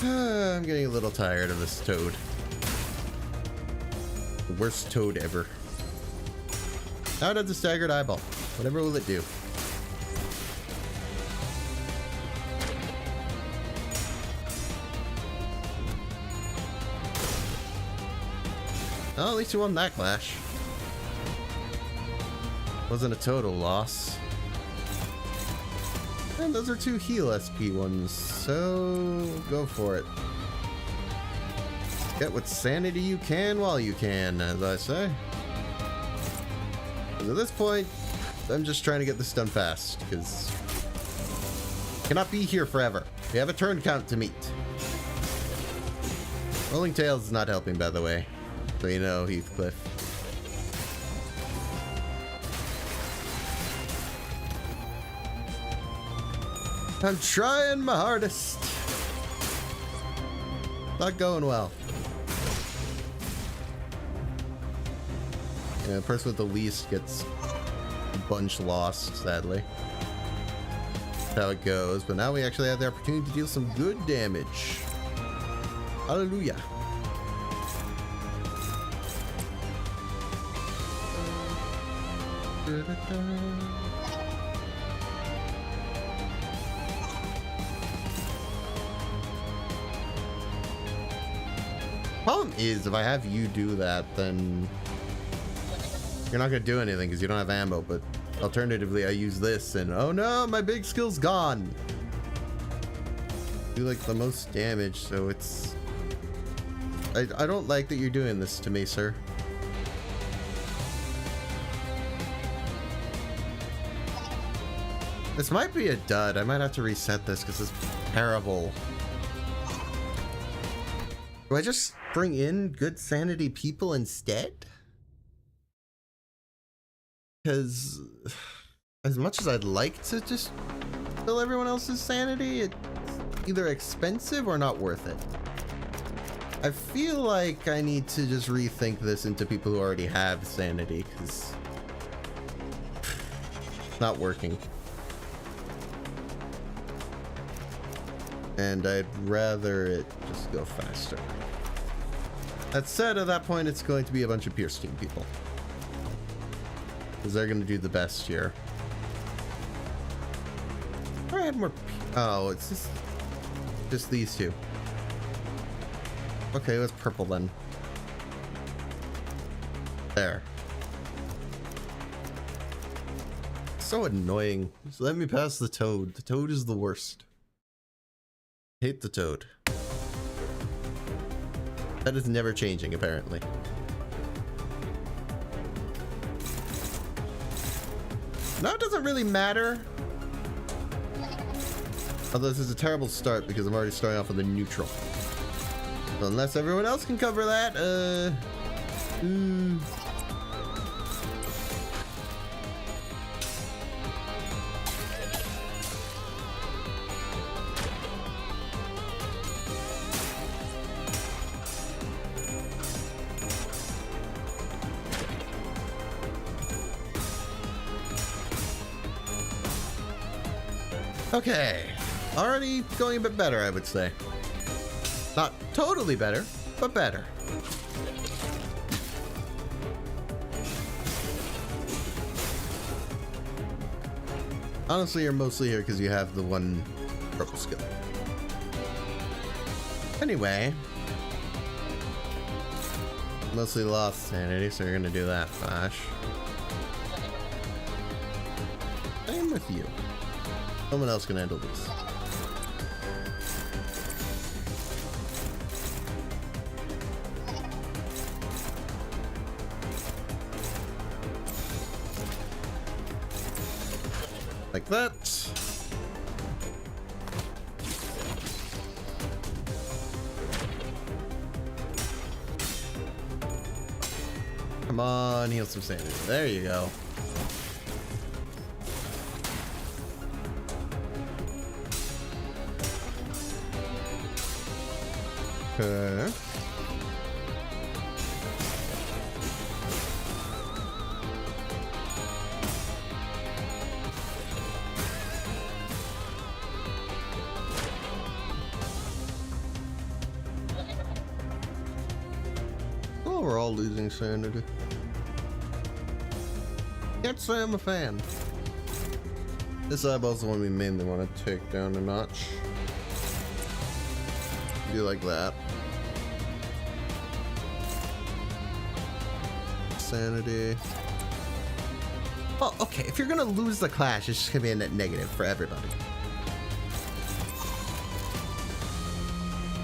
I'm getting a little tired of this Toad. The worst Toad ever. Now it has a staggered eyeball. Whatever will it do? Well, at least you won that clash. Wasn't a total loss. And those are 2 heal SP ones, so go for it. Get what sanity you can while you can, as I say. And at this point, I'm just trying to get this done fast, because I cannot be here forever. We have a turn count to meet. Rolling Tails is not helping, by the way. So you know, Heathcliff. I'm trying my hardest. Not going well. Yeah, the person with the least gets a bunch lost, sadly. That's how it goes. But now we actually have the opportunity to deal some good damage. Hallelujah. Problem is, if I have you do that, then you're not gonna do anything because you don't have ammo. But alternatively, I use this, and oh no, my big skill's gone. Do like the most damage, so it's. I don't like that you're doing this to me, sir. This might be a dud. I might have to reset this because it's terrible. Do I just bring in good sanity people instead? Because as much as I'd like to just fill everyone else's sanity, it's either expensive or not worth it. I feel like I need to just rethink this into people who already have sanity, because it's not working. And I'd rather it just go faster. That said, at that point, it's going to be a bunch of Pierce Team people. Because they're going to do the best here. Or I had more... Oh, it's just these two. Okay, let's purple then. There. So annoying. Just let me pass the Toad. The Toad is the worst. Hate the Toad. That is never changing, apparently. Now it doesn't really matter. Although this is a terrible start because I'm already starting off with a neutral. So unless everyone else can cover that, Okay, already going a bit better, I would say. Not totally better, but better. Honestly, you're mostly here because you have the one purple skill. Anyway. Mostly lost sanity, so you're gonna do that, Flash. Same with you. Someone else can handle this. Like that. Come on, heal some sanity. There you go. Okay. Oh, we're all losing sanity. Can't say I'm a fan. This eyeball's the one we mainly want to take down a notch. Do like that. Sanity. Oh, okay. If you're gonna lose the clash, it's just gonna be a net negative for everybody.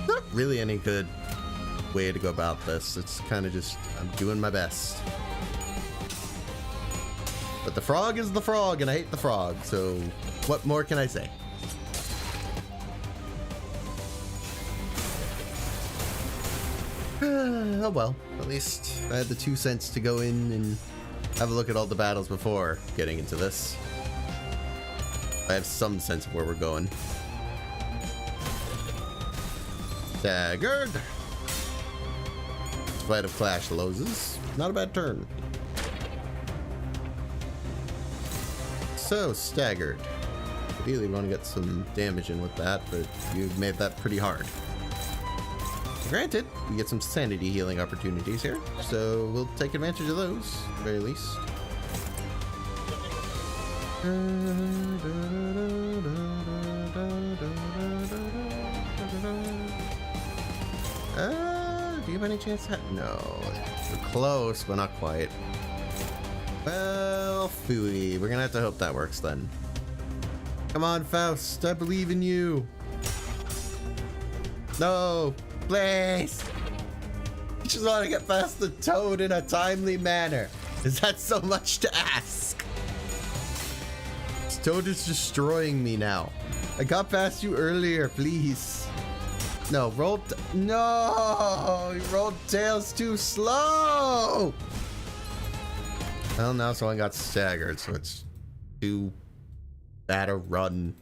Not really any good way to go about this. It's kind of just, I'm doing my best. But the frog is the frog, and I hate the frog, so what more can I say? Oh well, at least I had the 2 cents to go in and have a look at all the battles before getting into this. I have some sense of where we're going. Staggered. Spite of Clash loses. Not a bad turn. So, staggered. Ideally, we want to get some damage in with that, but you've made that pretty hard. Granted, we get some sanity healing opportunities here, so we'll take advantage of those, at the very least. Do you have any chance? No. We're close, but not quite. Well, phooey. We're gonna have to hope that works then. Come on, Faust. I believe in you. No. Please! You just want to get past the toad in a timely manner. Is that so much to ask? This toad is destroying me now. I got past you earlier, please. No, no! You rolled tails too slow! Well, now someone got staggered, so it's too bad a run.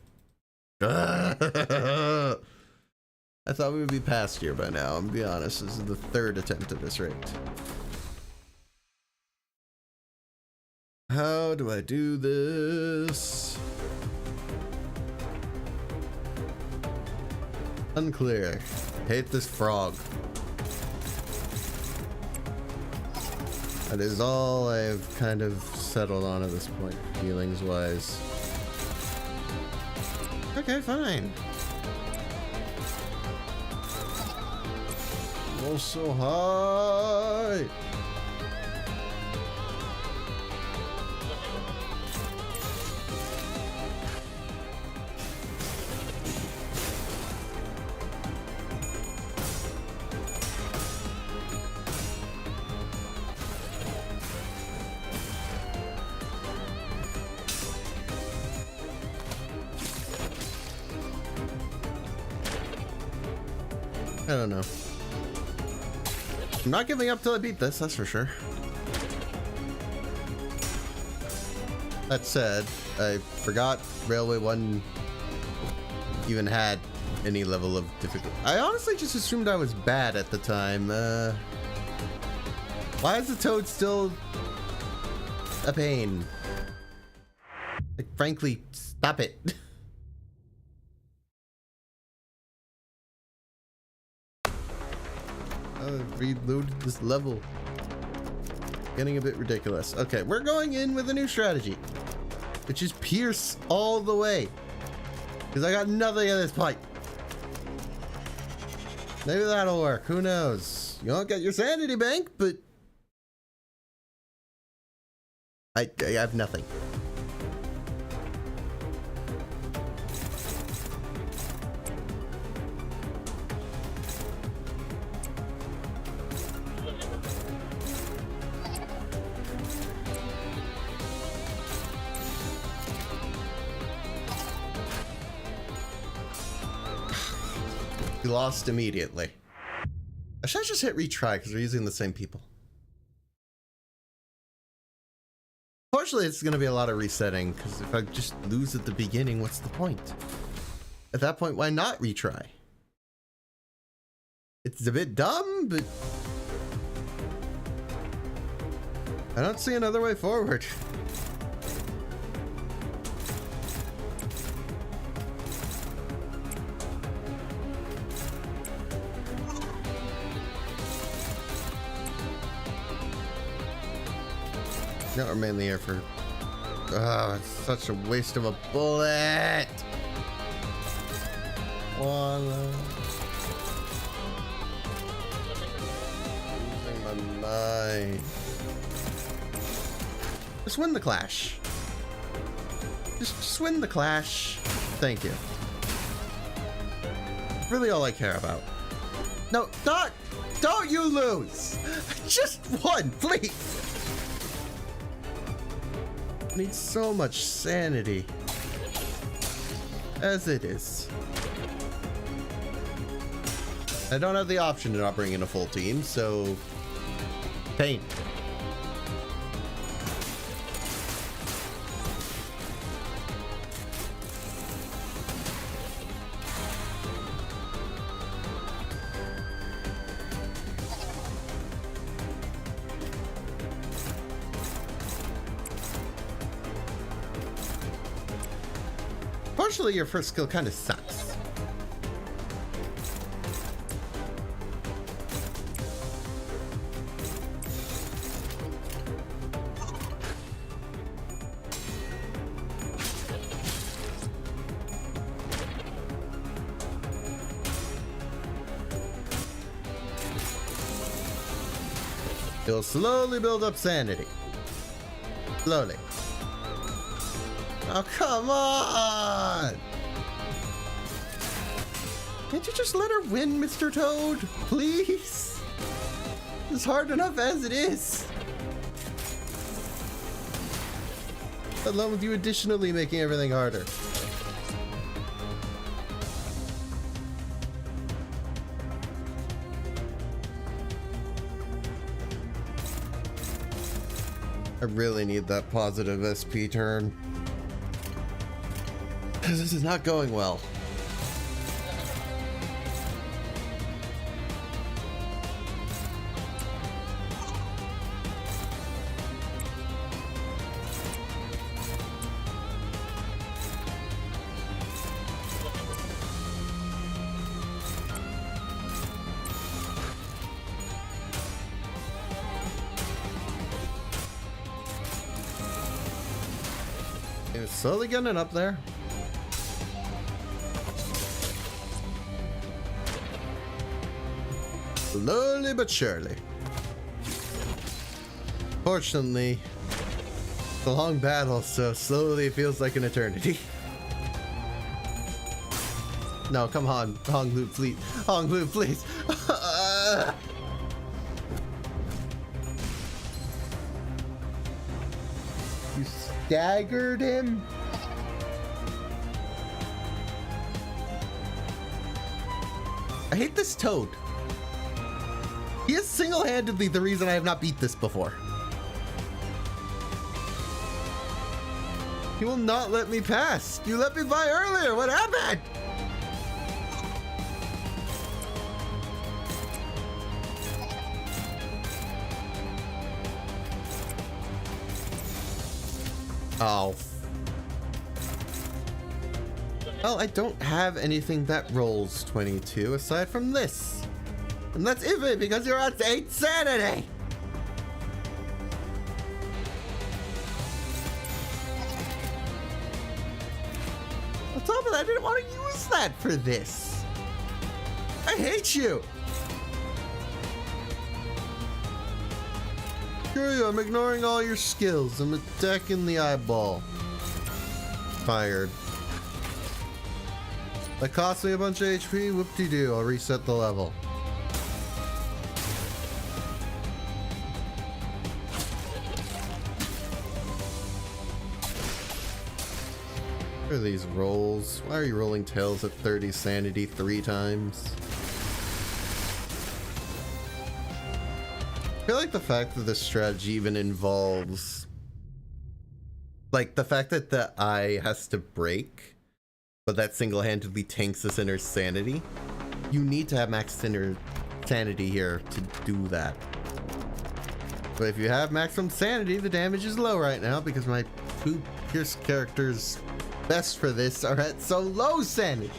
I thought we would be past here by now, I'm gonna be honest. This is the 3rd attempt at this rate. How do I do this? Unclear. Hate this frog. That is all I've kind of settled on at this point, feelings-wise. Okay, fine. Oh, so high. I don't know. I'm not giving up till I beat this, that's for sure. That said, I forgot Railway 1 even had any level of difficulty. I honestly just assumed I was bad at the time. Why is the toad still a pain? Like, frankly, stop it. reloaded this level. Getting a bit ridiculous. Okay, we're going in with a new strategy, which is pierce all the way. Because I got nothing in this pipe. Maybe that'll work. Who knows? You don't get your sanity bank, but I have nothing. We lost immediately. I should just hit retry because we're using the same people. Fortunately, it's going to be a lot of resetting because if I just lose at the beginning, what's the point? At that point, why not retry? It's a bit dumb, but I don't see another way forward. No, we're mainly here for... Oh, it's such a waste of a bullet! Voila. Losing my mind. Just win the clash. Just win the clash. Thank you. Really all I care about. No, don't you lose! Just one, please! I need so much sanity as it is. I don't have the option to not bring in a full team, so pain. Unfortunately, your first skill kind of sucks. You'll slowly build up sanity. Slowly. Oh, come on! Can't you just let her win, Mr. Toad? Please? It's hard enough as it is. Along with you additionally making everything harder. I really need that positive SP turn. This is not going well. It's slowly getting up there. Slowly but surely. Fortunately, it's a long battle, so slowly it feels like an eternity. No, come on, Hong Lu, please. Hong Lu, please. You staggered him? I hate this Toad. He is single-handedly the reason I have not beat this before. He will not let me pass. You let me by earlier. What happened? Oh. Well, I don't have anything that rolls 22 aside from this. And that's iffy because you're at 8 sanity! On top of that, I didn't want to use that for this. I hate you! Screw you, I'm ignoring all your skills. I'm attacking the eyeball. Fired. That cost me a bunch of HP. Whoop-de-doo. I'll reset the level. What are these rolls? Why are you rolling tails at 30 sanity 3 times? I feel like the fact that this strategy even involves... like, the fact that the eye has to break, but that single-handedly tanks the sinner's sanity. You need to have max sinner sanity here to do that. But if you have maximum sanity, the damage is low right now because my 2 Pierce characters best for this are at so low sanity.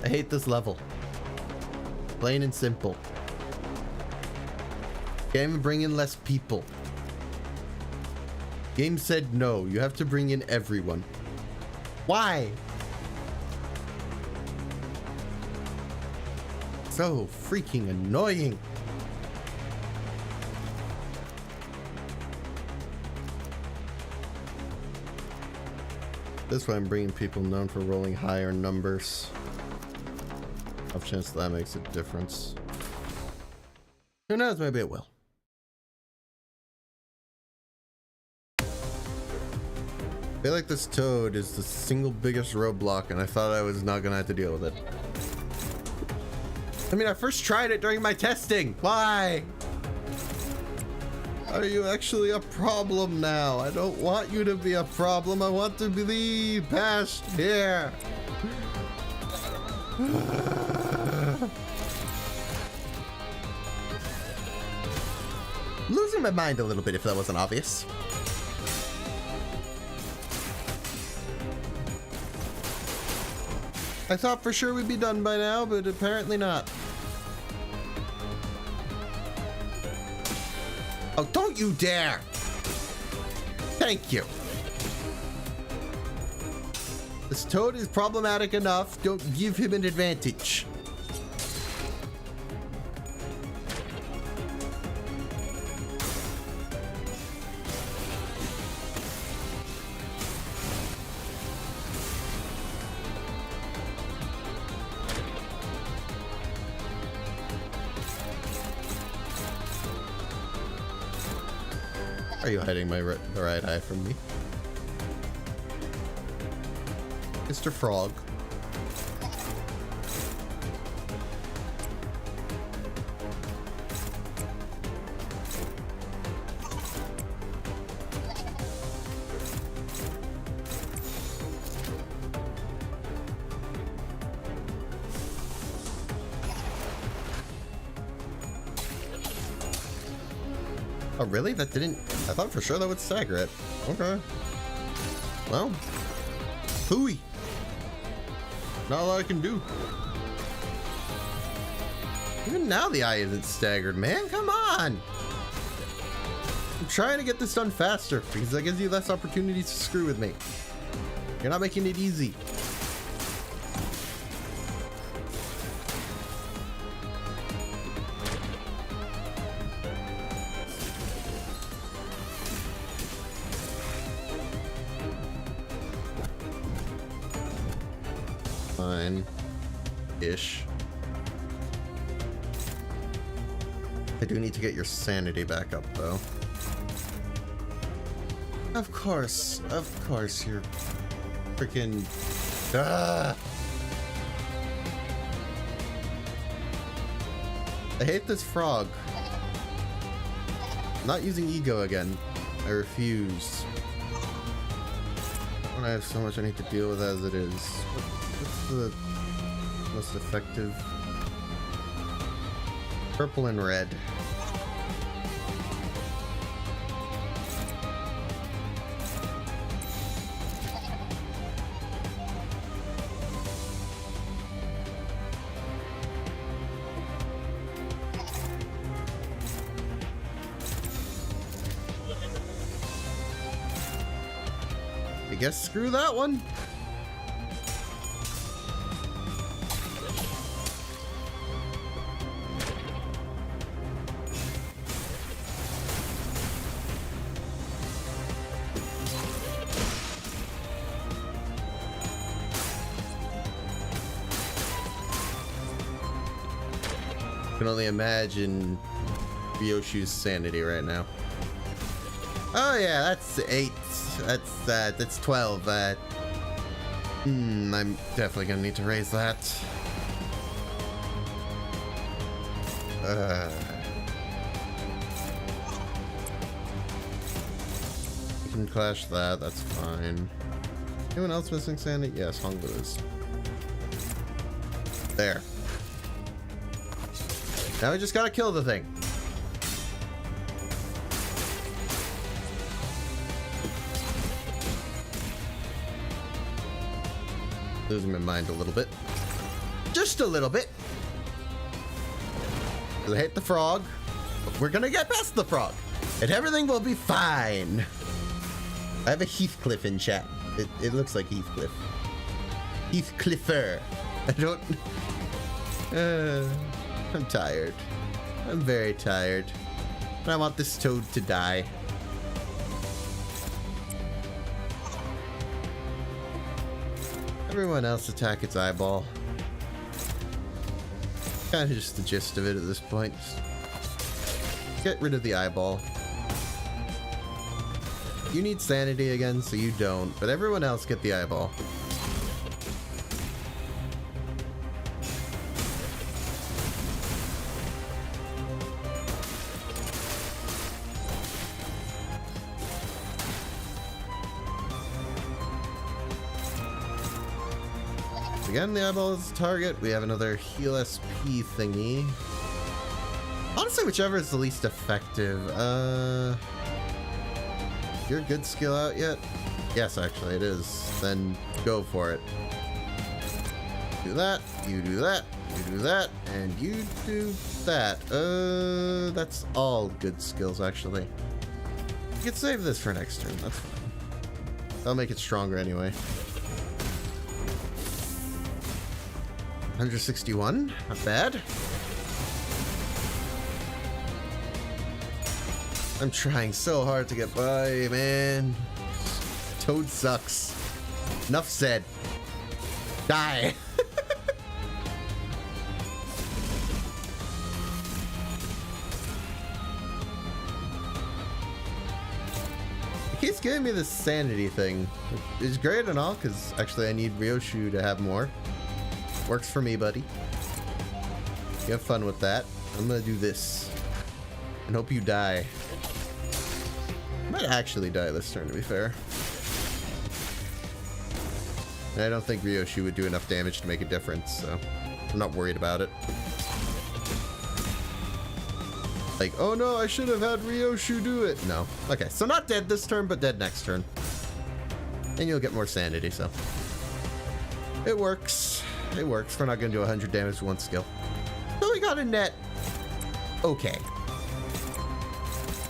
I hate this level. Plain and simple. Can't even bring in less people. Game said no, you have to bring in everyone. Why? So freaking annoying. This way I'm bringing people known for rolling higher numbers. Off chance that makes a difference. Who knows, maybe it will. I feel like this toad is the single biggest roadblock, and I thought I was not gonna have to deal with it. I mean, I first tried it during my testing. Why? Are you actually a problem now? I don't want you to be a problem. I want to be past here. Losing my mind a little bit if that wasn't obvious. I thought for sure we'd be done by now, but apparently not. Oh, don't you dare! Thank you. This toad is problematic enough. Don't give him an advantage. Are you hiding the right eye from me? Mr. Frog. Oh, really? That didn't... I thought for sure that would stagger it. Okay. Well. Hooey. Not a lot I can do. Even now the eye isn't staggered, man. Come on. I'm trying to get this done faster because that gives you less opportunities to screw with me. You're not making it easy. Fine-ish. I do need to get your sanity back up, though. Of course, you're freaking... Ah! I hate this frog. I'm not using ego again. I refuse. I have so much I need to deal with as it is. What's the most effective? Purple and red. guess screw that one. I can only imagine Ryoshu's sanity right now. Oh yeah, that's 8. That's 12. I'm definitely gonna need to raise that. You can clash that. That's fine. Anyone else missing sanity? Yes, Hongbu is. There. Now we just gotta kill the thing. Losing my mind a little bit. Just a little bit. I hate the frog, but we're gonna get past the frog, and everything will be fine. I have a Heathcliff in chat. It looks like Heathcliff. Heathcliffer. I don't... I'm tired. I'm very tired. And I want this toad to die. Everyone else attack its eyeball. Kind of just the gist of it at this point. Just get rid of the eyeball. You need sanity again, so you don't. But everyone else get the eyeball. Again, the eyeball is the target. We have another heal SP thingy. Honestly, whichever is the least effective. Your good skill out yet? Yes, actually it is. Then go for it. Do that, you do that, you do that, and you do that. That's all good skills, actually. You can save this for next turn, that's fine. That'll make it stronger anyway. 161, not bad. I'm trying so hard to get by, man. Toad sucks. Enough said. Die. It keeps giving me this sanity thing. It's great and all, because actually I need Ryoshu to have more. Works for me, buddy. You have fun with that. I'm gonna do this. And hope you die. I might actually die this turn, to be fair. And I don't think Ryoshu would do enough damage to make a difference, so I'm not worried about it. Like, oh no, I should have had Ryoshu do it. No. Okay, so not dead this turn, but dead next turn. And you'll get more sanity, so. It works. It works. We're not going to do 100 damage with one skill. So we got a net. Okay.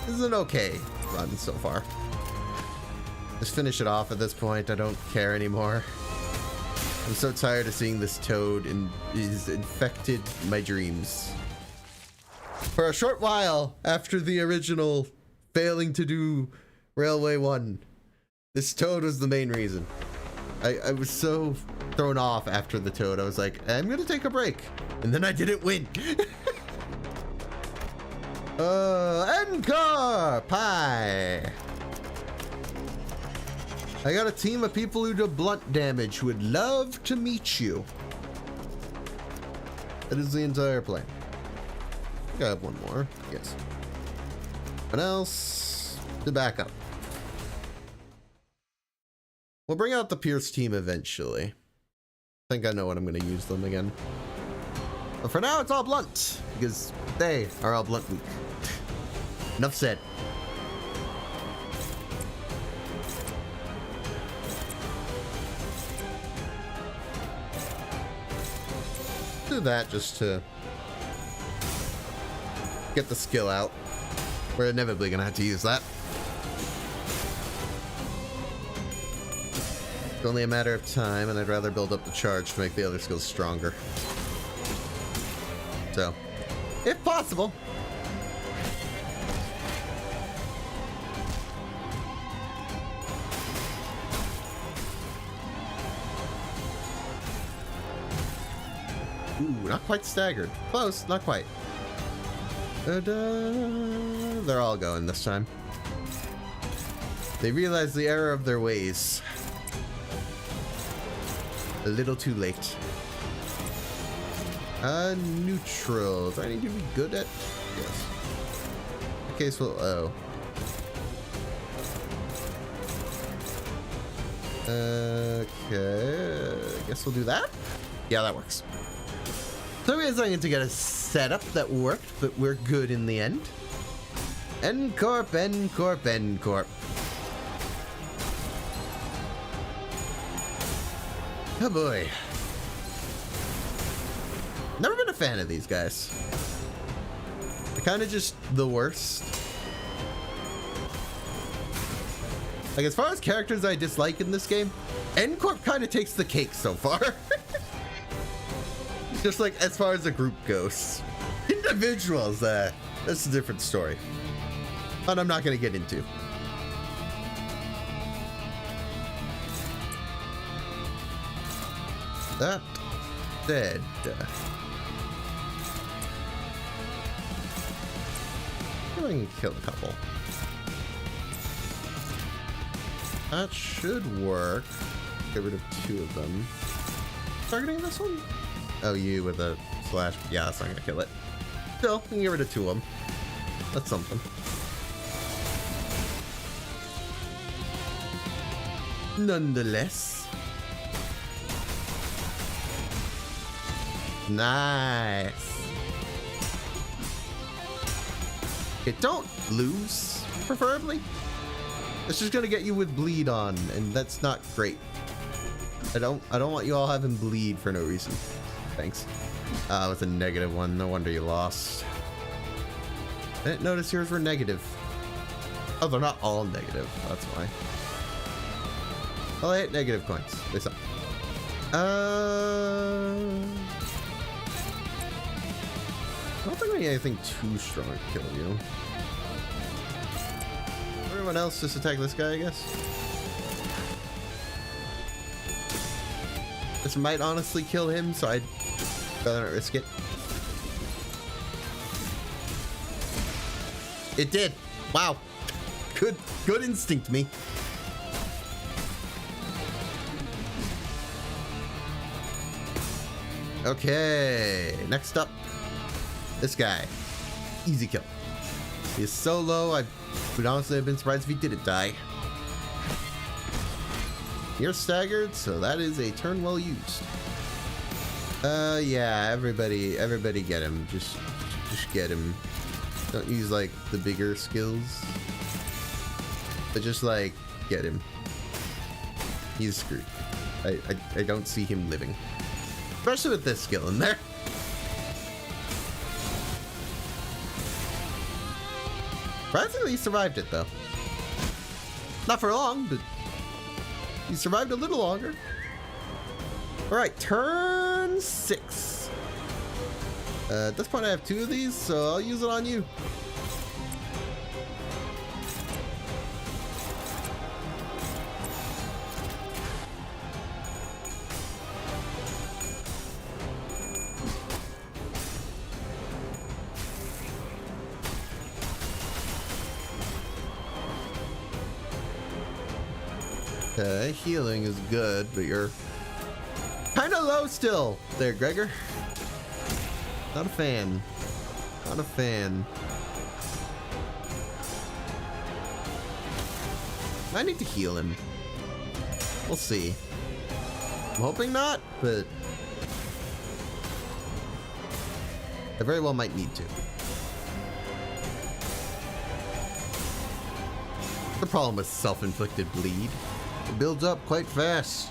This is an okay run so far. Just finish it off at this point. I don't care anymore. I'm so tired of seeing this toad and he's infected my dreams. For a short while after the original failing to do Railway 1, this toad was the main reason. I was so thrown off after the toad. I was like, I'm gonna take a break. And then I didn't win. Encore Pie. I got a team of people who do blunt damage who would love to meet you. That is the entire plan. I think I have one more. Yes. What else? To back up. We'll bring out the Pierce team eventually. I think I know what I'm going to use them again. But for now, it's all blunt, because they are all blunt weak. Enough said. Do that just to get the skill out. We're inevitably going to have to use that. It's only a matter of time, and I'd rather build up the charge to make the other skills stronger. So, if possible. Ooh, not quite staggered. Close, not quite. They're all going this time. They realize the error of their ways. A little too late. Neutrals. I need to be good at. Yes. Okay, so okay. I guess we'll do that. Yeah, that works. So we decided to get a setup that worked, but we're good in the end. N Corp, N Corp, N Corp. Oh boy. Never been a fan of these guys. They're kind of just the worst. Like, as far as characters I dislike in this game, N Corp kind of takes the cake so far. Just like as far as the group goes. Individuals, that's a different story. But I'm not going to get into. That said, I can kill a couple. That should work. Get rid of 2 of them. Targeting this one? Oh, you with a slash. Yeah, that's not gonna kill it. Still, we can get rid of 2 of them. That's something. Nonetheless. Nice. Okay, don't lose, preferably. It's just gonna get you with bleed on, and that's not great. I don't want you all having bleed for no reason. Thanks. With a -1. No wonder you lost. I didn't notice yours were negative. Oh, they're not all negative. That's why. Well, I hit negative coins. They suck. I don't think I need anything too strong to kill you. Everyone else just attack this guy, I guess. This might honestly kill him, so I'd rather not risk it. It did. Wow. Good instinct, me. Okay, next up, this guy. Easy kill. He's so low, I would honestly have been surprised if he didn't die. You're staggered, so that is a turn well used. Yeah, everybody get him. Just get him. Don't use like the bigger skills, but just like get him. He's screwed. I don't see him living, especially with this skill in there. Surprisingly, he survived it though. Not for long, but he survived a little longer. All right, turn 6. At this point, I have 2 of these, so I'll use it on you. Okay, healing is good, but you're kind of low still there, Gregor. Not a fan. Not a fan. I need to heal him. We'll see. I'm hoping not, but I very well might need to. The problem with self-inflicted bleed. It builds up quite fast.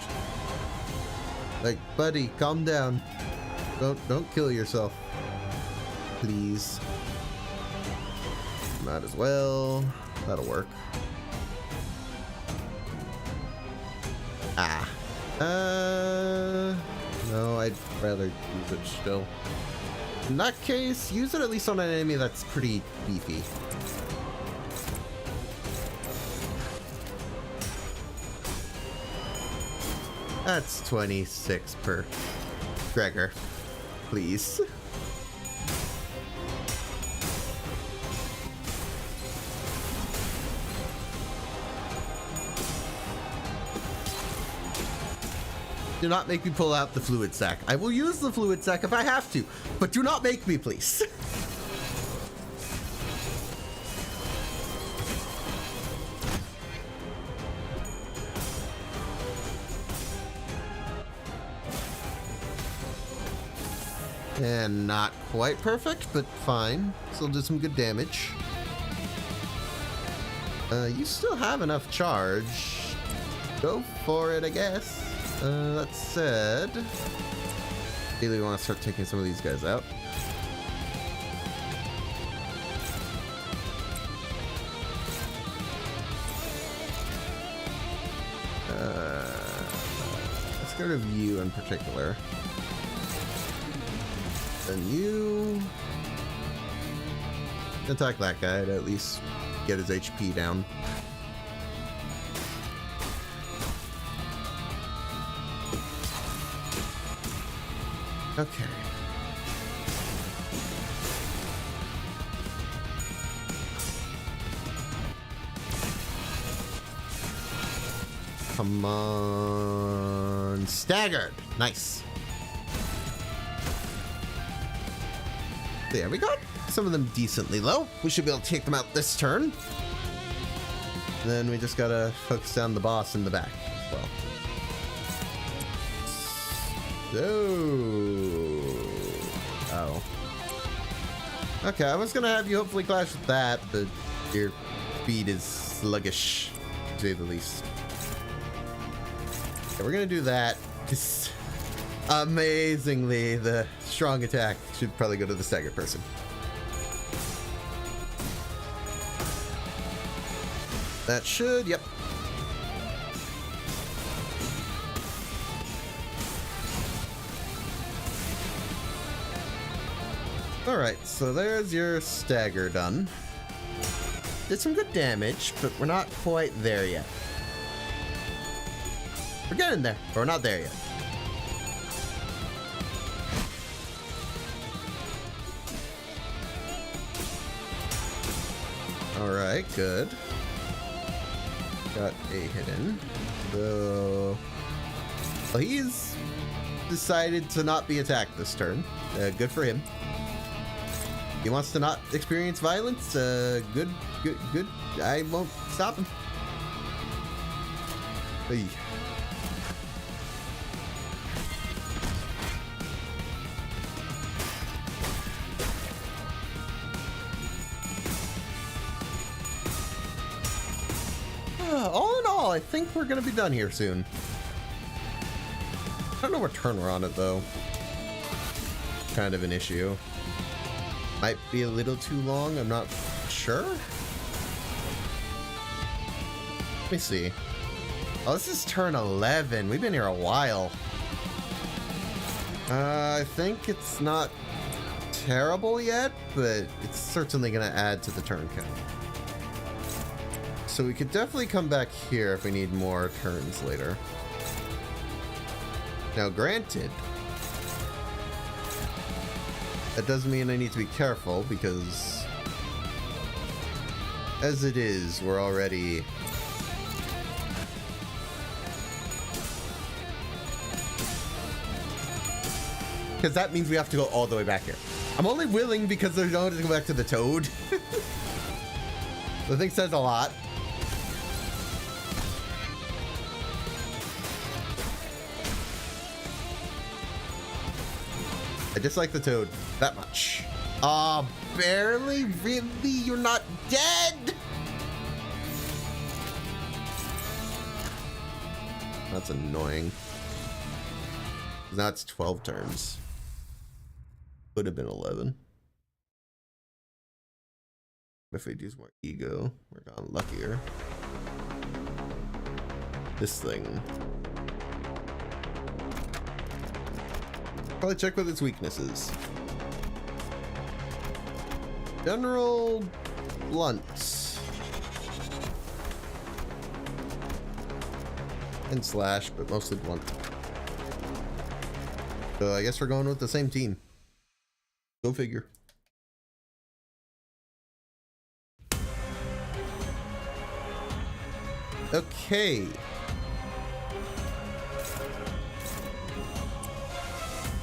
Like, buddy, calm down. Don't kill yourself. Please. Might as well. That'll work. Ah. No, I'd rather use it still. In that case, use it at least on an enemy that's pretty beefy. That's 26 per Gregor, please. Do not make me pull out the fluid sac. I will use the fluid sac if I have to, but do not make me, please. And not quite perfect, but fine. Still do some good damage. You still have enough charge. Go for it, I guess. That said, really want to start taking some of these guys out. Let's get rid of you in particular. Then you attack that guy to at least get his HP down. Okay. Come on. Staggered. Nice. Yeah, we got some of them decently low. We should be able to take them out this turn. Then we just gotta focus down the boss in the back as well. Oh. Okay, I was gonna have you hopefully clash with that, but your speed is sluggish, to say the least. Okay, we're gonna do that. Just amazingly, the strong attack should probably go to the staggered person. That should, yep. Alright, so there's your stagger done. Did some good damage, but we're not quite there yet. We're getting there, but we're not there yet. Alright, good. Got a hit in. So, well, he's decided to not be attacked this turn. Good for him. He wants to not experience violence. Good. I won't stop him. Hey. All in all, I think we're gonna be done here soon. I don't know what turn we're on it though. Kind of an issue. Might be a little too long, I'm not sure. Let me see. Oh, this is turn 11. We've been here a while. I think it's not terrible yet, but it's certainly going to add to the turn count. So we could definitely come back here if we need more turns later. Now, granted, that does mean I need to be careful because as it is, we're already because that means we have to go all the way back here. I'm only willing because there's no way to go back to the toad. The thing says a lot. I dislike the toad that much. Ah, barely? Really? You're not dead? That's annoying. Now it's 12 turns. Would have been 11. If we'd use more ego, we're gone luckier. This thing. Probably check with its weaknesses. General blunts. And slash, but mostly blunt. So I guess we're going with the same team. Go figure. Okay.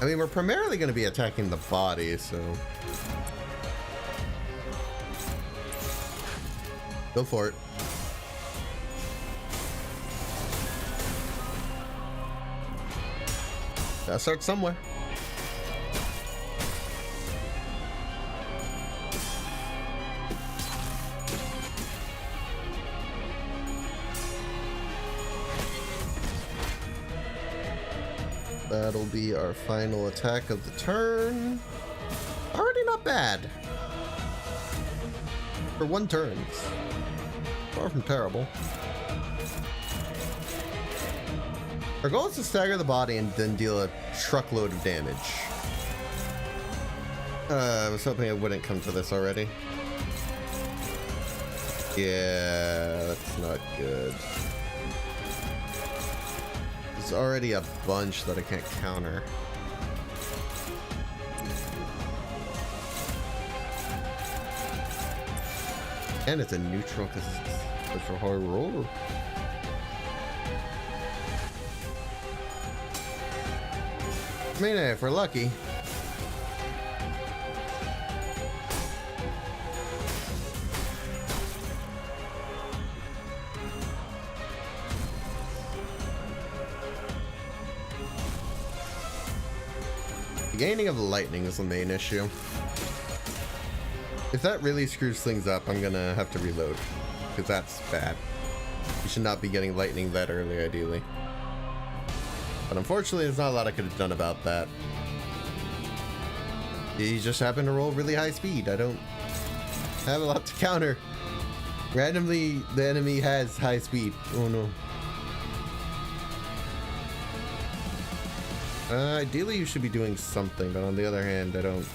I mean, we're primarily going to be attacking the body, so... Go for it. Gotta start somewhere. That'll be our final attack of the turn. Already not bad. For one turn. Far from terrible. Our goal is to stagger the body and then deal a truckload of damage. I was hoping it wouldn't come to this already. Yeah, that's not good. There's already a bunch that I can't counter. And it's a neutral because it's a hard roll. I mean, if we're lucky. The gaining of lightning is the main issue. If that really screws things up, I'm gonna have to reload, because that's bad. You should not be getting lightning that early, ideally. But unfortunately, there's not a lot I could have done about that. He just happened to roll really high speed. I don't have a lot to counter. Randomly, the enemy has high speed. Oh no. Ideally, you should be doing something, but on the other hand, I don't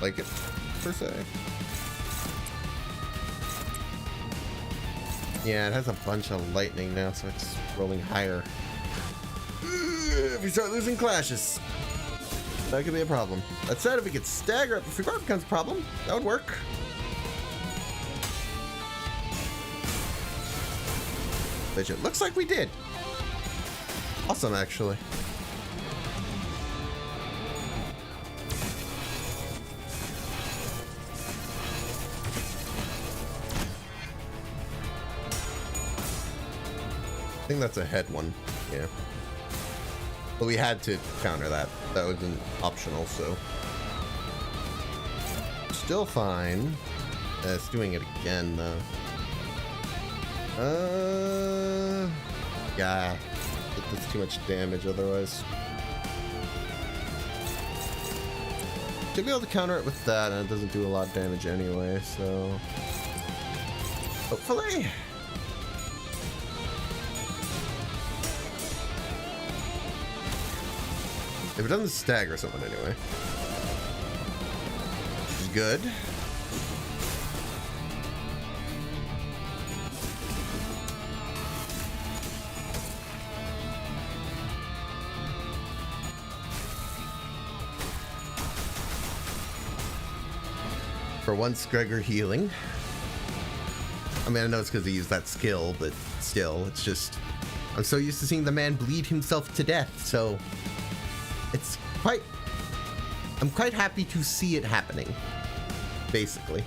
like it, per se. Yeah, it has a bunch of lightning now, so it's rolling higher. If we start losing clashes, that could be a problem. That said, if we could stagger it before it becomes a problem, that would work. Which it looks like we did. Awesome, actually. I think that's a head one, yeah. But we had to counter that. That wasn't optional, so. Still fine. It's doing it again, though. Yeah. That's too much damage otherwise. Should be able to counter it with that, and it doesn't do a lot of damage anyway, so. Hopefully. If it doesn't stagger someone anyway. Which is good. For once, Gregor healing. I mean, I know it's because he used that skill, but still, it's just... I'm so used to seeing the man bleed himself to death, so... It's quite... I'm quite happy to see it happening. Basically.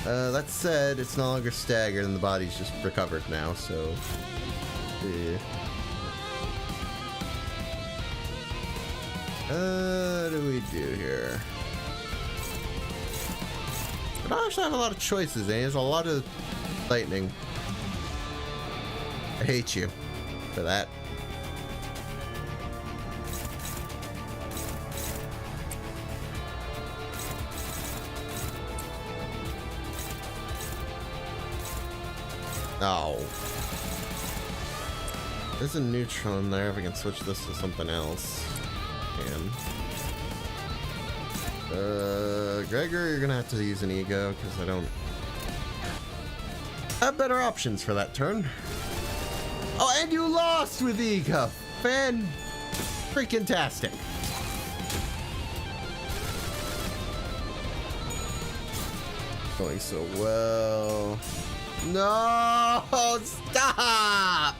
That said, it's no longer staggered and the body's just recovered now, so... Yeah. What do we do here? I don't actually have a lot of choices, eh? There's a lot of lightning. I hate you for that. Oh. There's a neutron there. If I can switch this to something else. Gregor, you're gonna have to use an ego because I don't have better options for that turn. Oh, and you lost with ego. Freaking-tastic. Going so well. No, stop.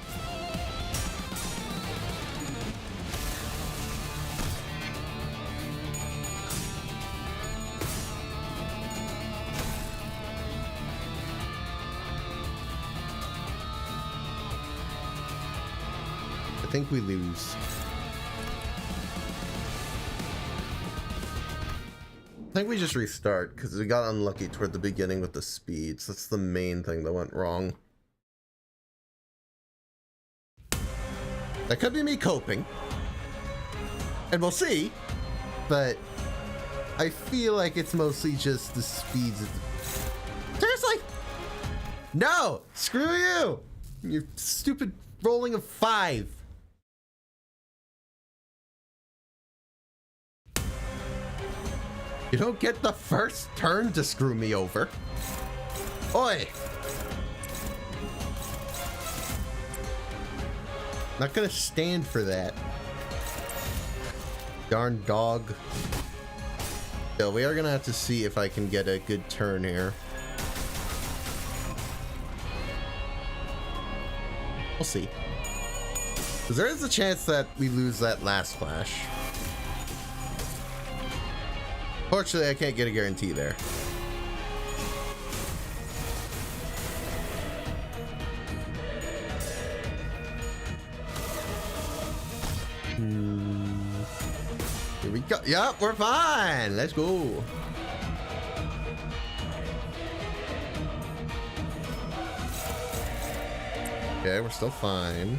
I think we lose. I think we just restart because we got unlucky toward the beginning with the speeds. That's the main thing that went wrong. That could be me coping. And we'll see. But I feel like it's mostly just the speeds. Seriously? No! Screw you! Your stupid rolling of 5. You don't get the first turn to screw me over. Oi! Not gonna stand for that. Darn dog. Yeah, we are gonna have to see if I can get a good turn here. We'll see. Because there is a chance that we lose that last flash. Fortunately, I can't get a guarantee there. Here we go. Yup, we're fine. Let's go. Okay, we're still fine.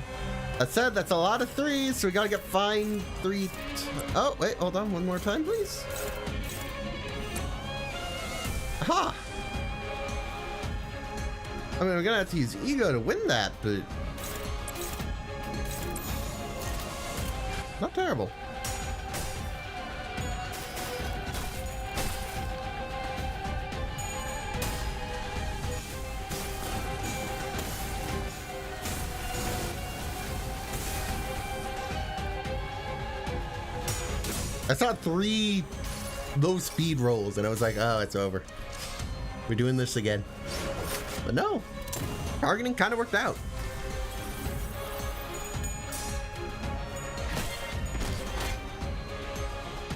That said, that's a lot of 3s, so we gotta get fine 3. Oh, wait, hold on. One more time, please. Aha! I mean, we're gonna have to use ego to win that, but not terrible. I saw 3 low speed rolls and I was like, oh, it's over. We're doing this again. But no, targeting kind of worked out.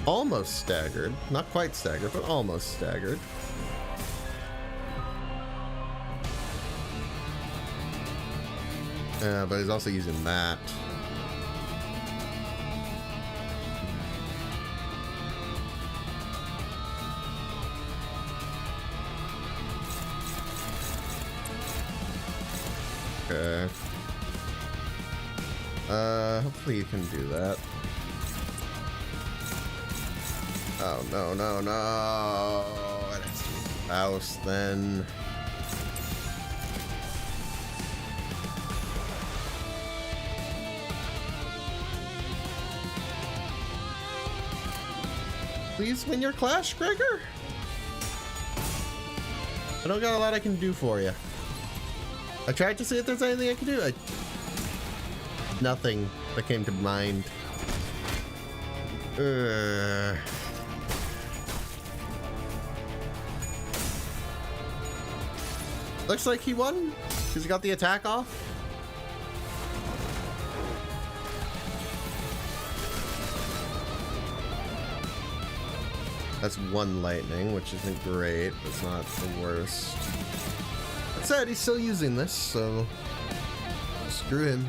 Almost staggered. Not quite staggered, but almost staggered. But he's also using that. Okay. Hopefully you can do that. Oh, no, no, no. House then. Please win your clash, Gregor. I don't got a lot I can do for you. I tried to see if there's anything I can do. Nothing that came to mind. Looks like he won because he got the attack off. That's 1 lightning, which isn't great, but it's not the worst. That said, he's still using this, so screw him.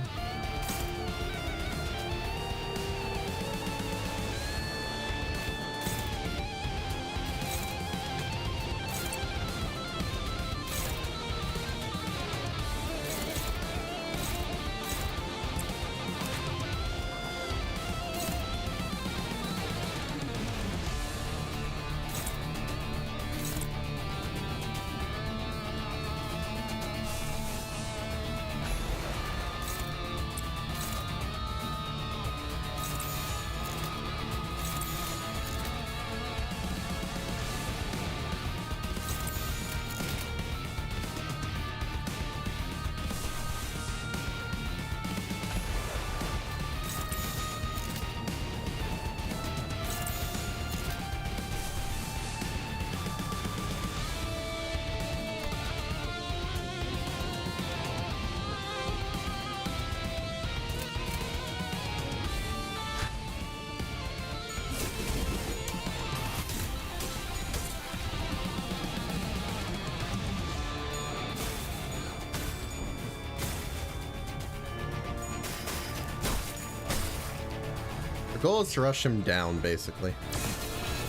goal is to rush him down, basically.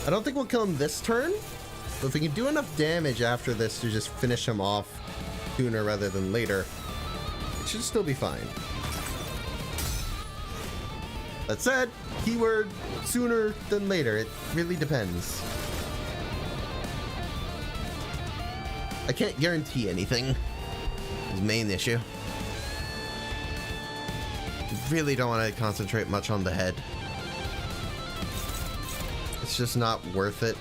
I don't think we'll kill him this turn, but if we can do enough damage after this to just finish him off sooner rather than later, it should still be fine. That said, keyword sooner than later. It really depends. I can't guarantee anything. Is the main issue. Really don't want to concentrate much on the head. It's just not worth it.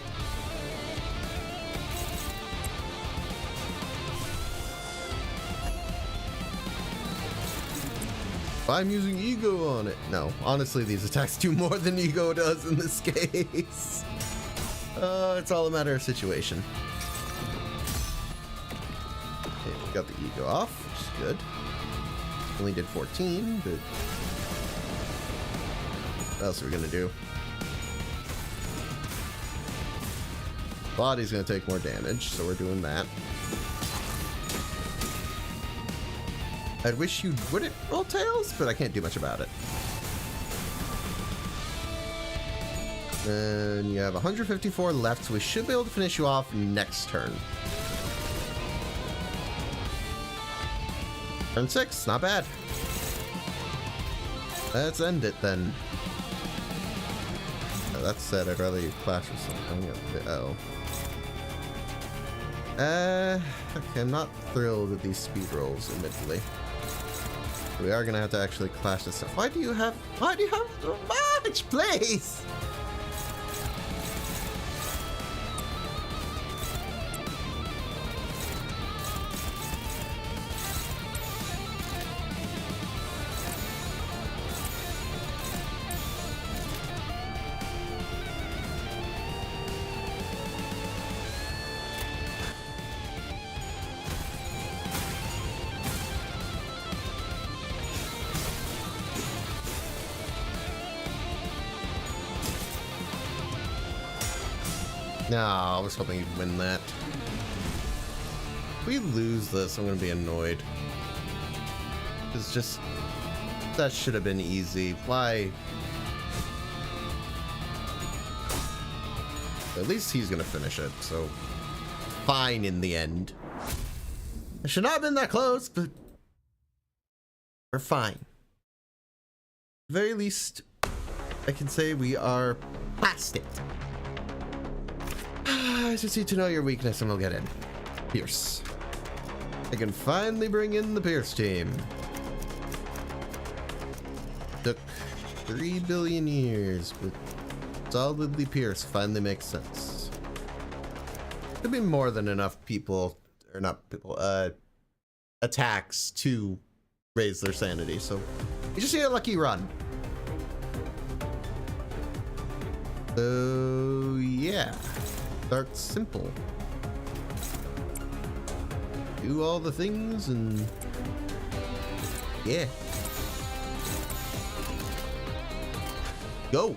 I'm using ego on it. No, honestly, these attacks do more than ego does in this case. It's all a matter of situation. Okay, we got the ego off, which is good. Only did 14, but what else are we gonna do? Body's gonna take more damage, so we're doing that. I wish you wouldn't roll tails, but I can't do much about it. And you have 154 left, so we should be able to finish you off next turn. Turn 6, not bad. Let's end it then. That said, I'd rather you clash with something. Okay, I'm not thrilled with these speed rolls, admittedly. We are gonna have to actually clash this stuff. Why do you have so much, please? No, I was hoping you'd win that. If we lose this, I'm gonna be annoyed. It's just... that should have been easy. Why? At least he's gonna finish it, so... fine in the end. I should not have been that close, but... we're fine. At the very least, I can say we are past it. I just need to know your weakness and we'll get in. Pierce. I can finally bring in the Pierce team. Took 3 billion years, but solidly Pierce finally makes sense. Could be more than enough people, or not people, attacks to raise their sanity, so you just need a lucky run. So, yeah. Start simple. Do all the things and... yeah. Go!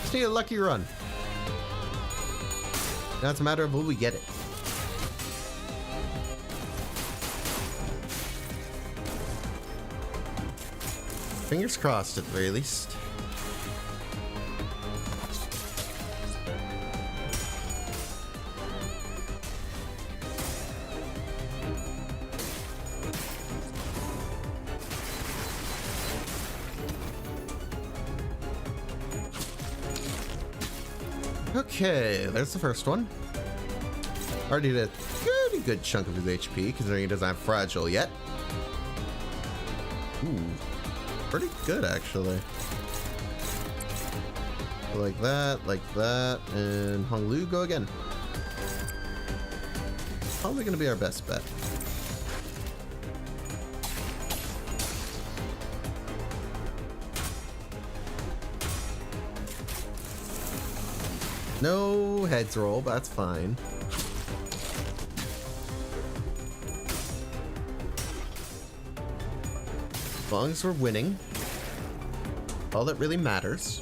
Just need a lucky run. Now it's a matter of will we get it. Fingers crossed at the very least. Okay, there's the first one. Already did a pretty good chunk of his HP, considering he doesn't have fragile yet. Ooh, pretty good actually. Like that, and Hong Lu go again. Probably gonna be our best bet. No heads roll, but that's fine. As long as we're winning, all that really matters.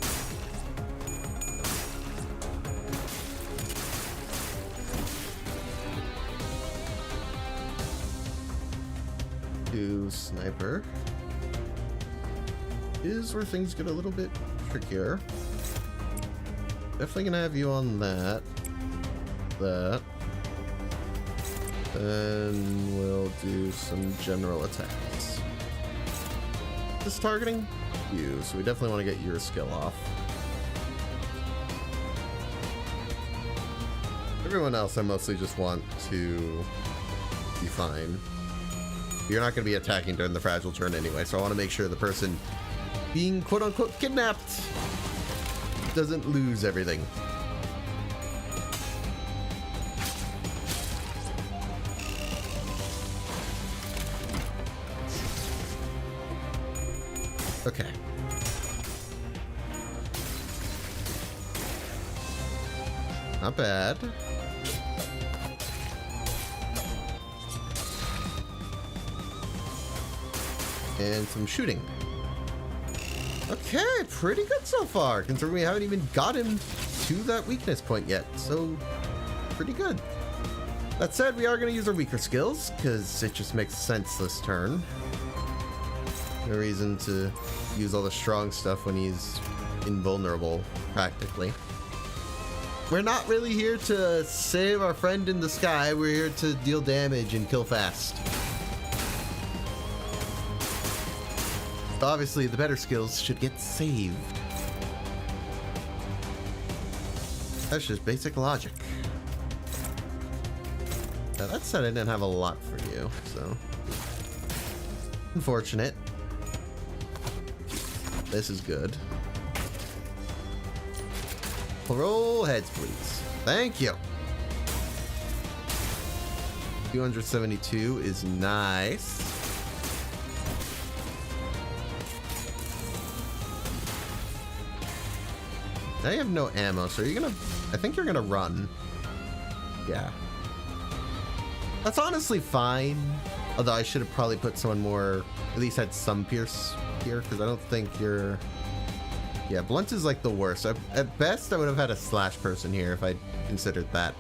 to sniper is where things get a little bit trickier. Definitely gonna have you on that. Then we'll do some general attacks. This targeting you, so we definitely want to get your skill off. Everyone else I mostly just want to be fine. You're not going to be attacking during the fragile turn anyway, so I want to make sure the person being quote-unquote kidnapped doesn't lose everything. Okay. Not bad. And some shooting. Okay, pretty good so far, considering we haven't even got him to that weakness point yet. So, pretty good. That said, we are going to use our weaker skills, because it just makes sense this turn. No reason to use all the strong stuff when he's invulnerable, practically. We're not really here to save our friend in the sky. We're here to deal damage and kill fast. Obviously, the better skills should get saved. That's just basic logic. Now, that said, I didn't have a lot for you, so... unfortunate. This is good. Roll heads, please. Thank you. 272 is nice. Now you have no ammo, so you're gonna... I think you're gonna run. Yeah. That's honestly fine. Although I should have probably put someone more... at least had some pierce here, because I don't think you're... Yeah, blunt is like the worst. At best, I would have had a slash person here if I considered that.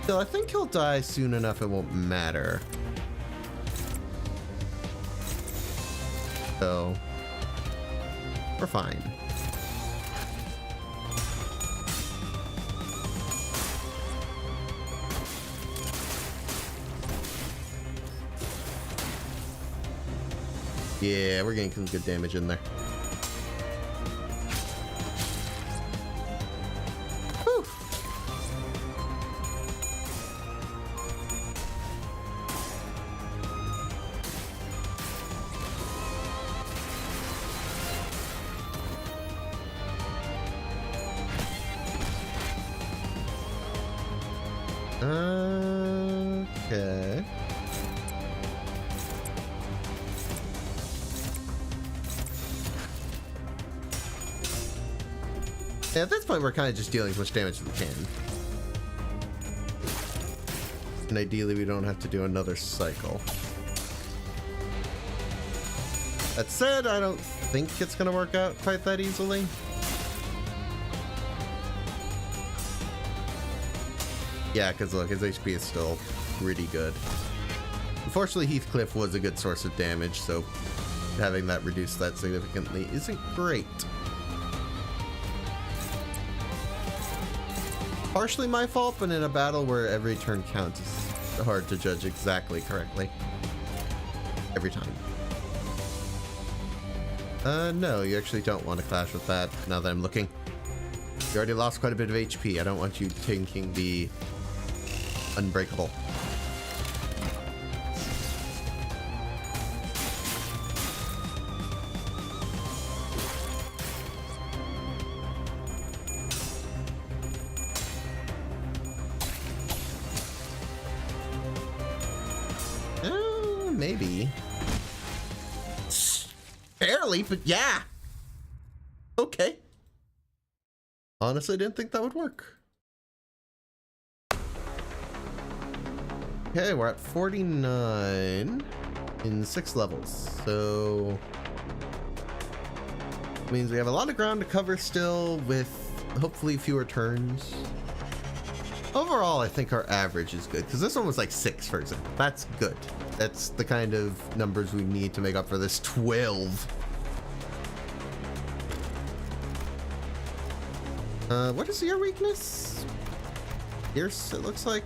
Still, I think he'll die soon enough it won't matter. So... we're fine. Yeah, we're getting some good damage in there. Whew. Okay. Yeah, at this point, we're kind of just dealing as much damage as we can. And ideally, we don't have to do another cycle. That said, I don't think it's going to work out quite that easily. Yeah, because look, his HP is still pretty good. Unfortunately, Heathcliff was a good source of damage, so having that reduce that significantly isn't great. Partially my fault, but in a battle where every turn counts, it's hard to judge exactly correctly. Every time. No, you actually don't want to clash with that, now that I'm looking. You already lost quite a bit of HP. I don't want you taking the unbreakable. Maybe. Barely, but yeah. Okay. Honestly, I didn't think that would work. Okay, we're at 49 in 6 levels. So means we have a lot of ground to cover still with hopefully fewer turns. Overall, I think our average is good, because this one was like 6, for example. That's good. That's the kind of numbers we need to make up for this 12. What is your weakness? Pierce, it looks like.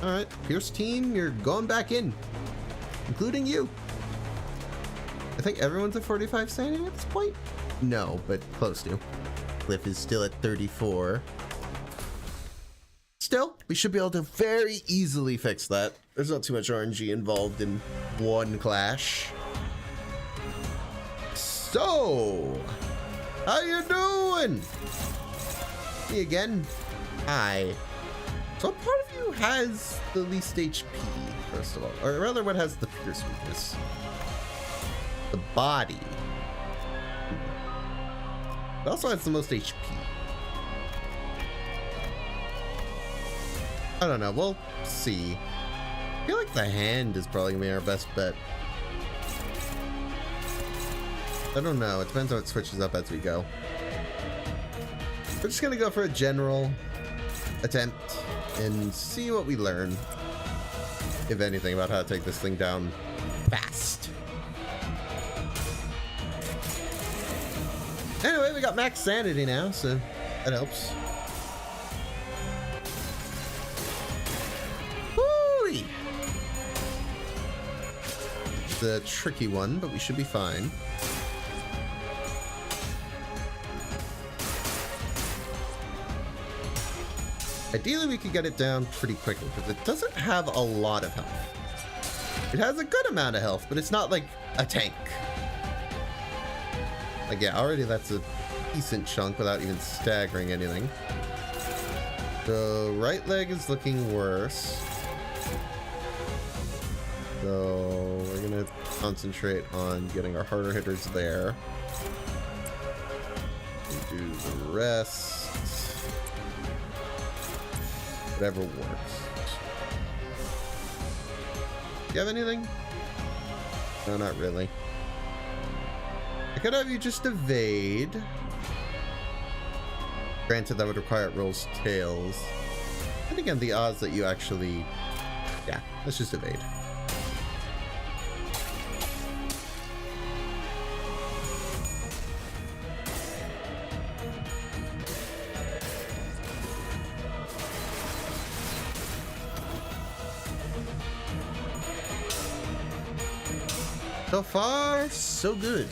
Alright, Pierce team, you're going back in. Including you. I think everyone's at 45 standing at this point? No, but close to. Cliff is still at 34. Still, we should be able to very easily fix that. There's not too much RNG involved in one clash. So, how you doing? Me again. Hi. So what part of you has the least HP, first of all? Or rather, what has the Pierce weakness? The body. It also has the most HP. I don't know, we'll see. I feel like the hand is probably gonna be our best bet. I don't know, it depends how it switches up as we go. We're just gonna go for a general attempt and see what we learn, if anything, about how to take this thing down fast. Anyway, we got max sanity now, so that helps. Woo-wee! It's a tricky one, but we should be fine. Ideally, we could get it down pretty quickly, because it doesn't have a lot of health. It has a good amount of health, but it's not like a tank. Like, yeah, already that's a decent chunk without even staggering anything. The right leg is looking worse. So we're gonna concentrate on getting our harder hitters there. We do the rest. Whatever works. Do you have anything? No, not really. I could have you just evade. Granted, that would require it rolls tails. And again, the odds that you actually... Yeah, let's just evade. So far, so good.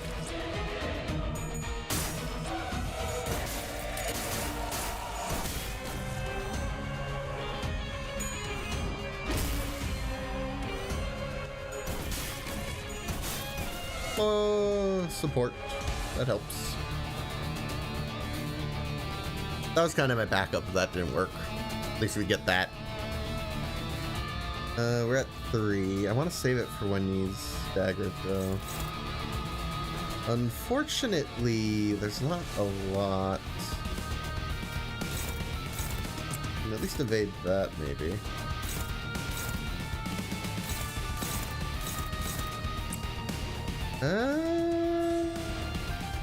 Support. That helps. That was kind of my backup, but that didn't work. At least we get that. We're at 3. I want to save it for when he's staggered, though. Unfortunately, there's not a lot. Can at least evade that, maybe.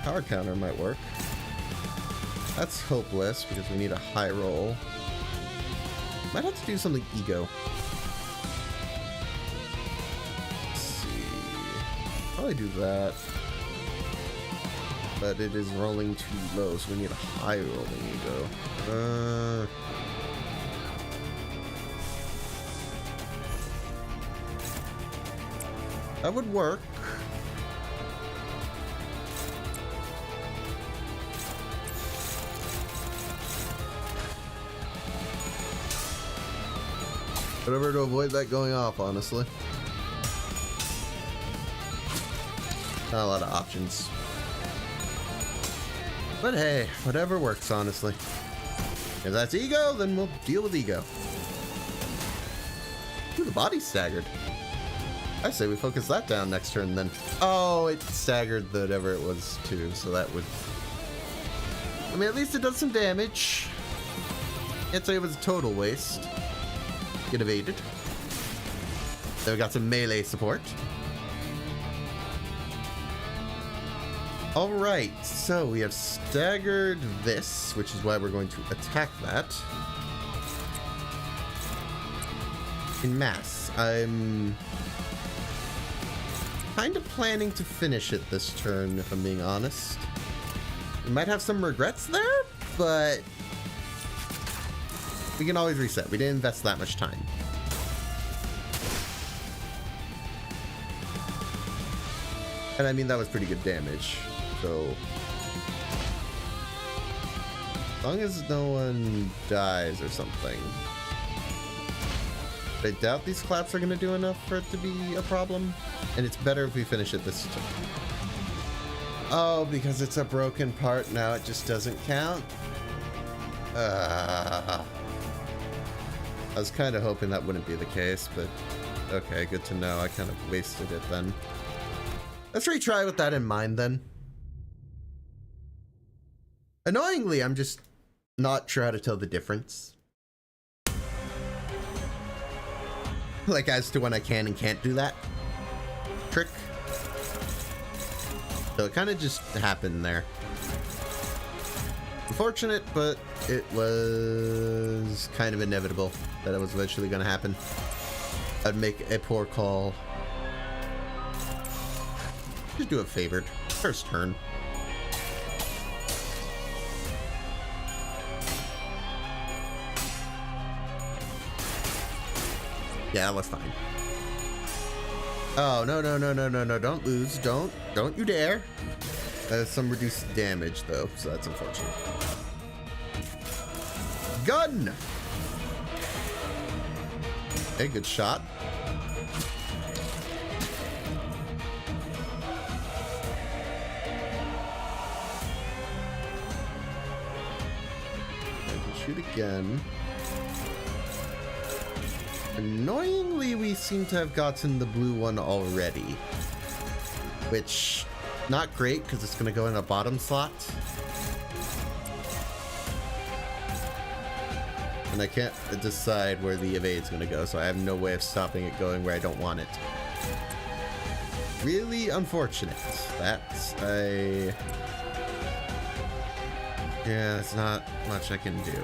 Power counter might work. That's hopeless because we need a high roll. Might have to do something ego. Let's see. Probably do that. But it is rolling too low, so we need a high rolling ego. That would work. Whatever to avoid that going off, honestly. Not a lot of options. But hey, whatever works, honestly. If that's ego, then we'll deal with ego. Ooh, the body's staggered. I say we focus that down next turn then. Oh, it staggered whatever it was too, so that would... I mean, at least it does some damage. Can't say it was a total waste. Get evaded. Then we got some melee support. All right, so we have staggered this, which is why we're going to attack that. In mass, I'm kind of planning to finish it this turn, if I'm being honest. We might have some regrets there, but we can always reset. We didn't invest that much time. And I mean, that was pretty good damage. So, as long as no one dies or something. I doubt these claps are going to do enough for it to be a problem. And it's better if we finish it this turn. Oh, because it's a broken part now, it just doesn't count. I was kind of hoping that wouldn't be the case, but okay, good to know. I kind of wasted it then. Let's retry with that in mind then. Annoyingly, I'm just not sure how to tell the difference. Like as to when I can and can't do that trick. So it kind of just happened there. Unfortunate, but it was kind of inevitable that it was eventually going to happen. I'd make a poor call. Just do it favored. First turn. Yeah, that was fine. Oh, no, no, no, no, no, no. Don't lose. Don't you dare. Some reduced damage, though, so that's unfortunate. Gun! Okay, good shot. Shoot again. Annoyingly, we seem to have gotten the blue one already. Which, not great, because it's going to go in a bottom slot. And I can't decide where the evade's going to go, so I have no way of stopping it going where I don't want it. Really unfortunate. That's a... Yeah, there's not much I can do.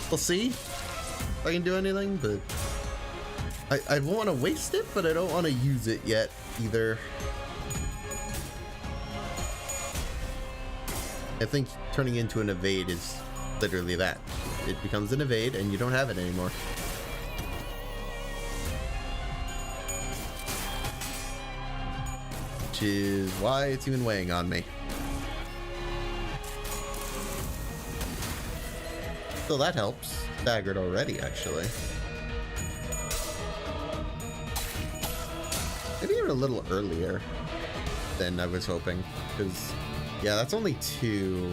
We'll see if I can do anything, but I won't want to waste it, but I don't want to use it yet either. I think turning into an evade is literally that. It becomes an evade and you don't have it anymore. Which is why it's even weighing on me. So that helps. Staggered already, actually. Maybe even a little earlier than I was hoping. Because, yeah, that's only 2.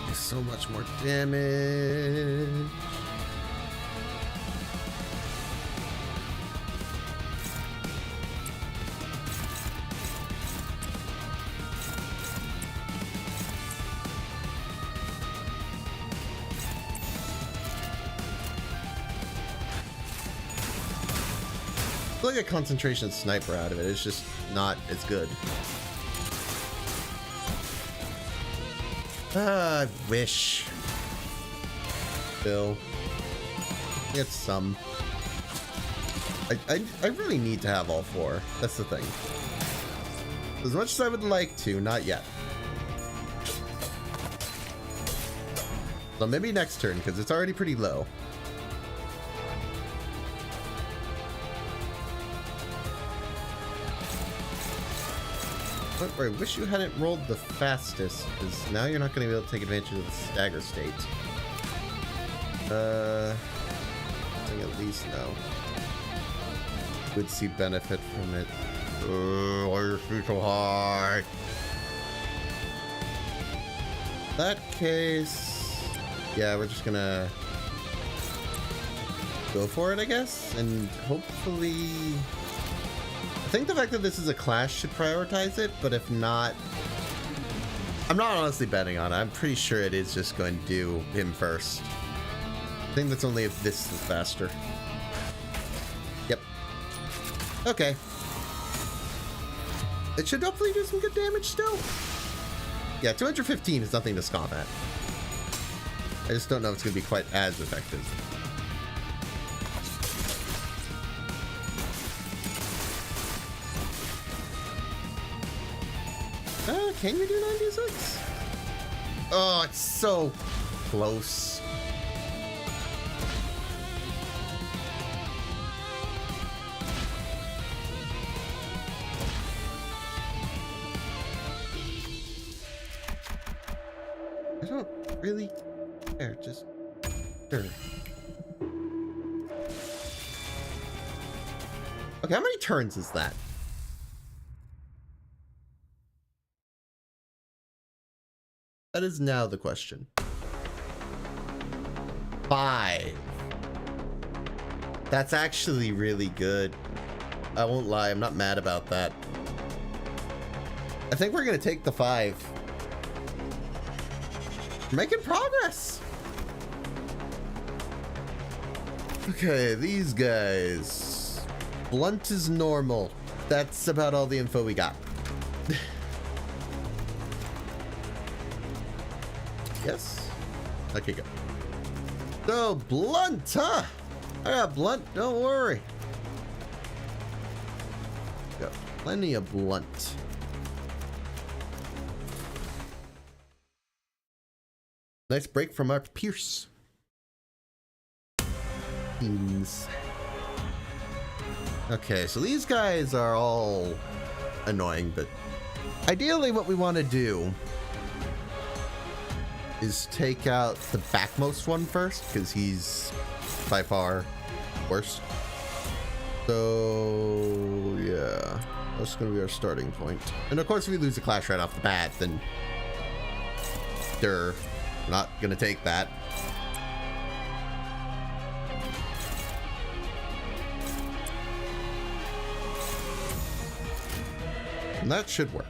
Do so much more damage. Like a concentration sniper out of it. It's just not as good. I wish. Bill. Get some. I really need to have all 4. That's the thing. As much as I would like to, not yet. So maybe next turn, because it's already pretty low. I wish you hadn't rolled the fastest, because now you're not going to be able to take advantage of the stagger state. I think at least no. Would see benefit from it. Oh, why are you so hard? In that case, yeah, we're just gonna go for it, I guess, and hopefully. I think the fact that this is a clash should prioritize it, but if not, I'm not honestly betting on it. I'm pretty sure it is just going to do him first. I think that's only if this is faster. Yep. Okay. It should hopefully do some good damage still. Yeah, 215 is nothing to scoff at. I just don't know if it's going to be quite as effective. Can you do 96? Oh, it's so close. I don't really care, just sure. Okay, how many turns is that? That is now the question. 5. That's actually really good. I won't lie, I'm not mad about that. I think we're gonna take the 5. We're making progress. Okay, these guys. Blunt is normal. That's about all the info we got. Yes. Okay, go. So, blunt, huh? I got blunt, don't worry. Got plenty of blunt. Nice break from our Pierce. Teams. Okay, so these guys are all annoying, but ideally what we want to do is take out the backmost one first, because he's by far worst. So yeah, that's gonna be our starting point. And of course, if we lose a clash right off the bat, then we're not gonna take that. And that should work.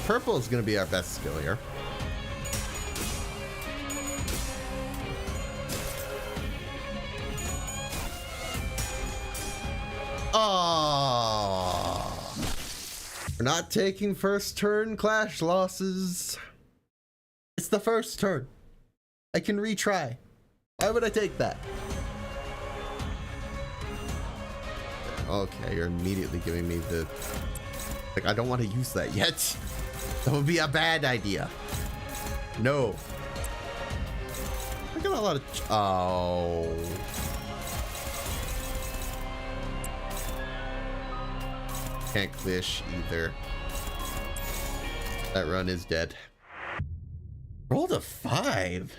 Purple is going to be our best skill here. Oh, we're not taking first turn clash losses. It's the first turn. I can retry. Why would I take that? Okay, you're immediately giving me the... Like, I don't want to use that yet. That would be a bad idea. No. I got a lot of... Oh. Can't clish either. That run is dead. Rolled a 5.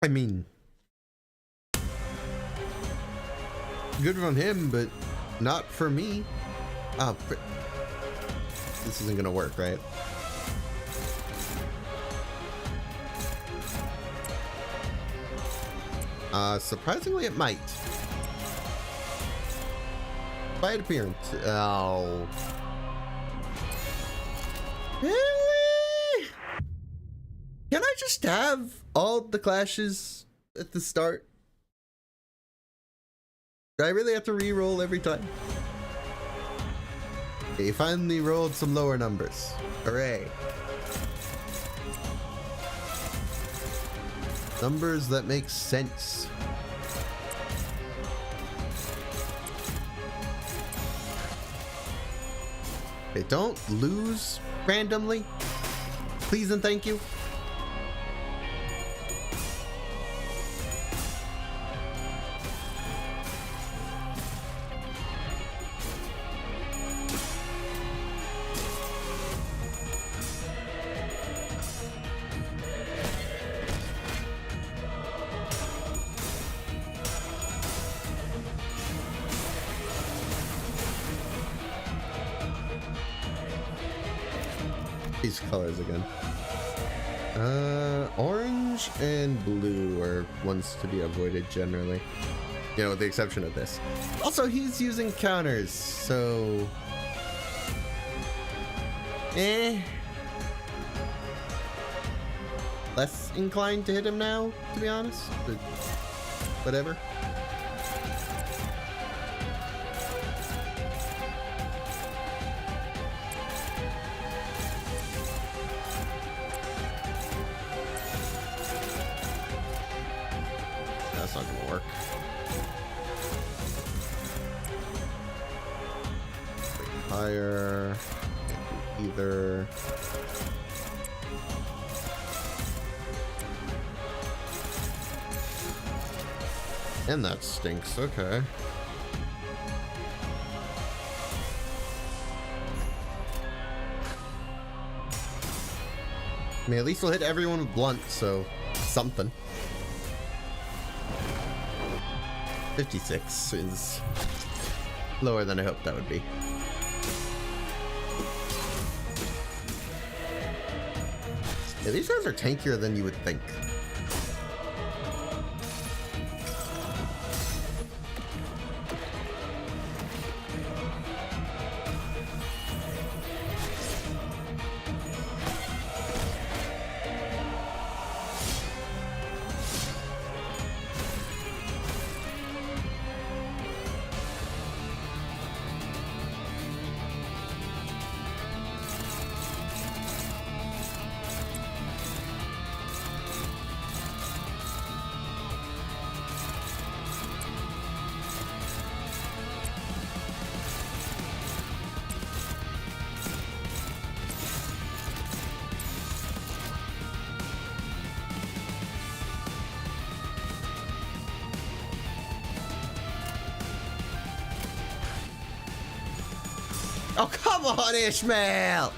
I mean... Good from him, but not for me. Oh, this isn't gonna work, right? Surprisingly, it might. By appearance. Oh. Really? Can I just have all the clashes at the start? Do I really have to re-roll every time? Okay, you finally rolled some lower numbers. Hooray. Numbers that make sense. Okay, don't lose randomly. Please and thank you. these colors again. Orange and blue are ones to be avoided generally. You know, with the exception of this. Also, he's using counters, so... Less inclined to hit him now, to be honest. But whatever. That's not gonna work. Higher. Can't do either. And that stinks. Okay. I mean, at least we'll hit everyone with blunt, so something. 56 is lower than I hoped that would be. Yeah, these guys are tankier than you would think. Oh, come on, Ishmael!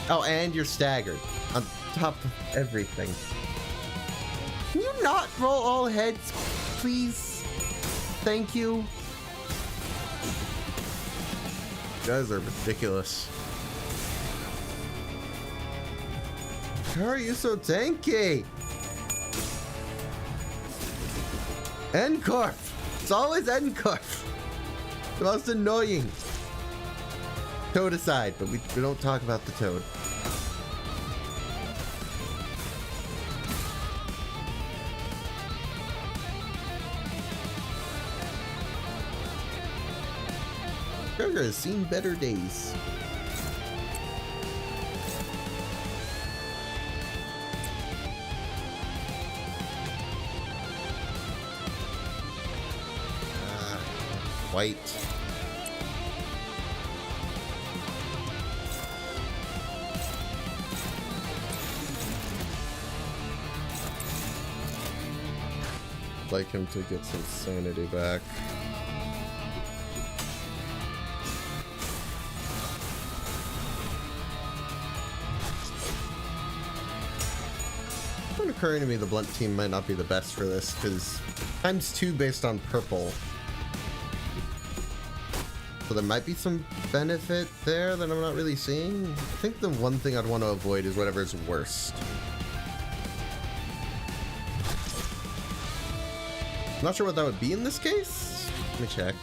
Oh, and you're staggered on top of everything. Can you not roll all heads, please? Thank you. You guys are ridiculous. How are you so tanky? Encorp! It's always Encorp! The most annoying. Toad aside, but we don't talk about the toad. Sugar has seen better days. White. Like him to get some sanity back. It's occurring to me the blunt team might not be the best for this because ×2 based on purple. So there might be some benefit there that I'm not really seeing. I think the one thing I'd want to avoid is whatever's worst. I'm not sure what that would be in this case. Let me check.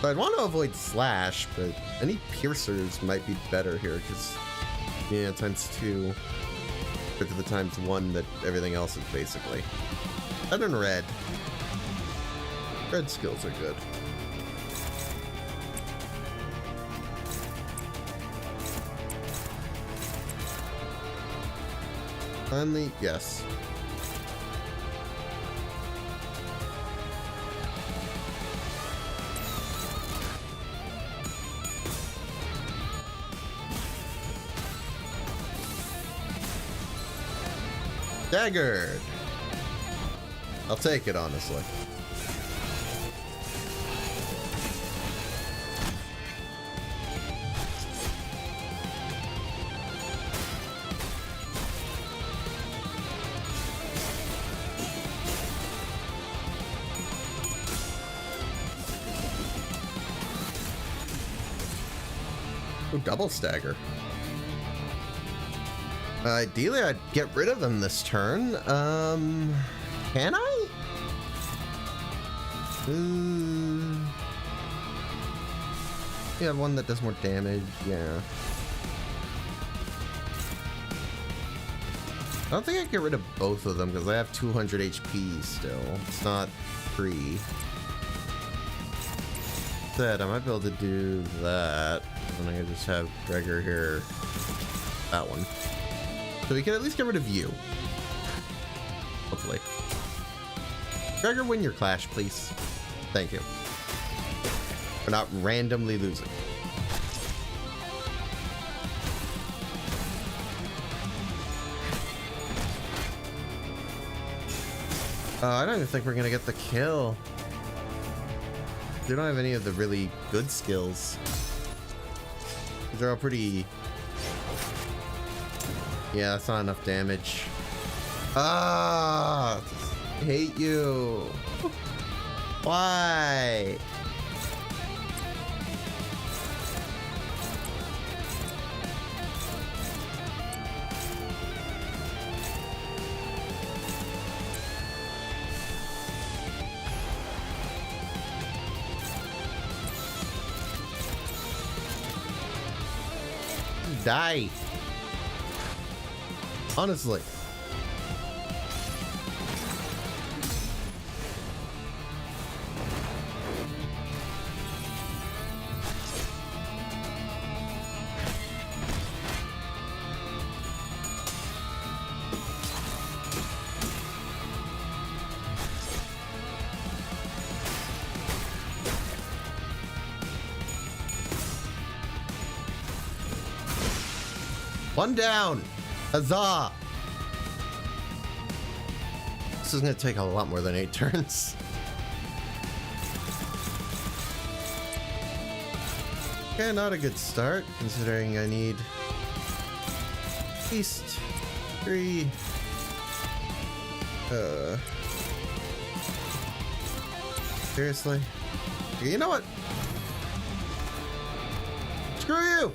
So I'd want to avoid slash, but any piercers might be better here because, yeah, ×2 compared to the ×1 that everything else is basically. Red and red. Red skills are good. Finally, yes. Staggered. I'll take it, honestly. Ooh, double stagger. Ideally, I'd get rid of them this turn. Can I? Yeah, one that does more damage. Yeah. I don't think I can get rid of both of them because I have 200 HP still. It's not free. That I might be able to do that. And I can just have Gregor here. That one. So we can at least get rid of you. Hopefully. Gregor, win your clash, please. Thank you. We're not randomly losing. I don't even think we're gonna get the kill. They don't have any of the really good skills. They're all pretty... Yeah, that's not enough damage. Ah! I hate you. Why? Die. Honestly. One down. Huzzah. This is going to take a lot more than 8 turns. Okay, not a good start, considering I need at least 3. Seriously? You know what? Screw you!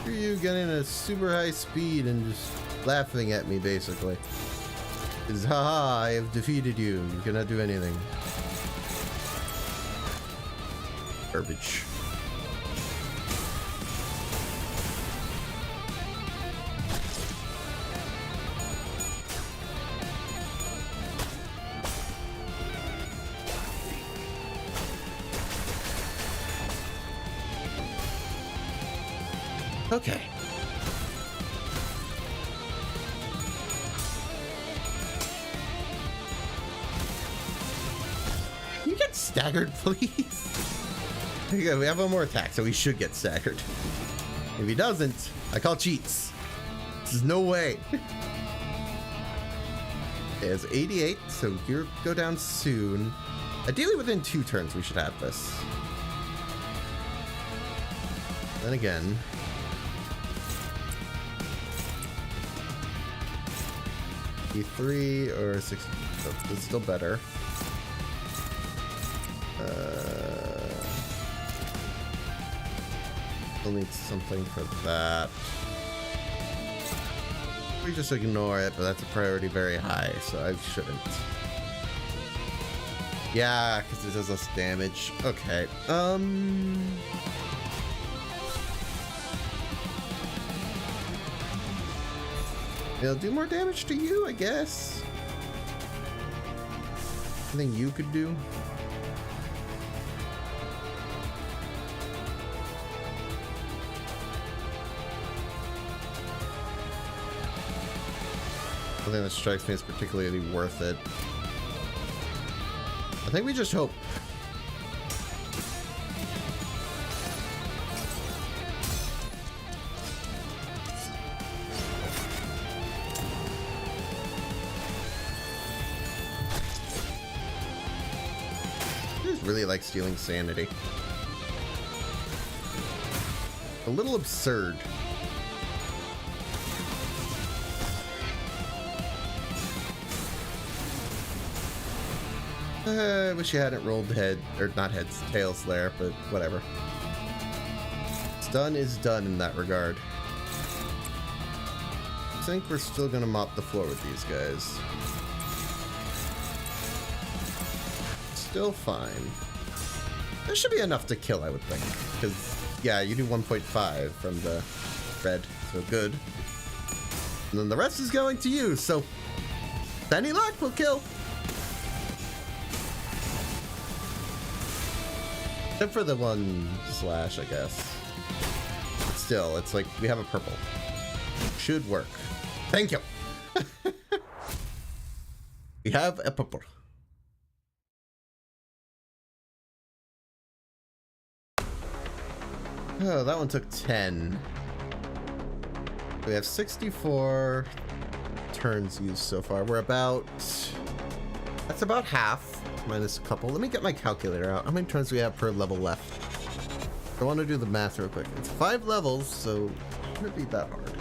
You getting a super high speed and just laughing at me, basically. Because, haha, I have defeated you. You cannot do anything. Garbage. Okay. Can you get staggered, please? Okay, we have one more attack, so we should get staggered. If he doesn't, I call cheats. There's no way. Okay, it's 88, so you go down soon. Ideally, within 2 turns, we should have this. Then again... 3 or 6. It's still better. We'll need something for that. We just ignore it, but that's a priority very high, so I shouldn't. Yeah, because it does less damage. Okay. It'll do more damage to you, I guess. Anything you could do? Nothing that strikes me as particularly worth it. I think we just hope. Really like stealing sanity. A little absurd. I wish you hadn't rolled head, or not heads, tails there, but whatever. done is done in that regard. I think we're still gonna mop the floor with these guys. Still fine. There should be enough to kill, I would think. Because, yeah, you do 1.5 from the red, so good. And then the rest is going to you, so any luck will kill. Except for the one slash, I guess. But still, it's like we have a purple. Should work. Thank you. We have a purple. Oh, that one took 10. We have 64 turns used so far. We're about... That's about half, minus a couple. Let me get my calculator out. How many turns do we have per level left? I want to do the math real quick. It's 5 levels, so it shouldn't be that hard.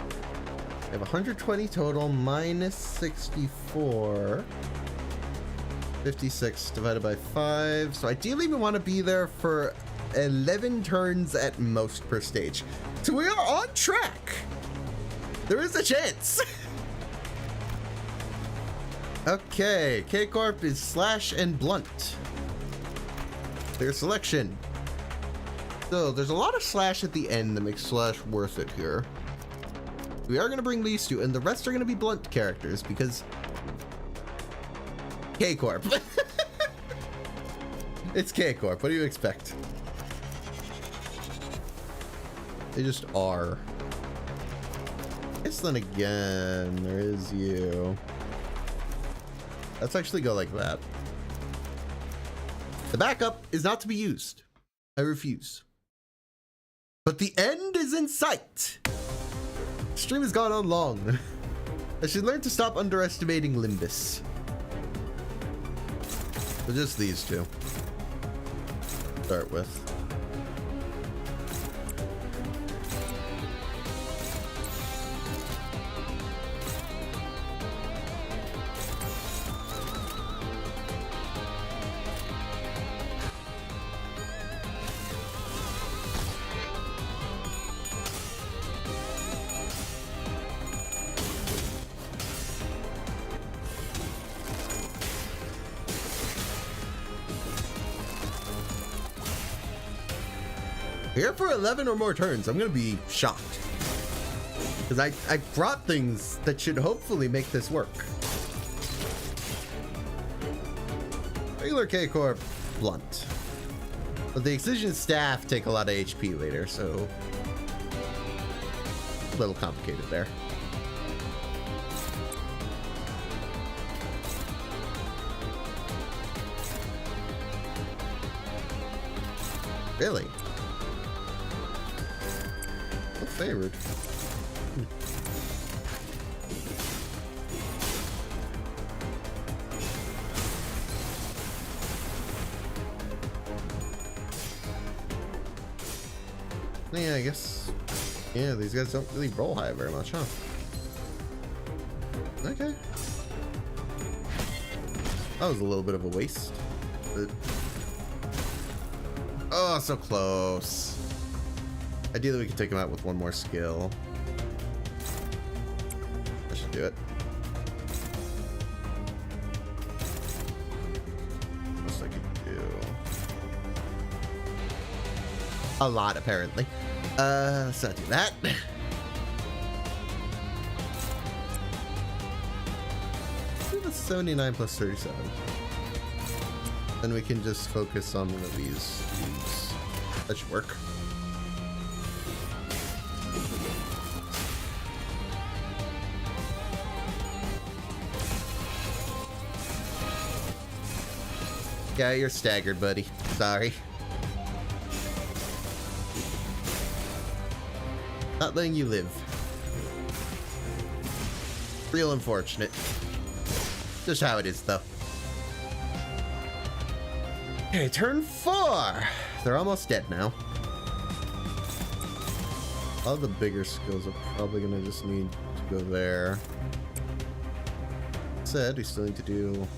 We have 120 total, minus 64. 56 divided by 5. So ideally we want to be there for 11 turns at most per stage. So we are on track. There is a chance. Okay, K-Corp is slash and blunt. Clear selection. So there's a lot of slash at the end that makes slash worth it here. We are going to bring these two, and the rest are going to be blunt characters because K-Corp. It's K-Corp. What do you expect? They just are. I guess then again, there is you. Let's actually go like that. The backup is not to be used. I refuse. But the end is in sight. Stream has gone on long. I should learn to stop underestimating Limbus. So just these two. Start with. Here for 11 or more turns, I'm gonna be shocked. Because I brought things that should hopefully make this work. Regular K-Corp, blunt. But the Excision staff take a lot of HP later, so a little complicated there. Really? Favored. Yeah, I guess. Yeah, these guys don't really roll high very much, huh? Okay. That was a little bit of a waste. But... Oh, so close. Ideally, we could take him out with one more skill. I should do it. What else I could do? A lot, apparently. Let's not do that. Do the 79 plus 37. Then we can just focus on one of these. That should work. Yeah, you're staggered, buddy. Sorry. Not letting you live. Real unfortunate. Just how it is, though. Okay, turn 4. They're almost dead now. All the bigger skills are probably gonna just need to go there. That said, we still need to do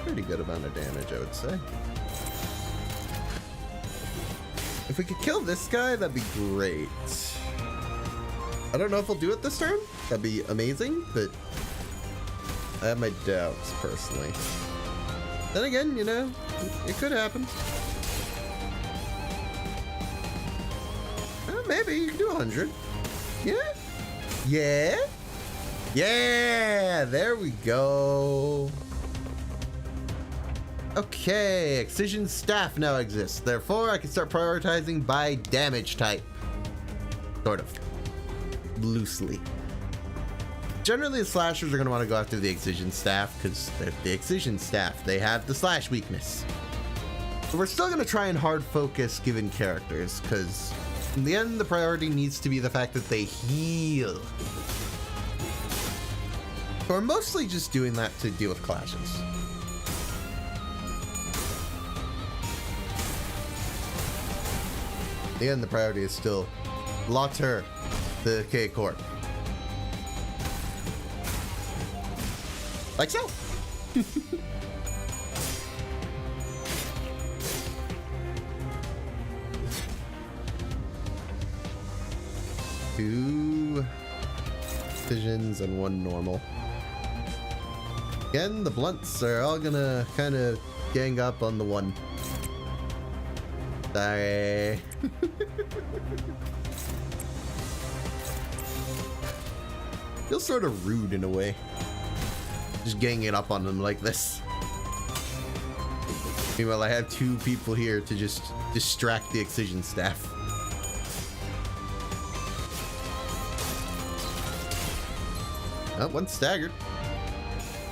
pretty good amount of damage, I would say. If we could kill this guy, that'd be great. I don't know if we'll do it this turn. That'd be amazing, but I have my doubts, personally. Then again, you know, it could happen. Maybe you can do 100. Yeah? Yeah? Yeah! There we go. Okay, Excision Staff now exists. Therefore, I can start prioritizing by damage type. Sort of. Loosely. Generally, the slashers are going to want to go after the Excision Staff because they're the Excision Staff. They have the slash weakness. But we're still going to try and hard focus given characters because in the end, the priority needs to be the fact that they heal. So we're mostly just doing that to deal with clashes. In the end, the priority is still Lauter, the K-Corp. Like so. Two visions and one normal. Again, the blunts are all gonna kind of gang up on the one. Sorry. Feels sort of rude in a way. Just ganging it up on them like this. Meanwhile, I have two people here to just distract the Excision Staff. Oh, one staggered.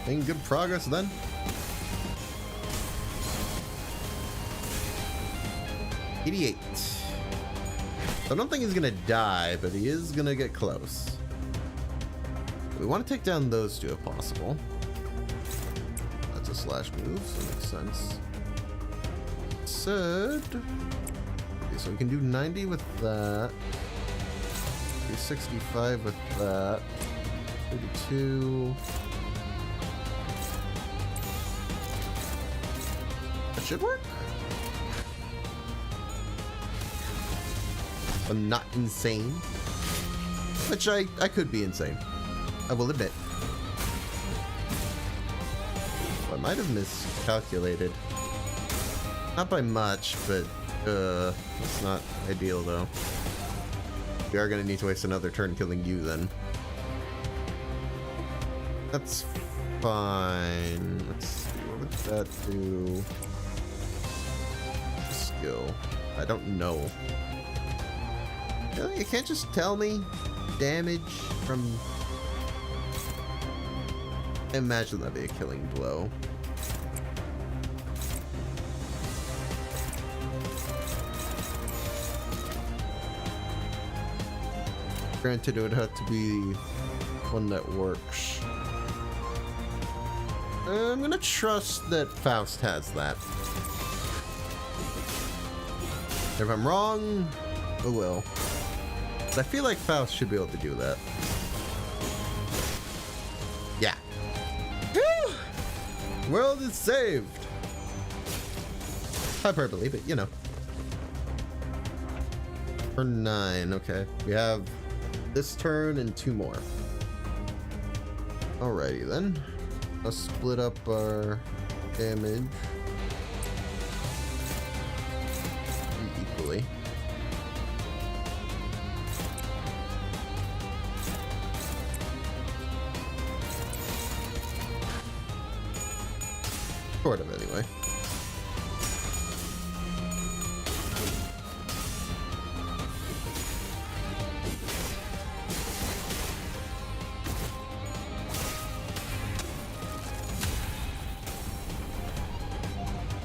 Making good progress then. $88. I don't think he's gonna die, but he is gonna get close. We want to take down those two if possible. That's a slash move, so it makes sense. Okay, so we can do 90 with that. Do 65 with that. 32. That should work. I'm not insane. Which I could be insane. I will admit. Well, I might have miscalculated. Not by much, but it's not ideal though. We are gonna need to waste another turn killing you then. That's fine. Let's see, what would that do? Skill. I don't know. You can't just tell me damage from... I imagine that'd be a killing blow. Granted, it would have to be one that works. I'm gonna trust that Faust has that. If I'm wrong, oh well. But I feel like Faust should be able to do that. Yeah. Woo! World is saved. Hyperbole, but you know. Turn 9, okay. We have this turn and 2 more. Alrighty then. Let's split up our damage equally. Sort of, anyway.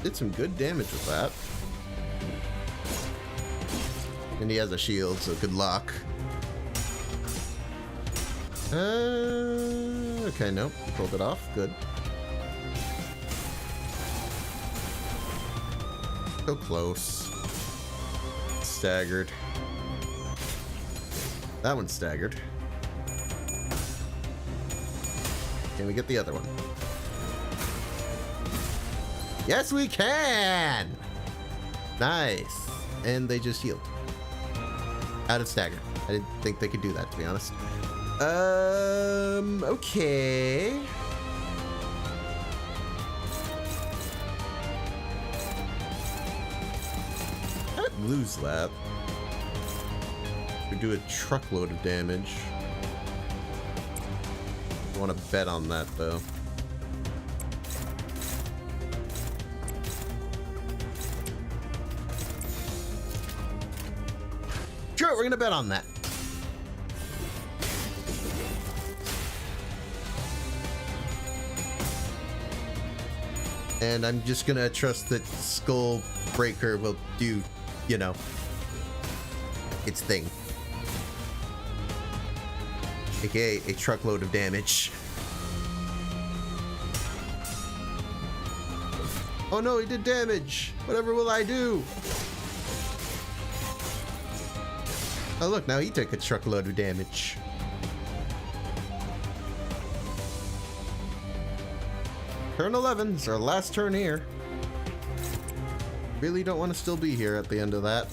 Did some good damage with that. And he has a shield, so good luck. Okay, nope. Pulled it off. Good. So close. Staggered. That one's staggered. Can we get the other one? Yes, we can! Nice. and they just healed. Out of stagger. I didn't think they could do that, to be honest. Okay. I'd lose that. We do a truckload of damage. I want to bet on that, though. Sure, we're gonna bet on that. And I'm just gonna trust that Skull Breaker will do, you know, its thing. AKA a truckload of damage. Oh no, he did damage! Whatever will I do? Oh look, now he took a truckload of damage. Turn 11 is our last turn here. Really don't want to still be here at the end of that.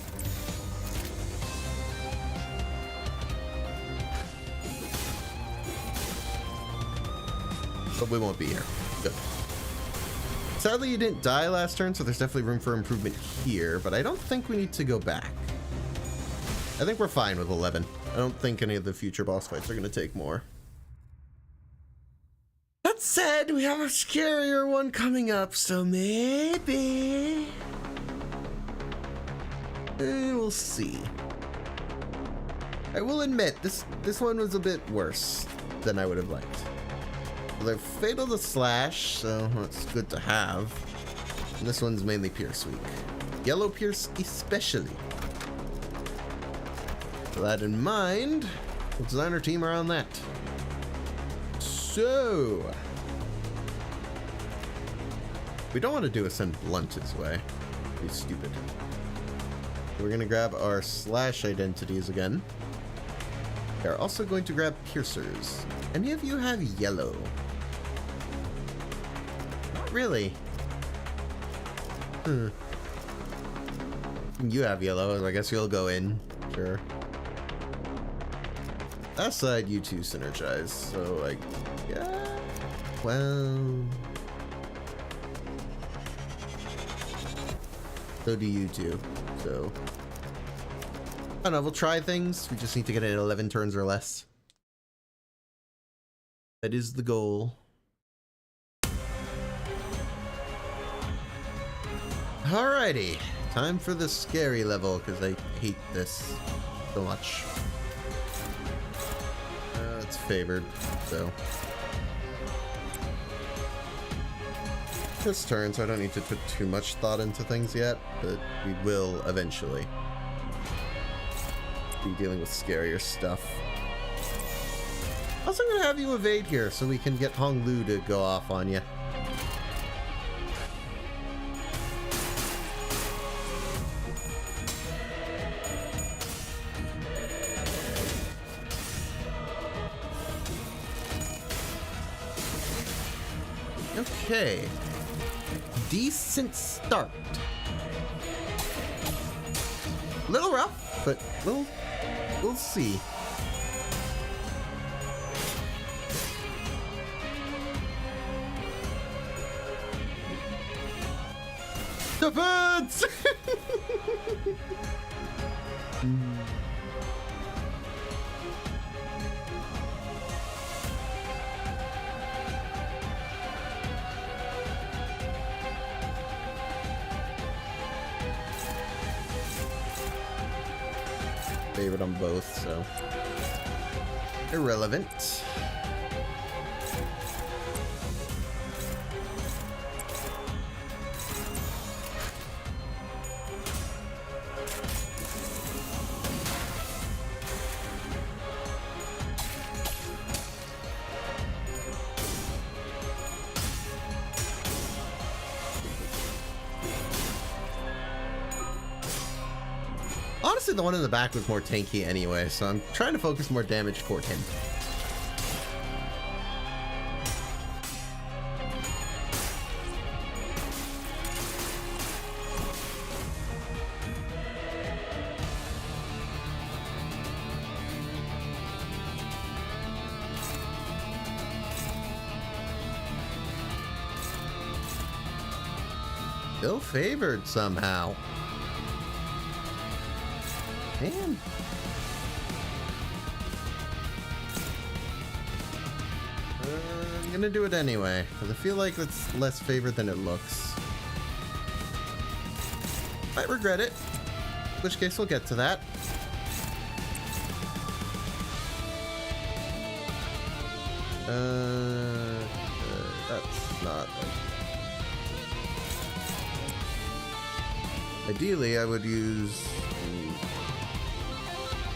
But we won't be here. Good. Sadly, you didn't die last turn, so there's definitely room for improvement here, but I don't think we need to go back. I think we're fine with 11. I don't think any of the future boss fights are going to take more. That said, we have a scarier one coming up, so maybe... we'll see. I will admit, this one was a bit worse than I would have liked. They're fatal to slash, so that's good to have. And this one's mainly Pierce weak. Yellow Pierce especially. With that in mind, we'll design our team around that. So, we don't want to do a send Blunt's way. Be stupid. We're gonna grab our slash identities again. We're also going to grab piercers. Any of you have yellow? Not really. You have yellow, so I guess you'll go in. Sure. That side, you two synergize, so like, yeah, well, so do you two, so, I don't know, we'll try things, we just need to get it at 11 turns or less. That is the goal. Alrighty, time for the scary level, because I hate this so much. It's favored, so. This turn, so I don't need to put too much thought into things yet, but we will eventually be dealing with scarier stuff. Also gonna have you evade here so we can get Hong Lu to go off on you. Okay. Decent start. Little rough, but we'll see. Defense! Favorite on both, so irrelevant. Honestly, the one in the back was more tanky anyway, so I'm trying to focus more damage toward him. Still favored somehow. Man. I'm gonna do it anyway, because I feel like it's less favored than it looks. Might regret it, in which case we'll get to that. That's not... Ideally, I would use...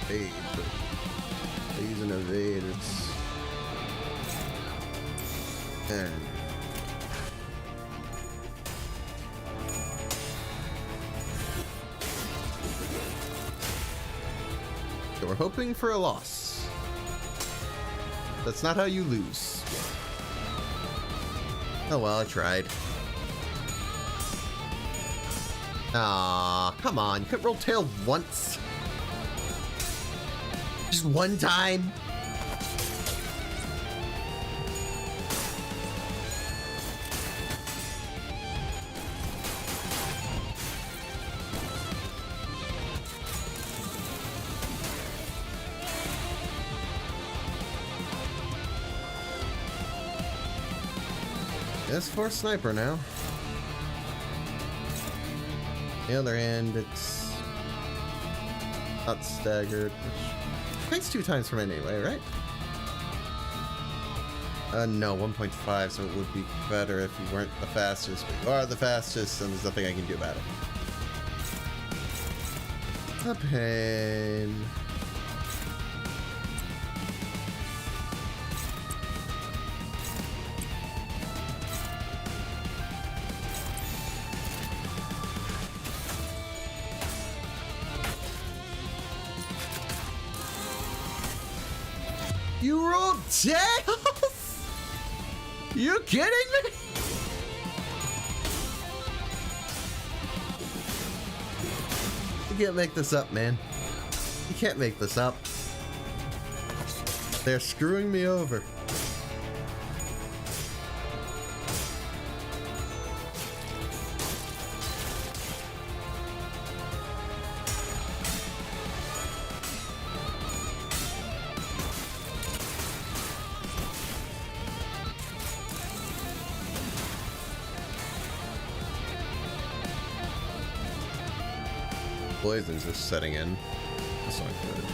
evade, but if I use an evade, it's... So we're hoping for a loss. That's not how you lose. Oh well, I tried. Aw, come on. You could roll tail once. Just one time. It's for sniper now. On the other hand, it's not staggered, which takes 2 times from it anyway, right? No, 1.5, so it would be better if you weren't the fastest, but you are the fastest, and there's nothing I can do about it. A pain. You rolled tails? You kidding me? You can't make this up, man. You can't make this up. They're screwing me over. Poison's just setting in. That's not good.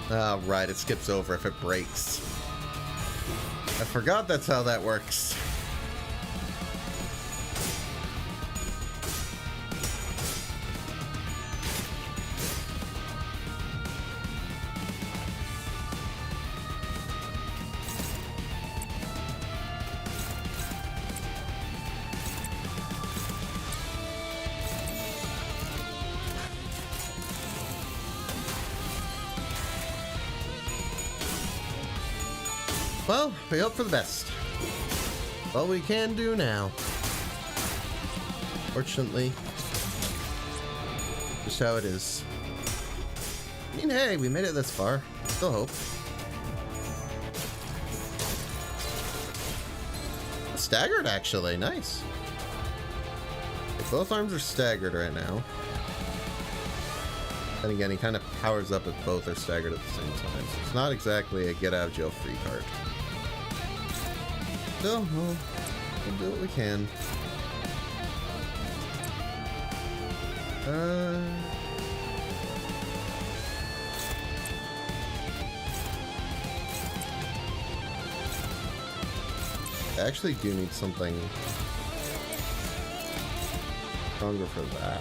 Oh, right, it skips over if it breaks. I forgot that's how that works. Well, we hope for the best. All we can do now. Fortunately, just how it is. I mean, hey, we made it this far. Still hope. Staggered, actually. Nice. Both arms are staggered right now. And again, he kind of powers up if both are staggered at the same time. So it's not exactly a get-out-of-jail-free card. So, we'll do what we can. I actually do need something stronger for that.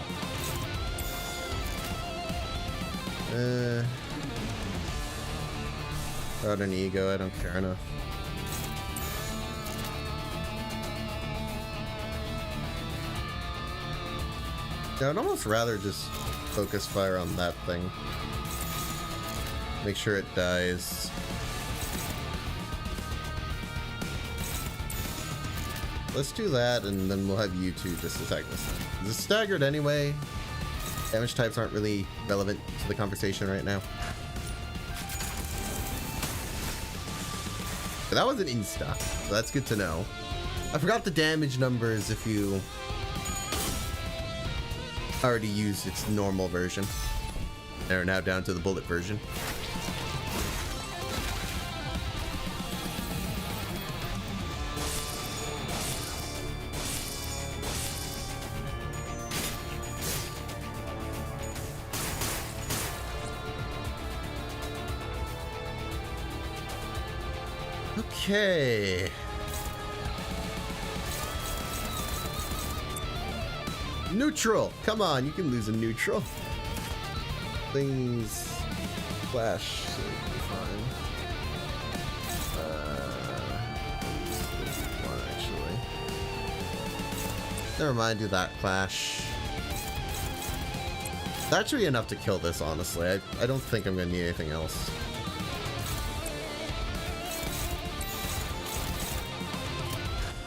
Without an ego, I don't care enough. Yeah, I'd almost rather just focus fire on that thing. Make sure it dies. Let's do that, and then we'll have you two just attack this thing. This is staggered anyway. Damage types aren't really relevant to the conversation right now. But that was an insta, so that's good to know. I forgot the damage numbers if you already used its normal version. They're now down to the bullet version. Okay. Neutral. Come on, you can lose a neutral. Things flash. So it'll be fine. One actually. Never mind. Do that clash. That should be enough to kill this. Honestly, I don't think I'm gonna need anything else.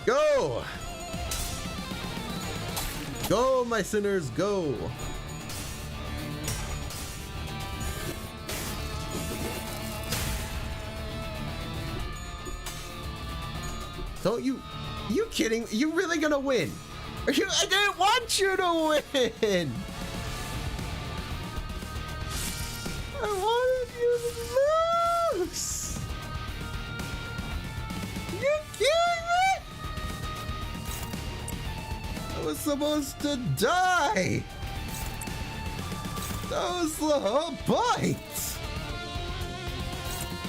Go! Go, my sinners, go! Don't you... Are you kidding? Are you really gonna win? I didn't want you to win! I wanted you to lose! You kidding me? I was supposed to die! That was the whole point!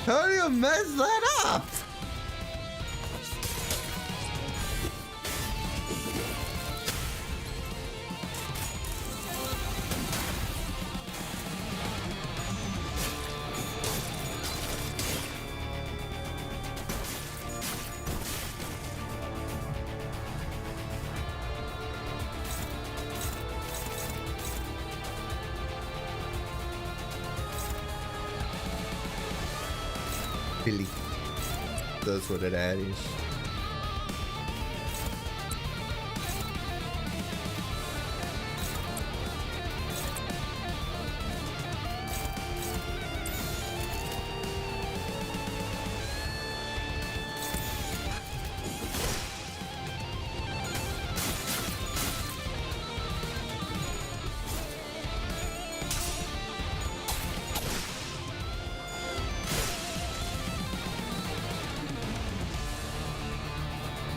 How do you mess that up? Billy. That's what it is.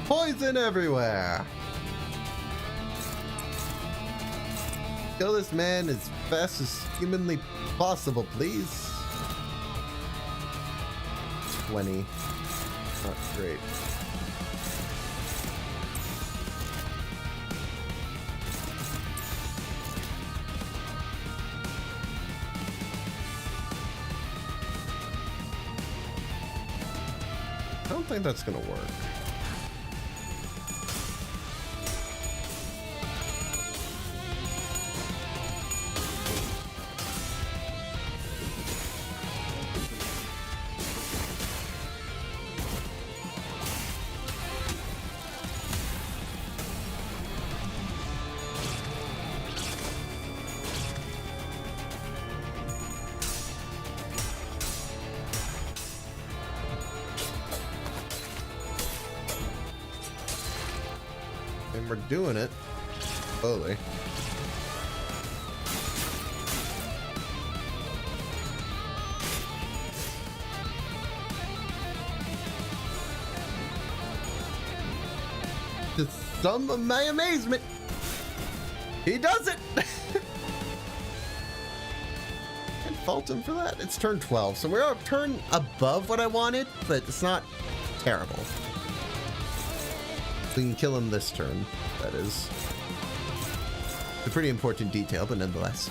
Poison everywhere! Kill this man as fast as humanly possible, please. 20. Not great. I don't think that's gonna work. And we're doing it slowly. To some of my amazement, he does it! Can't fault him for that. It's turn 12, so we're a turn above what I wanted, but it's not terrible. We can kill him this turn, that is. It's a pretty important detail, but nonetheless.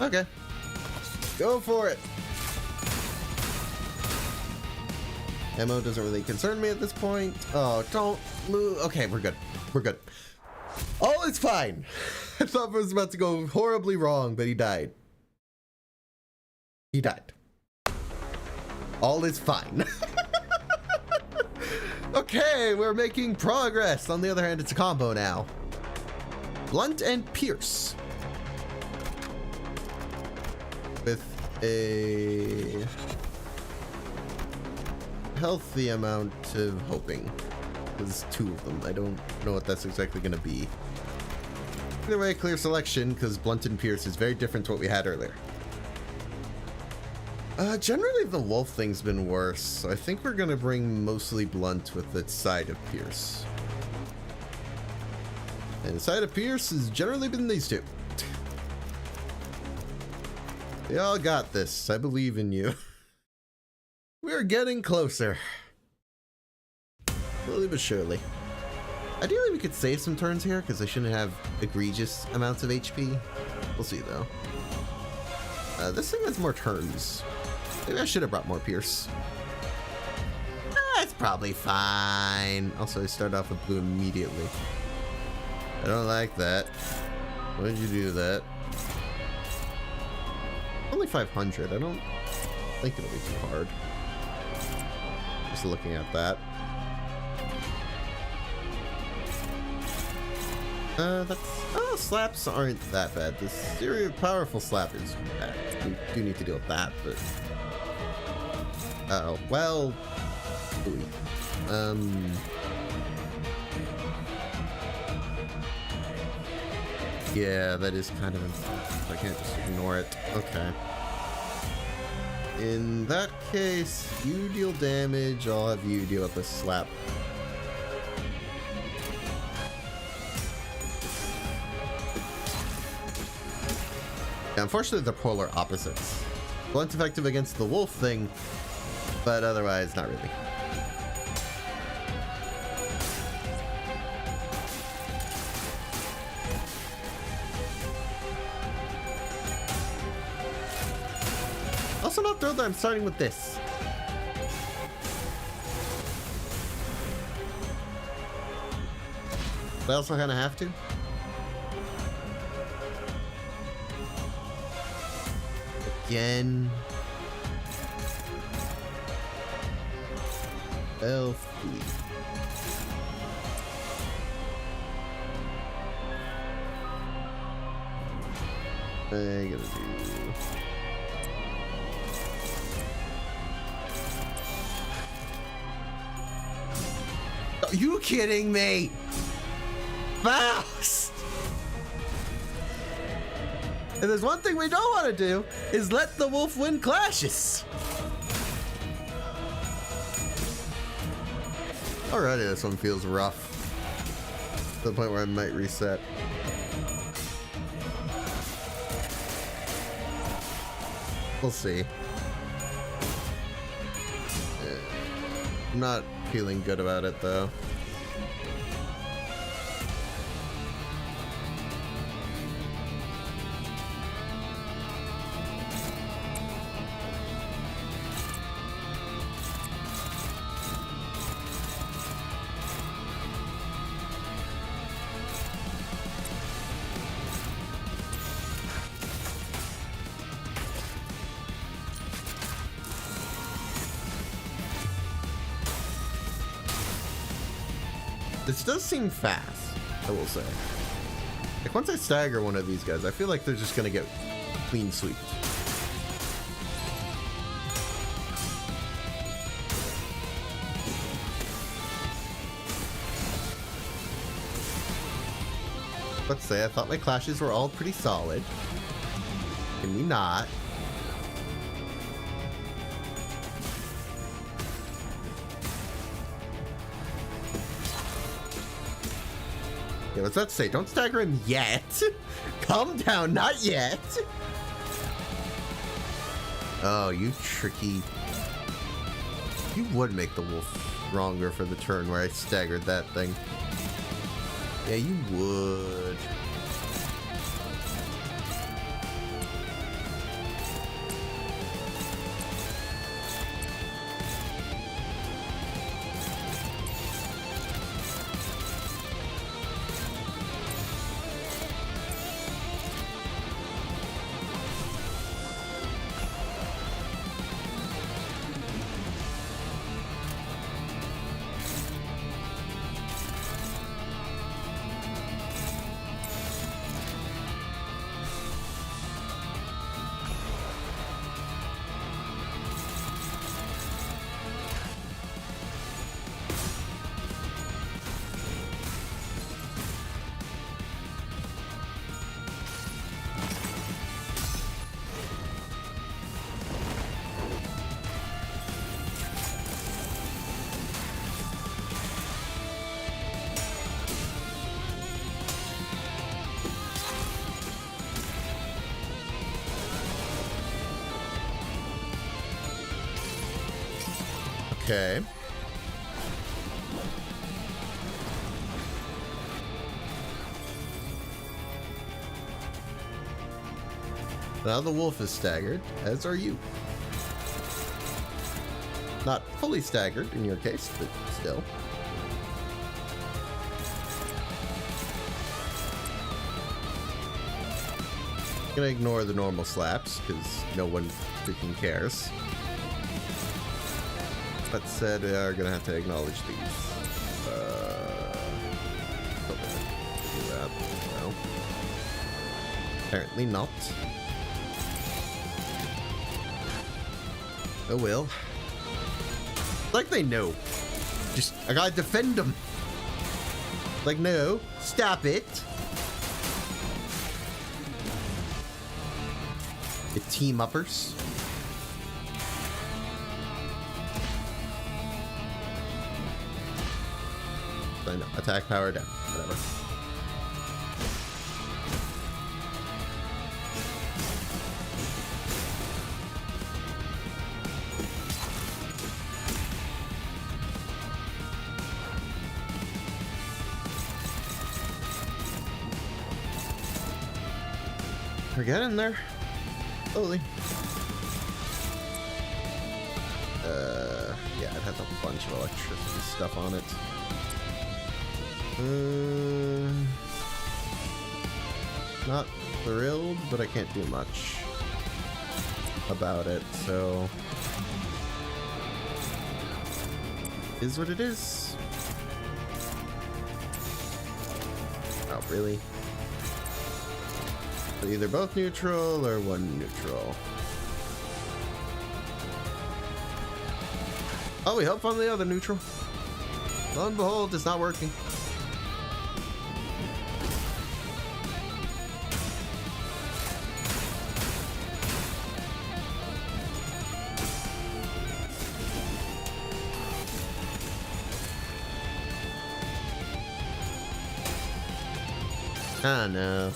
Okay. Go for it. Ammo doesn't really concern me at this point. Oh, don't lose. Okay, we're good. We're good. All is fine. I thought it was about to go horribly wrong, but he died. He died. All is fine. Okay, we're making progress. On the other hand, it's a combo now. Blunt and pierce. With a healthy amount of hoping. There's two of them. I don't know what that's exactly going to be. Either way, clear selection, because blunt and pierce is very different to what we had earlier. Generally the wolf thing's been worse, so I think we're gonna bring mostly blunt with the side of pierce. And the side of pierce has generally been these two. They all got this. I believe in you. We're getting closer. Slowly but surely. Ideally we could save some turns here, because I shouldn't have egregious amounts of HP. We'll see though. This thing has more turns. Maybe I should have brought more pierce. That's probably fine. Also, I start off with blue immediately. I don't like that. Why did you do that? Only 500. I don't think it'll be too hard. Just looking at that. Oh, slaps aren't that bad. The serious powerful slap is bad. We do need to deal with that, but well, ooh. Yeah, that is kind of, I can't just ignore it. Okay. In that case, you deal damage, I'll have you deal with the slap. Unfortunately, they're polar opposites. Blunt effective against the wolf thing, but otherwise, not really. Also not thrilled that I'm starting with this. But I also kind of have to. Again. Elf. I gotta do. Are you kidding me? Faust! If there's one thing we don't want to do, is let the wolf win clashes. Alrighty, this one feels rough. To the point where I might reset. We'll see. I'm not feeling good about it though. This does seem fast, I will say. Like, once I stagger one of these guys, I feel like they're just gonna get clean sweeped. Let's say I thought my clashes were all pretty solid. Can we not? Yeah, what's that say? Don't stagger him yet. Calm down, not yet. Oh, you tricky. You would make the wolf stronger for the turn where I staggered that thing. Yeah, you would. Okay. Now the wolf is staggered, as are you. Not fully staggered in your case, but still. Gonna ignore the normal slaps, because no one freaking cares. That said, we are gonna have to acknowledge these. Do that. No. Apparently not. Oh well. Like they know. Just, I gotta defend them. Like, no, stop it. The team-uppers. I know, attack power down, whatever. We're getting there. Slowly. Yeah, it has a bunch of electricity stuff on it. Not thrilled, but I can't do much about it, so is what it is. Oh, really? Either both neutral or one neutral. Oh, we hope on the other neutral. Lo and behold, it's not working. Ah, no.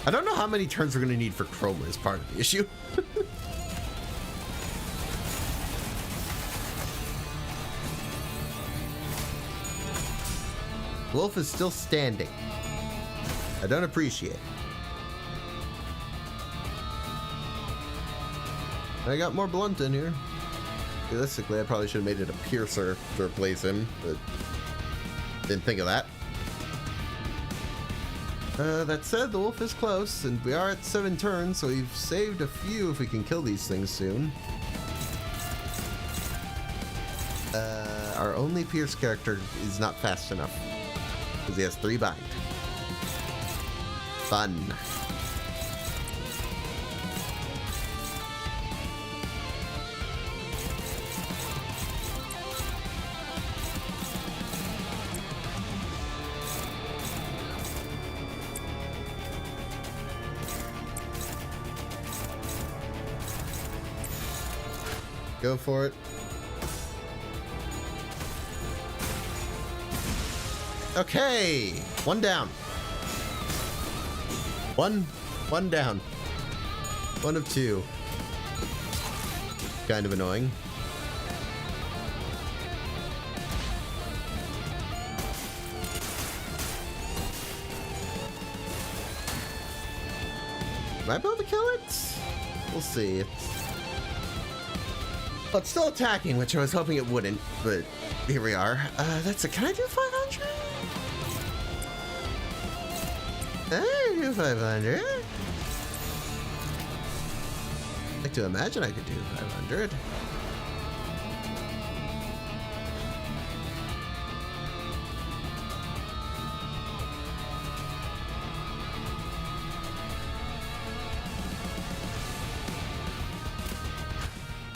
I don't know how many turns we're going to need for Chroma as part of the issue. Wolf is still standing. I don't appreciate it. I got more blunt in here. Realistically, I probably should have made it a piercer to replace him, but didn't think of that. That said, the wolf is close, and we are at 7 turns, so we've saved a few if we can kill these things soon. Our only Pierce character is not fast enough, because he has 3 bind. Fun. Go for it. Okay, 1 down. One down. 1 of 2. Kind of annoying. Am I able to kill it? We'll see. Well, it's still attacking, which I was hoping it wouldn't, but here we are. That's a. Can I do 500? I can do 500. I'd like to imagine I could do 500.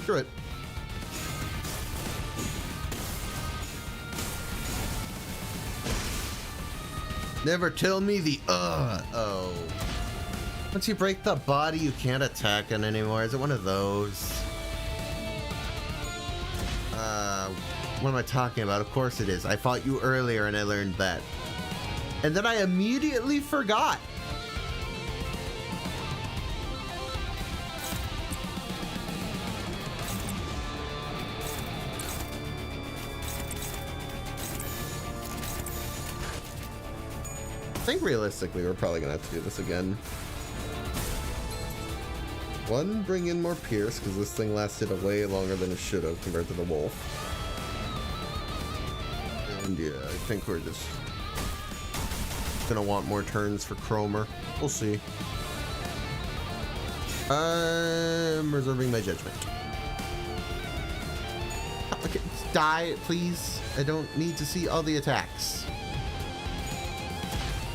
Screw it. Never tell me the oh. Once you break the body, you can't attack it anymore. Is it one of those? What am I talking about? Of course it is. I fought you earlier and I learned that. And then I immediately forgot. think realistically, we're probably gonna have to do this again. One, bring in more Pierce, because this thing lasted way longer than it should have compared to the Wolf. And yeah, I think we're just gonna want more turns for Cromer. We'll see. I'm reserving my judgment. Okay, die, please. I don't need to see all the attacks.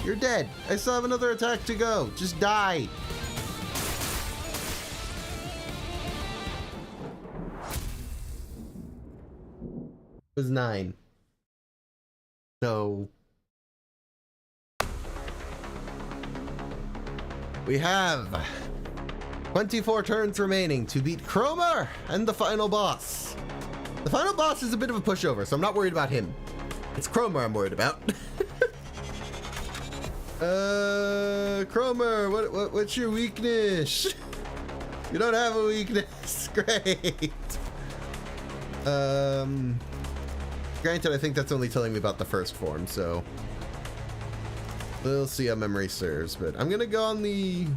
You're dead. I still have another attack to go. Just die. It was 9. So we have 24 turns remaining to beat Cromer and the final boss. The final boss is a bit of a pushover, so I'm not worried about him. It's Cromer I'm worried about. Cromer, what's your weakness? You don't have a weakness. Great. Granted, I think that's only telling me about the first form, so we'll see how memory serves, but I'm gonna go on the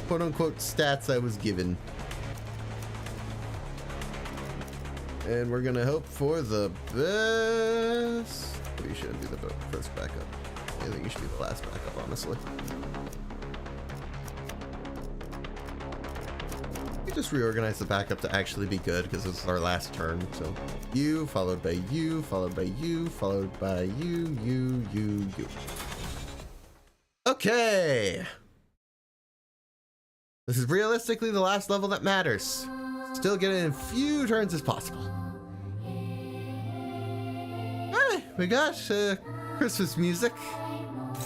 quote-unquote stats I was given. And we're gonna hope for the best. Maybe you shouldn't be the first backup. I think you should be the last backup, honestly. We just reorganize the backup to actually be good because this is our last turn. So you, followed by you, followed by you, followed by you, you. Okay. This is realistically the last level that matters. Still get in as few turns as possible. Hey, we got Christmas music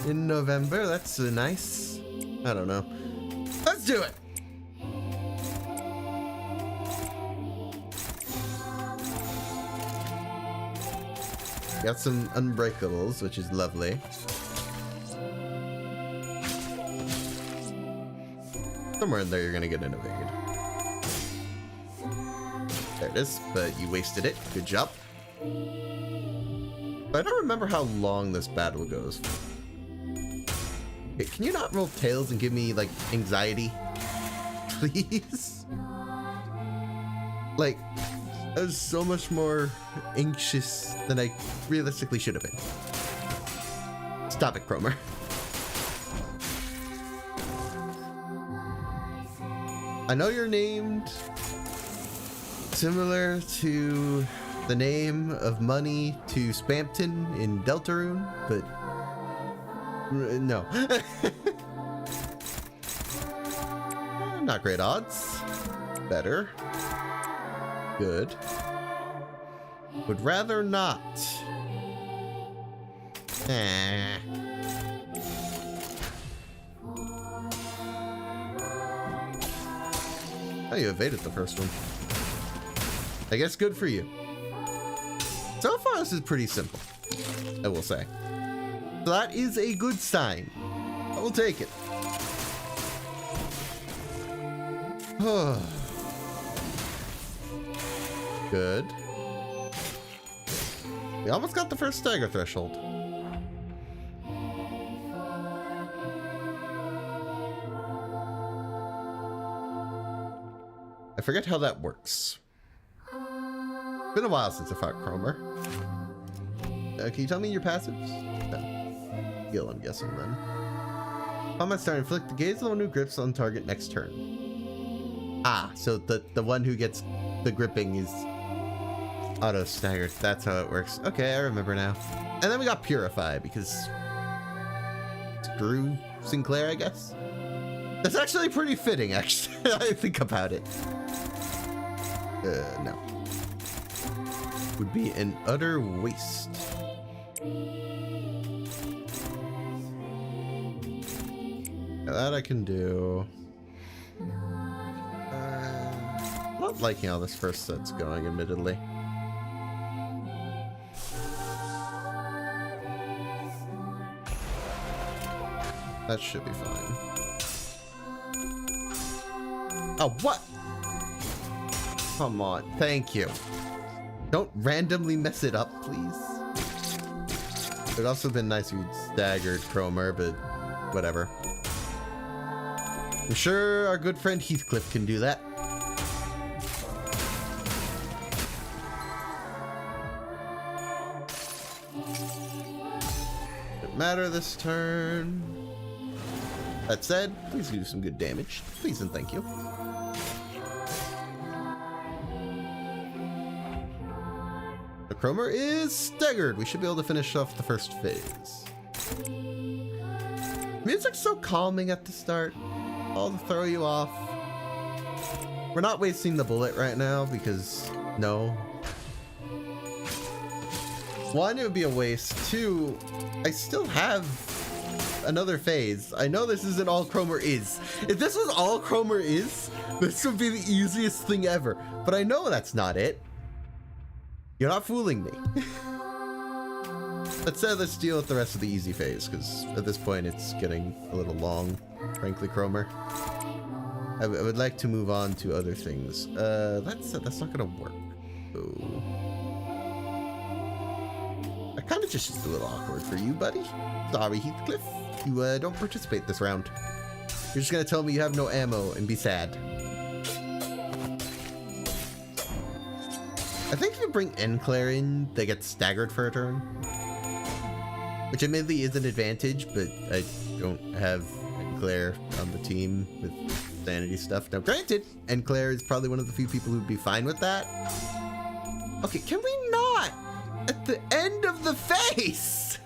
in November. That's nice. I don't know. Let's do it. Got some unbreakables, which is lovely. Somewhere in there you're gonna get an evade. There it is, but you wasted it. Good job. But I don't remember how long this battle goes. Hey, can you not roll tails and give me, like, anxiety? Please? Like, I was so much more anxious than I realistically should have been. Stop it, Cromer. I know you're named similar to the name of money to Spampton in Deltarune, but no. Not great odds. Better. Good. Would rather not. Oh, you evaded the first one. I guess good for you. So far, this is pretty simple, I will say. So that is a good sign. I will take it. Good. We almost got the first stagger threshold. I forget how that works. It's been a while since I fought Cromer. Can you tell me your passives? No. Heal, I'm guessing then. Combat start, inflict the gaze of the one who grips on target next turn. Ah, so the one who gets the gripping is auto staggered. That's how it works. Okay, I remember now. And then we got Purify because screw Sinclair, I guess. That's actually pretty fitting, actually. I think about it. No. Would be an utter waste. That I can do. I'm not liking how this first set's going, admittedly. That should be fine. Oh, what? Come on, thank you. Don't randomly mess it up, please. It would also been nice if you'd staggered Cromer, but whatever. I'm sure our good friend Heathcliff can do that. Doesn't matter this turn. That said, please do some good damage. Please and thank you. The Cromer is staggered. We should be able to finish off the first phase. Music's so calming at the start. All to throw you off. We're not wasting the bullet right now because no. One, it would be a waste. Two, I still have another phase. I know this isn't all Cromer is. If this was all Cromer is, this would be the easiest thing ever. But I know that's not it. You're not fooling me. That said, let's deal with the rest of the easy phase, because at this point it's getting a little long, frankly, Cromer. I would like to move on to other things. That's not gonna work. Oh. I kind of just a little awkward for you, buddy. Sorry, Heathcliff. You don't participate this round. You're just gonna tell me you have no ammo and be sad. I think if you bring Enclair in, they get staggered for a turn. Which admittedly is an advantage, but I don't have Enclair on the team with sanity stuff. Now granted, Enclair is probably one of the few people who'd be fine with that. Okay, can we not? At the end of the phase!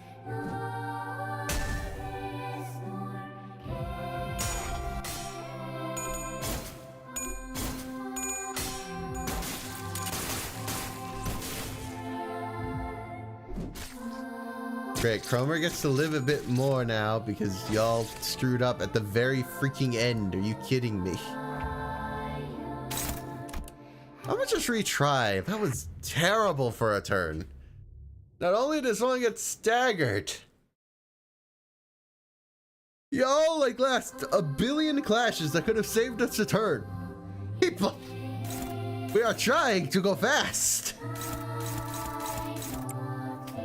Great, Cromer gets to live a bit more now because y'all screwed up at the very freaking end. Are you kidding me? I'm gonna just retry. That was terrible for a turn. Not only does one get staggered, y'all like last a billion clashes that could have saved us a turn. People, we are trying to go fast.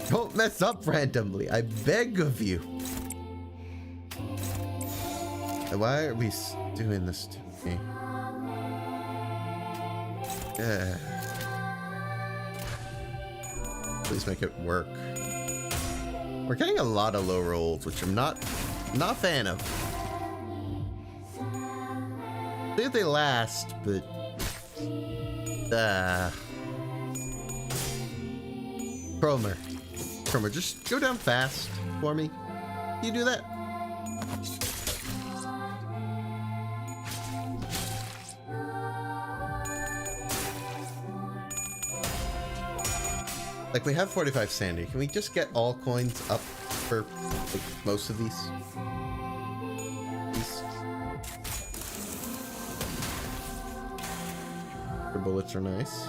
Don't mess up randomly, I beg of you. Why are we doing this to me? Yeah. Please make it work. We're getting a lot of low rolls, which I'm not a fan of. I think they last, but Cromer, just go down fast for me. Can you do that? Like, we have 45 sanity. Can we just get all coins up for like, most of these? Your bullets are nice.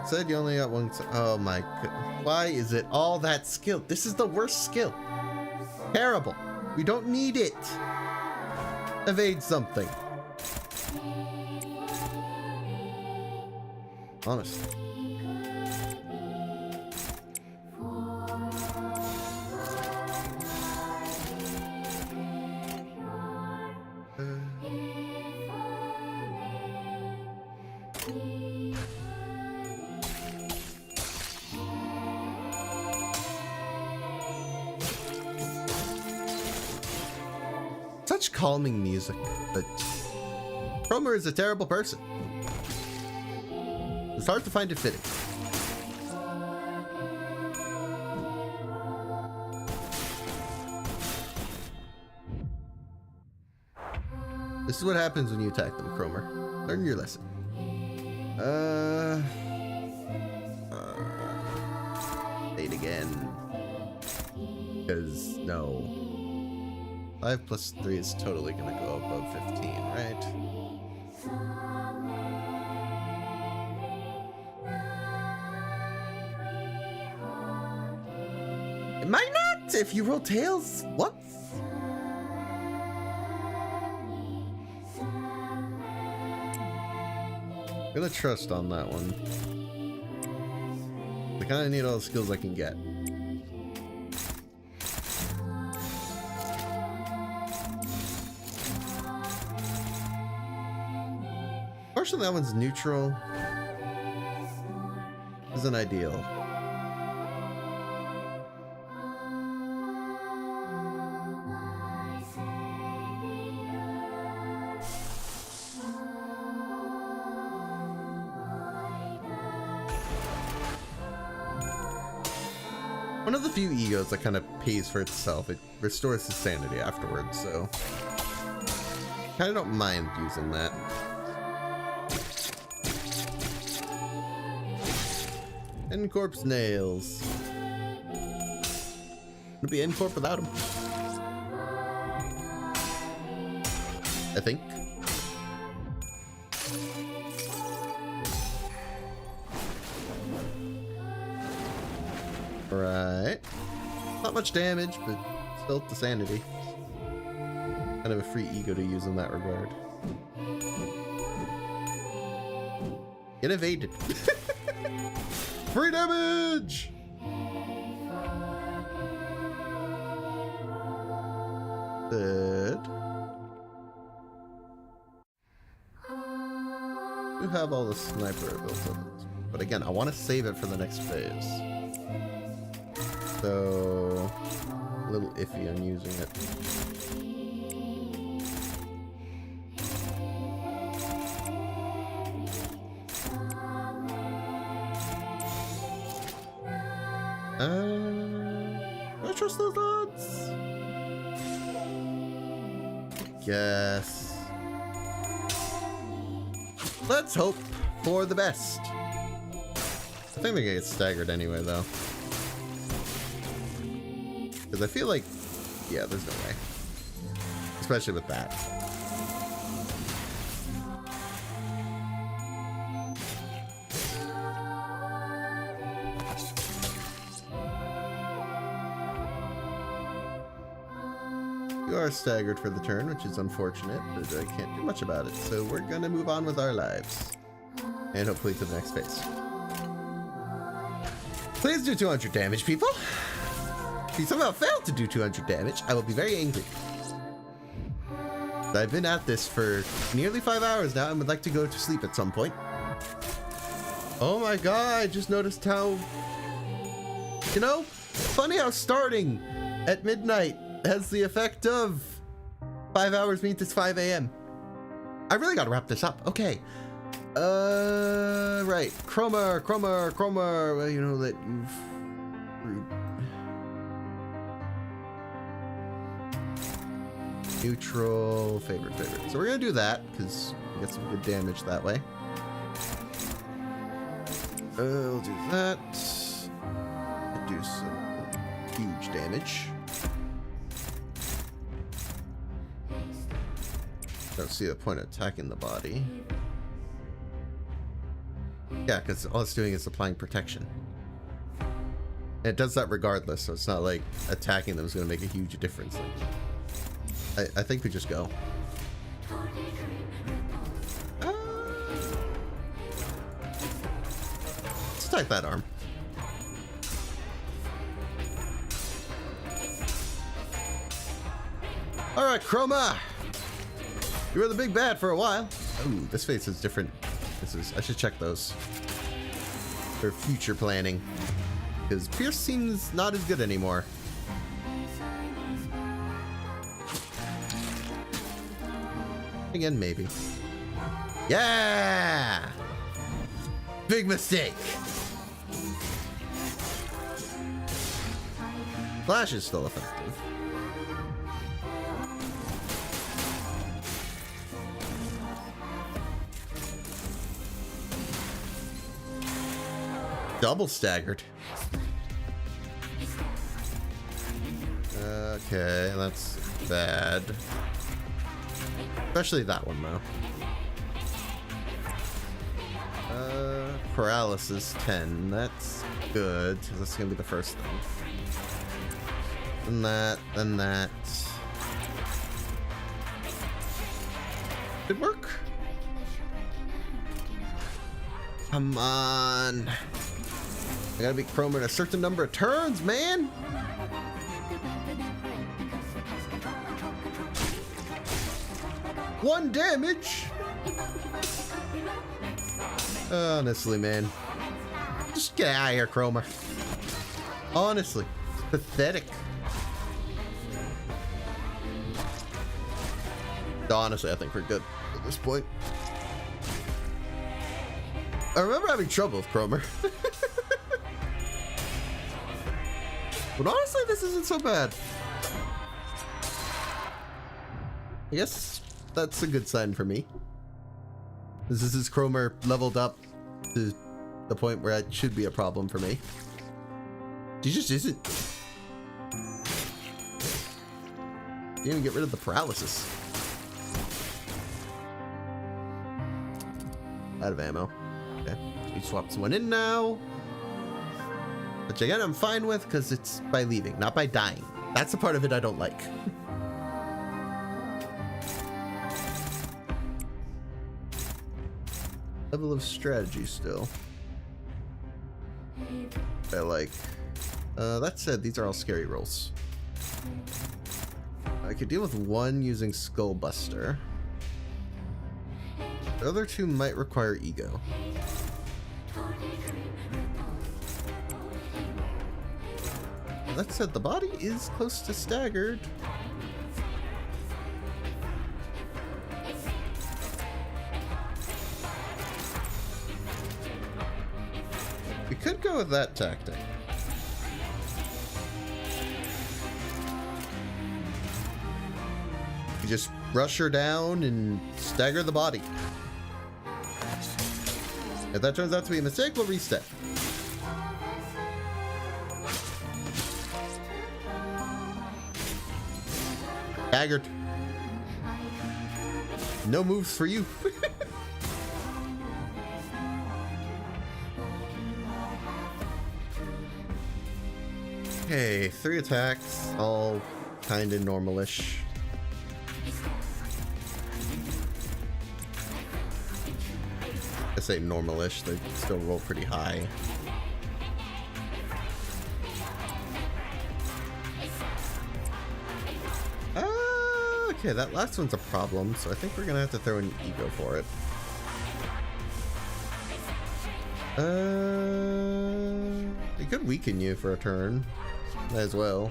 Said you only got one. Oh my god. Why is it all that skill? This is the worst skill. Terrible. We don't need it. Evade something. Honestly. Such calming music, but Cromer is a terrible person. It's hard to find it fitting. This is what happens when you attack them, Cromer. Learn your lesson. Eight again. Because no. 5 plus 3 is totally gonna go above 15, right? It might not if you roll tails once. I'm gonna trust on that one. I kinda need all the skills I can get. Unfortunately, that one's neutral. Isn't ideal. One of the few egos that kind of pays for itself. It restores his sanity afterwards, so kind of don't mind using that. N-Corp's nails. Would be N-Corp without him. I think. Right. Not much damage, but still the sanity. Kind of a free ego to use in that regard. Get evaded. Free damage! Good. You have all the sniper built up. But again, I want to save it for the next phase. So, a little iffy on using it. Do I trust those odds? Guess. Let's hope for the best. I think they're gonna get staggered anyway, though. Because I feel like, yeah, there's no way. Especially with that. You are staggered for the turn, which is unfortunate, but I can't do much about it. So we're gonna move on with our lives. And hopefully to the next phase. Please do 200 damage, people. If you somehow fail to do 200 damage, I will be very angry. I've been at this for nearly 5 hours now and would like to go to sleep at some point. Oh my god, I just noticed how... You know, funny how starting at midnight has the effect of 5 hours means it's 5 a.m. I really gotta wrap this up. Okay. Right. Chroma. Well, you know that you've... Neutral, favorite. So we're gonna do that because we get some good damage that way. We'll do that. Do some huge damage. Don't see the point of attacking the body. Yeah, because all it's doing is applying protection. And it does that regardless, so it's not like attacking them is going to make a huge difference. I think we just go. Let's attack that arm. Alright, Chroma! You were the big bad for a while. Ooh, this face is different. I should check those for future planning. Because Pierce seems not as good anymore. Again, maybe. Yeah! Big mistake! Flash is still effective. Double staggered. Okay, that's bad. Especially that one, though. Paralysis 10. That's good. That's gonna be the first thing. Then that. Then that. Did work? Come on. I gotta be Chroma in a certain number of turns, man. One damage. Honestly, man. Just get out of here, Cromer. Honestly. Pathetic. Honestly, I think we're good at this point. I remember having trouble with Cromer. But honestly, this isn't so bad. I guess that's a good sign for me. This is Cromer leveled up to the point where it should be a problem for me. He just isn't. Didn't even get rid of the paralysis. Out of ammo. Okay, he swaps one in now. Which again, I'm fine with because it's by leaving, not by dying. That's the part of it I don't like. Level of strategy still. I like. That said, these are all scary rolls. I could deal with one using Skullbuster. The other two might require ego. That said, the body is close to staggered. We could go with that tactic. You just rush her down and stagger the body. If that turns out to be a mistake, we'll reset. Staggered. No moves for you. Okay, 3 attacks, all kind of normalish. I say normalish, they still roll pretty high. Okay, that last one's a problem, so I think we're gonna have to throw an ego for it. It could weaken you for a turn, as well.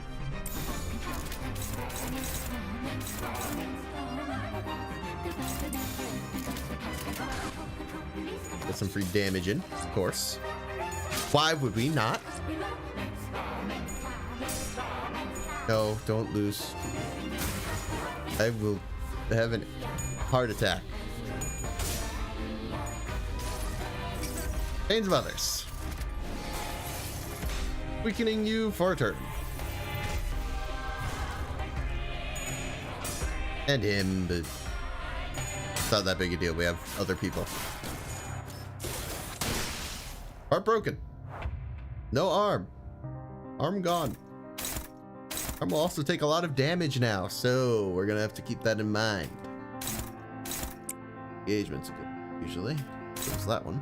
Get some free damage in, of course. Why would we not? No, don't lose. I will have a heart attack. Chains of others. Weakening you for a turn. And him, but it's not that big a deal. We have other people. Heart broken. No arm. Arm gone. Arm will also take a lot of damage now, so we're gonna have to keep that in mind. Engagement's good, usually. So was that one.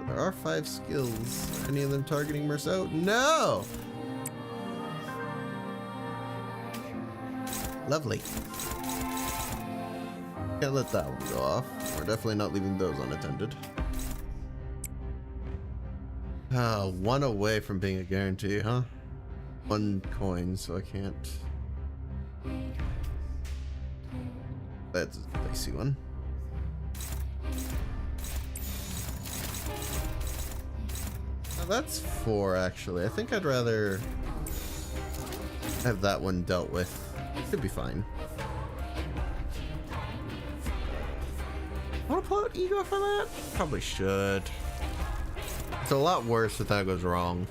There are 5 skills. Are any of them targeting Merceau? No! Lovely. Can't let that one go off. We're definitely not leaving those unattended. 1 away from being a guarantee, huh? 1 coin, so I can't. That's a dicey one. Now that's 4, actually. I think I'd rather have that one dealt with. Should be fine. Want to pull out ego for that? Probably should. It's a lot worse if that goes wrong.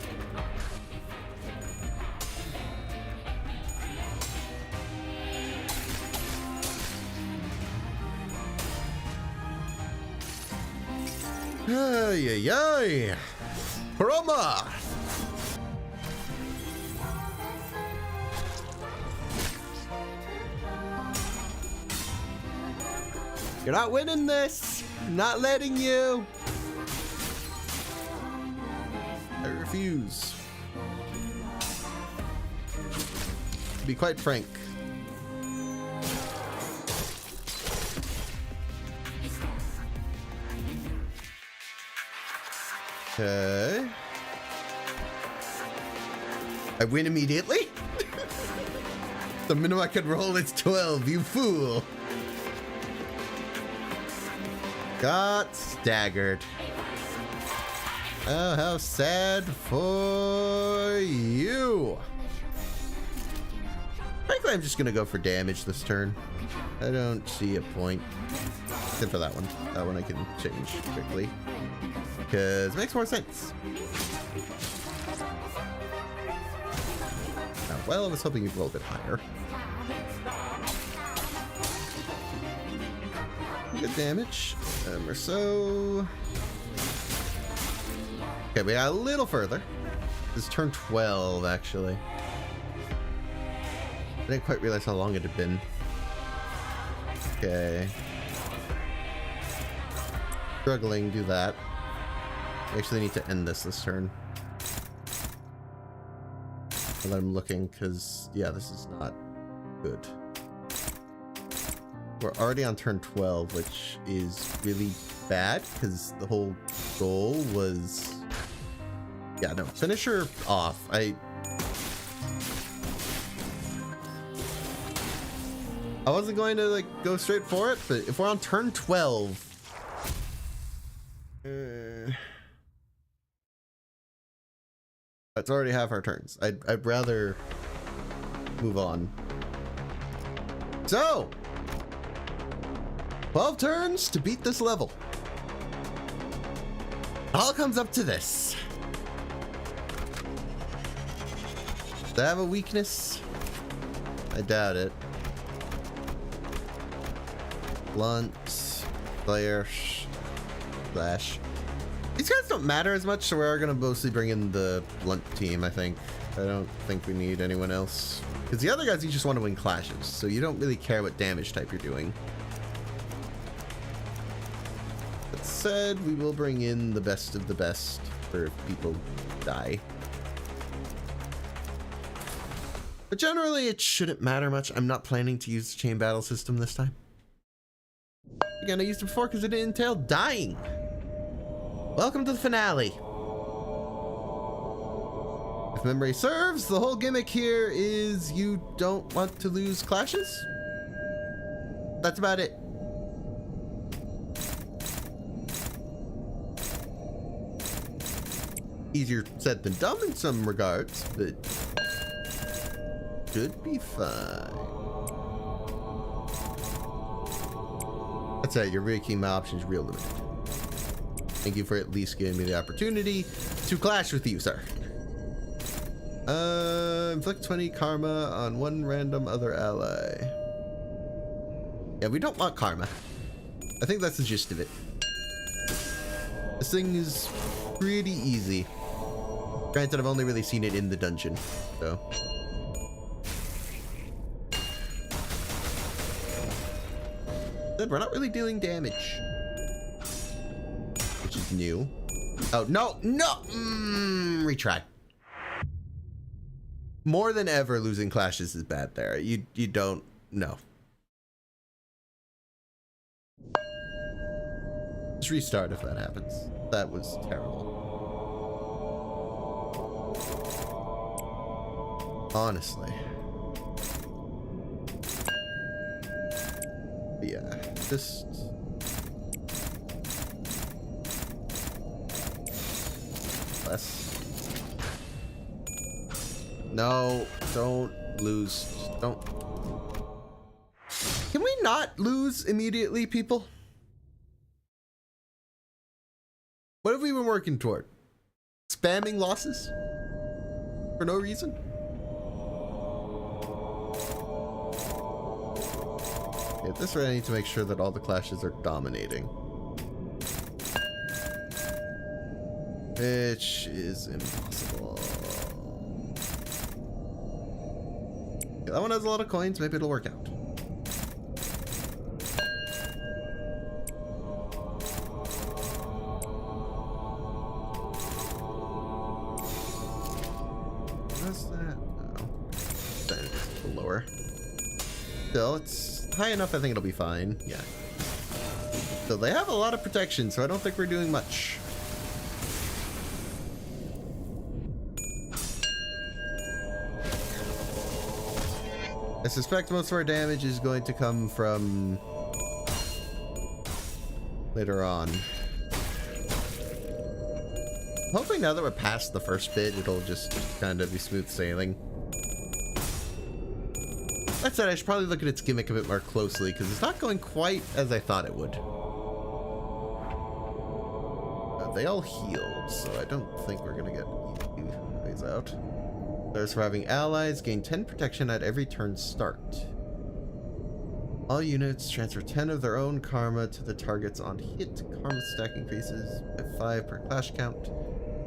Ay, ay, ay. Roma! You're not winning this. I'm not letting you. I refuse. To be quite frank. Okay. I win immediately? The minimum I could roll is 12, you fool. Got staggered. Oh, how sad for you. Frankly, I'm just gonna go for damage this turn. I don't see a point. Except for that one. That one I can change quickly. Because it makes more sense. Now, well, I was hoping you'd roll a bit higher. Good damage. Or so. Okay, we got a little further. This is turn 12, actually. I didn't quite realize how long it had been. Okay. Struggling, do that. I actually need to end this turn. While I'm looking, because, yeah, this is not good. We're already on turn 12, which is really bad, because the whole goal was... Yeah, no, finish her off. I wasn't going to, like, go straight for it, but if we're on turn 12... That's already half our turns. I'd rather move on. So, 12 turns to beat this level. All comes up to this. Do I have a weakness? I doubt it. Blunt, flare, flash. These guys don't matter as much, so we're gonna mostly bring in the blunt team, I think. I don't think we need anyone else. Because the other guys, you just want to win clashes, so you don't really care what damage type you're doing. That said, we will bring in the best of the best for if people die. But generally, it shouldn't matter much. I'm not planning to use the chain battle system this time. Again, I used it before because it didn't entail dying. Welcome to the finale. If memory serves, the whole gimmick here is you don't want to lose clashes. That's about it. Easier said than done in some regards, but should be fine. That's it, you're making my options real limited. Thank you for at least giving me the opportunity to clash with you, sir. Inflict 20 karma on one random other ally. Yeah, we don't want karma. I think that's the gist of it. This thing is pretty easy. Granted, I've only really seen it in the dungeon, so. We're not really dealing damage. Which is new. Oh, no, no! Retry. More than ever, losing clashes is bad there. You don't know. Just restart if that happens. That was terrible. Honestly. Yeah, just... less. No, don't lose. Don't. Can we not lose immediately, people? What have we been working toward? Spamming losses? For no reason? At this rate, I need to make sure that all the clashes are dominating. Which is impossible. Okay, that one has a lot of coins. Maybe it'll work out. What's that? Oh. That's lower. Still, it's high enough. I think it'll be fine. Yeah. So they have a lot of protection, so I don't think we're doing much. I suspect most of our damage is going to come from later on. Hopefully now that we're past the first bit, it'll just kind of be smooth sailing. That said, I should probably look at its gimmick a bit more closely, because it's not going quite as I thought it would. They all healed, so I don't think we're going to get easy ways out. Their surviving allies gain 10 protection at every turn start. All units transfer 10 of their own karma to the targets on hit. Karma stack increases by 5 per clash count.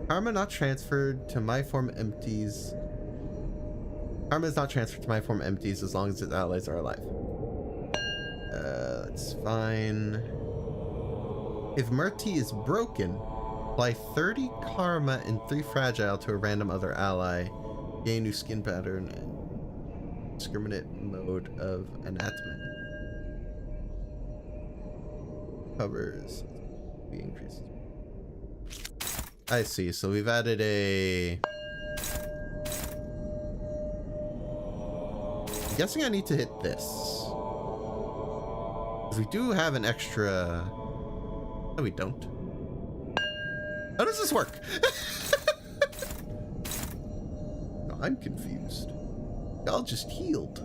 Karma not transferred to my form empties. Karma is not transferred to my form empties as long as its allies are alive. That's fine. If Murti is broken, apply 30 karma and 3 fragile to a random other ally. Gain new skin pattern and discriminate mode of Anatman. Covers the increases. I see, so we've added a... I'm guessing I need to hit this. Because we do have an extra... No, we don't. How does this work? No, I'm confused. Y'all just healed.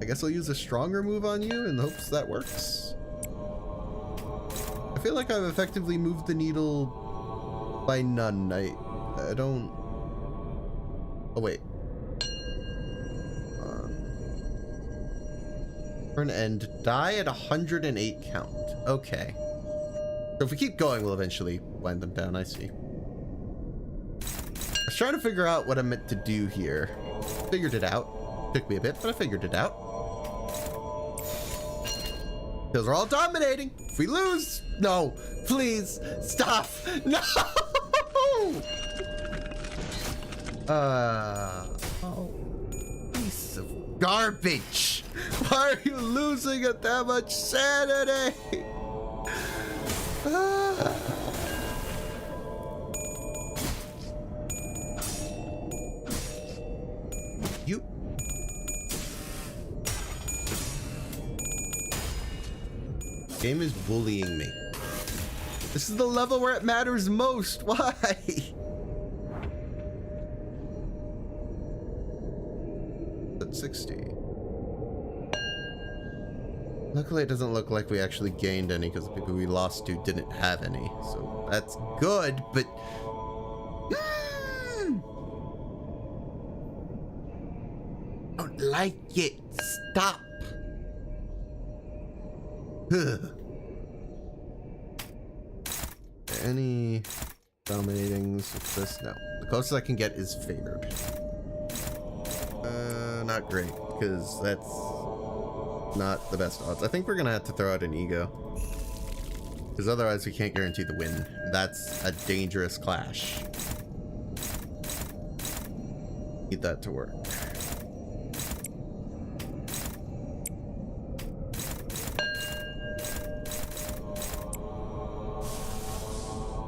I guess I'll use a stronger move on you in hopes that works. I feel like I've effectively moved the needle by none. I don't... Oh, wait. Turn end. Die at 108 count. Okay. So if we keep going, we'll eventually wind them down. I see. I was trying to figure out what I meant to do here. Figured it out. Took me a bit, but I figured it out. Because we're all dominating. If we lose... No. Please. Stop. No. Oh. Piece of garbage. Why are you losing at that much sanity? You. Game is bullying me. This is the level where it matters most. Why? At 60. Luckily, it doesn't look like we actually gained any because the people we lost to didn't have any. So that's good, but... Don't like it. Stop. Any dominating success? No. The closest I can get is favored. Not great, because that's not the best odds. I think we're gonna have to throw out an ego, because otherwise we can't guarantee the win. That's a dangerous clash. Need that to work.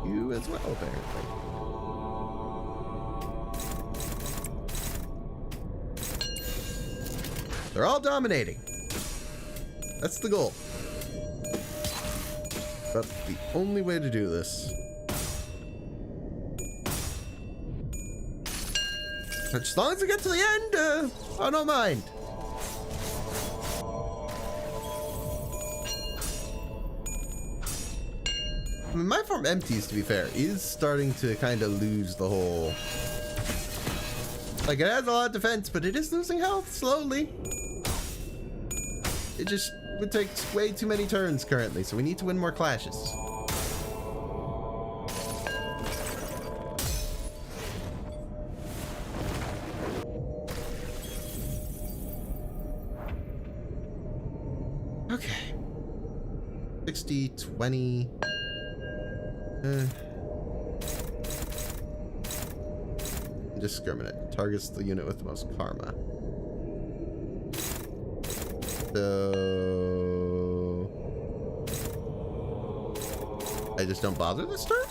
You as well, apparently. They're all dominating. That's the goal. That's the only way to do this. As long as we get to the end, I don't mind. I mean, my form empties, to be fair, is starting to kind of lose the whole... Like, it has a lot of defense, but it is losing health slowly. It just would take way too many turns currently, so we need to win more clashes. Okay. 60, 20. Indiscriminate. Targets the unit with the most karma. So... I just don't bother this turn?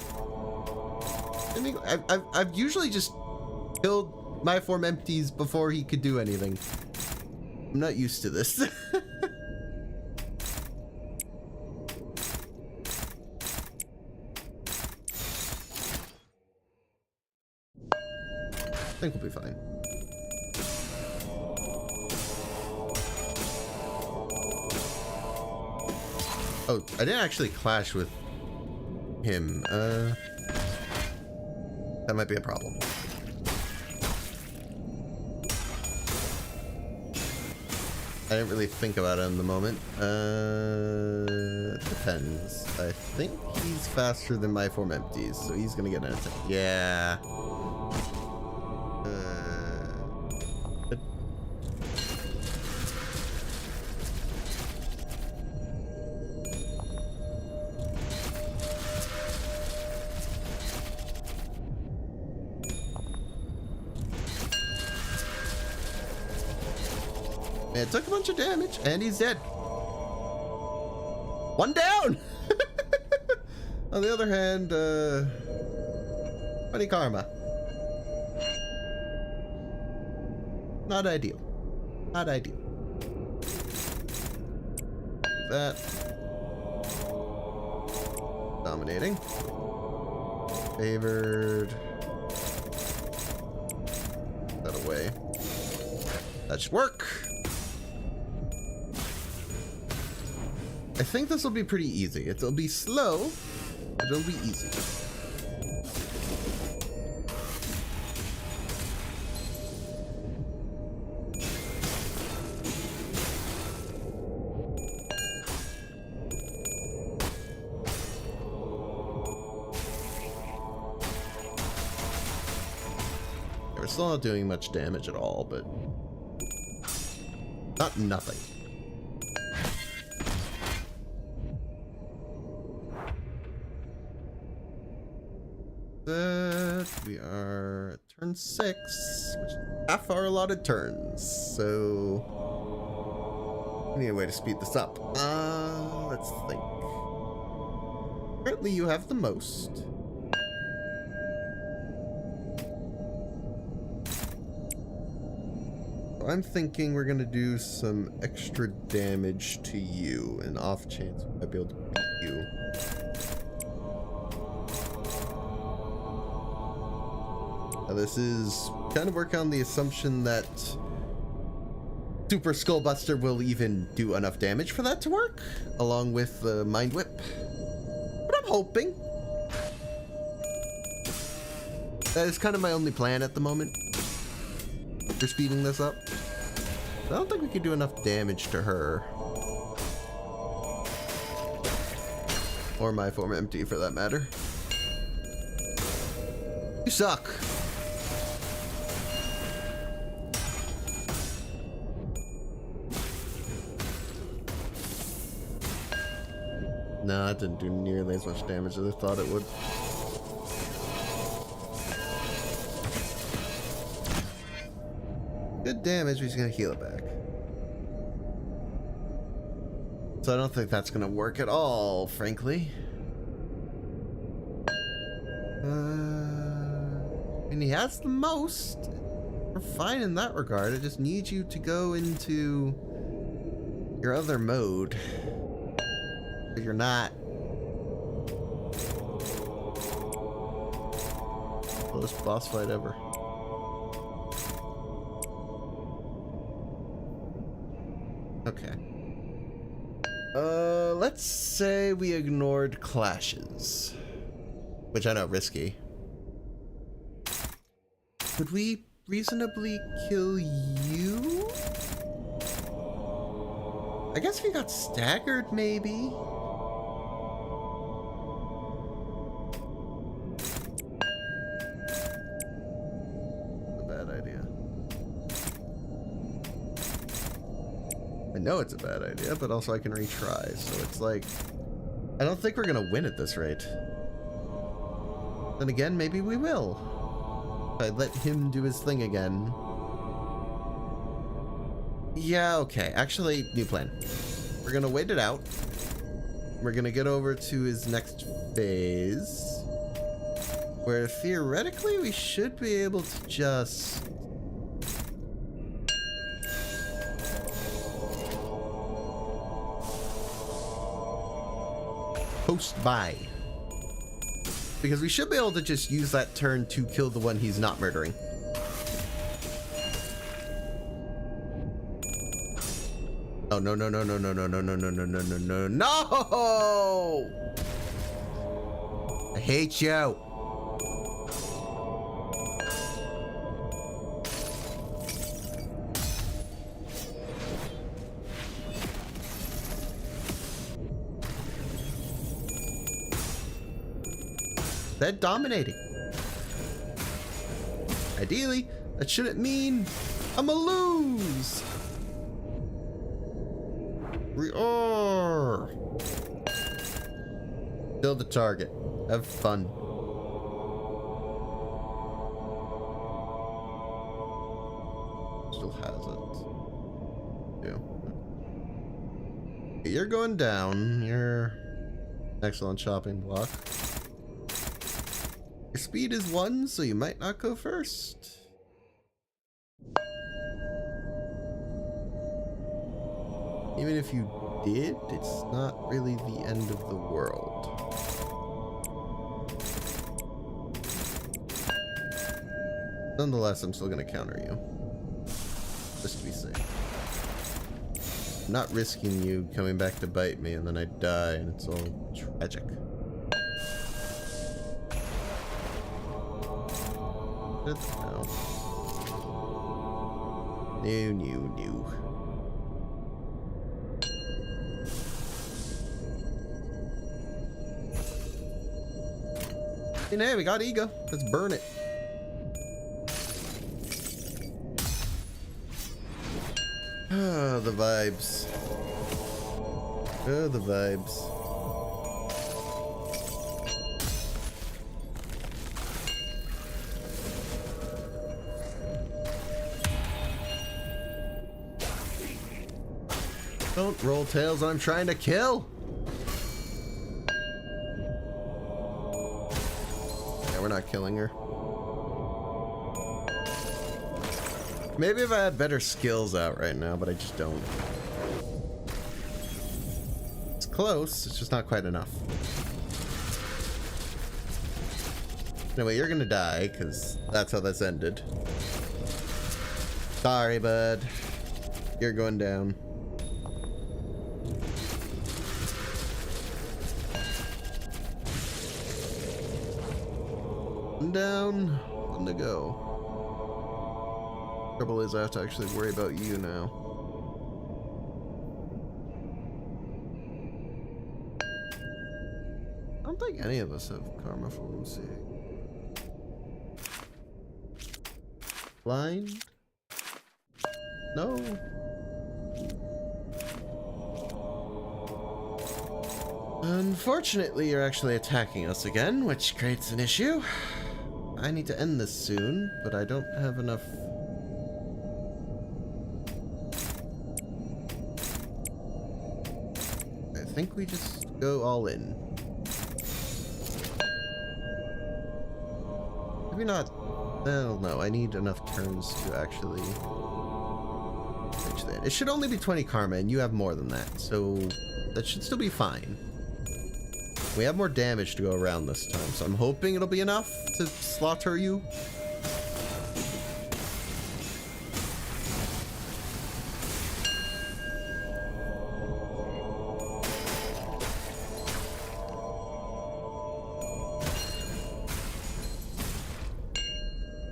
I mean, I've usually just killed my form empties before he could do anything. I'm not used to this. I think we'll be fine. Oh, I didn't actually clash with him. That might be a problem. I didn't really think about it in the moment. Depends. I think he's faster than my form empties, so he's gonna get an attack. Yeah. It took a bunch of damage, and he's dead. One down! On the other hand, 20 karma. Not ideal. Not ideal. That. Dominating. Favored. That away. That should work. I think this will be pretty easy. It'll be slow, but it'll be easy. We're still not doing much damage at all, but not nothing. We are at turn 6, which is half our allotted turns, so we need a way to speed this up. Let's think. Currently you have the most. So I'm thinking we're gonna do some extra damage to you, an off chance we might be able to beat you. This is kind of work on the assumption that Super Skullbuster will even do enough damage for that to work, along with the Mind Whip. But I'm hoping. That is kind of my only plan at the moment for speeding this up. I don't think we can do enough damage to her. Or my form empty, for that matter. You suck. No, that didn't do nearly as much damage as I thought it would. Good damage, but he's gonna heal it back. So I don't think that's gonna work at all, frankly. I mean, he has the most. We're fine in that regard. I just need you to go into your other mode. You're not. Slowest boss fight ever. Okay. Let's say we ignored clashes. Which I know, risky. Could we reasonably kill you? I guess if you got staggered, maybe. I know it's a bad idea, but also I can retry, so it's like, I don't think we're gonna win at this rate. Then again, maybe we will. If I let him do his thing again. Yeah, okay. Actually, new plan. We're gonna wait it out. We're gonna get over to his next phase, where theoretically we should be able to just post-buy. Because we should be able to just use that turn to kill the one he's not murdering. Oh, no, no, no, no, no, no, no, no, no, no, no, no, no, no! I hate you. They're dominating. Ideally, that shouldn't mean I'm a lose. We are. Kill the target. Have fun. Still has it. Yeah. You're going down. You're excellent shopping block. Your speed is 1, so you might not go first. Even if you did, it's not really the end of the world. Nonetheless, I'm still gonna counter you. Just to be safe. I'm not risking you coming back to bite me and then I die and it's all tragic. No. No. And hey, we got ego. Let's burn it. Ah, the vibes. Oh, the vibes. Don't roll tails, I'm trying to kill. Yeah, we're not killing her. Maybe if I had better skills out right now, but I just don't. It's close, it's just not quite enough. Anyway, you're gonna die, because that's how this ended. Sorry, bud. You're going down. Down, one to go. Trouble is I have to actually worry about you now. I don't think any of us have karma for MC. Blind? No. Unfortunately, you're actually attacking us again, which creates an issue. I need to end this soon, but I don't have enough. I think we just go all in. Maybe not. Well, no, I need enough turns to actually reach that. It should only be 20 karma, and you have more than that, so that should still be fine. We have more damage to go around this time, so I'm hoping it'll be enough to slaughter you.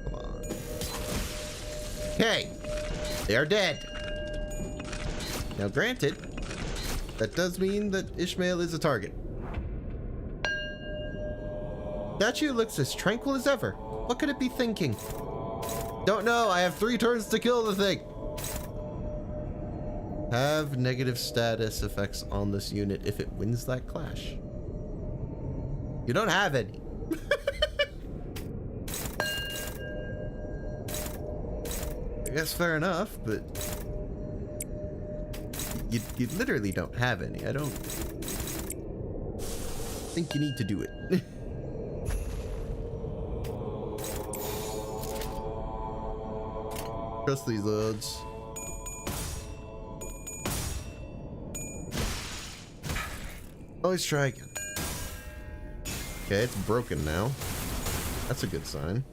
Come on. Okay, they are dead. Now granted, that does mean that Ishmael is a target. Statue looks as tranquil as ever. What could it be thinking? Don't know. I have 3 turns to kill the thing. Have negative status effects on this unit if it wins that clash. You don't have any. I guess fair enough, but you literally don't have any. I don't think you need to do it. Trust these odds. Always try again. Okay, it's broken now. That's a good sign.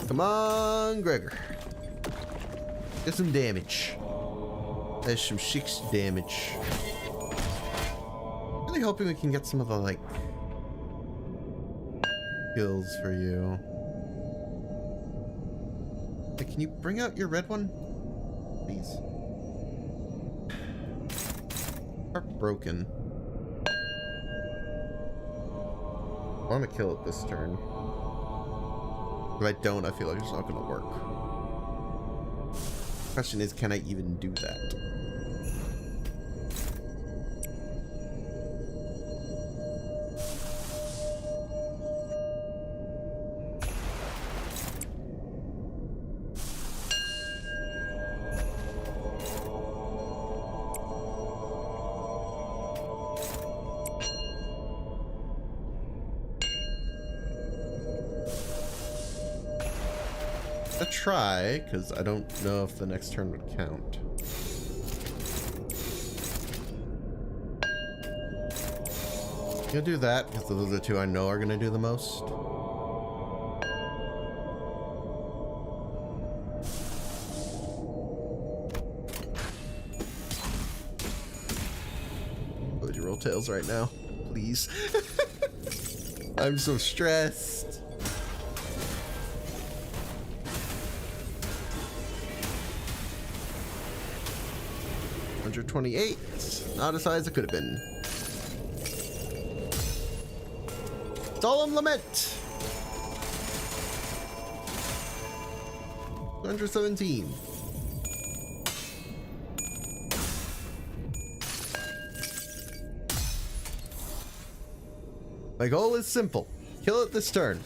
Come on, Gregor. Get some damage. There's some 6 damage. Really hoping we can get some of the, like, kills for you. Hey, can you bring out your red one, please? Heartbroken. I want to kill it this turn. If I don't, I feel like it's not going to work. Question is, can I even do that? Try, because I don't know if the next turn would count. I'm gonna do that because those are the 2 I know are gonna do the most. Would you roll tails right now, please? I'm so stressed. $128, not as high as it could have been. Solemn Lament. 117. My goal is simple. Kill it this turn.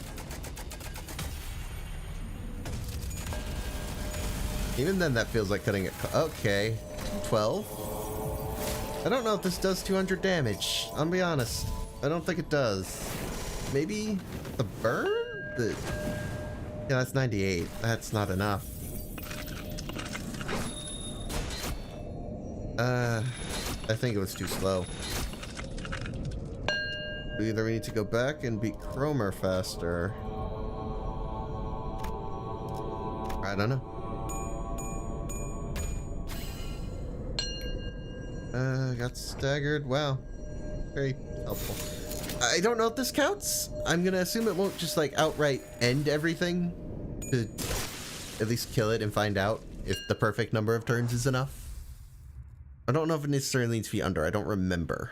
Even then, that feels like cutting it. Okay. 12. I don't know if this does 200 damage. I'll be honest. I don't think it does. Maybe the burn? Yeah, that's 98. That's not enough. I think it was too slow. Either we need to go back and beat Cromer faster. I don't know. Got staggered. Wow. Very helpful. I don't know if this counts. I'm gonna assume it won't just like outright end everything to at least kill it and find out if the perfect number of turns is enough. I don't know if it necessarily needs to be under. I don't remember.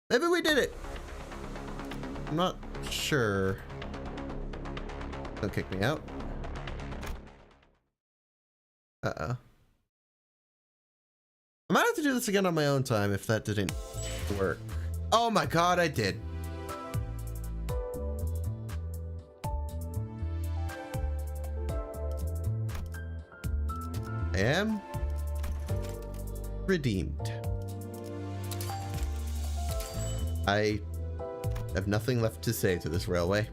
Maybe we did it. I'm not sure. Don't kick me out. Uh-oh. I might have to do this again on my own time if that didn't work. Oh my god, I did. I am redeemed. I have nothing left to say to this railway.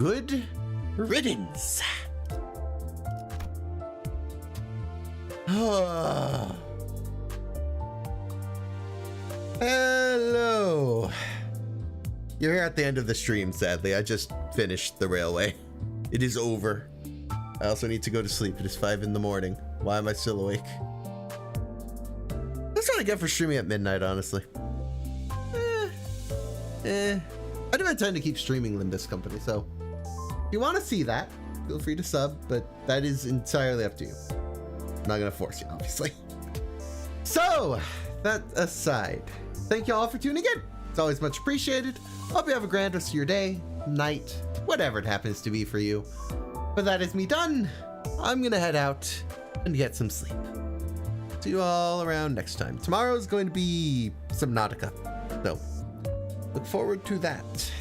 Good riddance. Hello. You're here at the end of the stream, sadly. I just finished the railway. It is over. I also need to go to sleep. It is 5 in the morning. Why am I still awake? That's what I get for streaming at midnight, honestly. I do intend to keep streaming Limbus Company, so if you want to see that, feel free to sub, but that is entirely up to you. I'm not gonna force you, obviously. So, that aside, thank you all for tuning in. It's always much appreciated. Hope you have a grand rest of your day, night, whatever it happens to be for you. But that is me done. I'm gonna head out and get some sleep. See you all around next time. Tomorrow is going to be Subnautica, so look forward to that.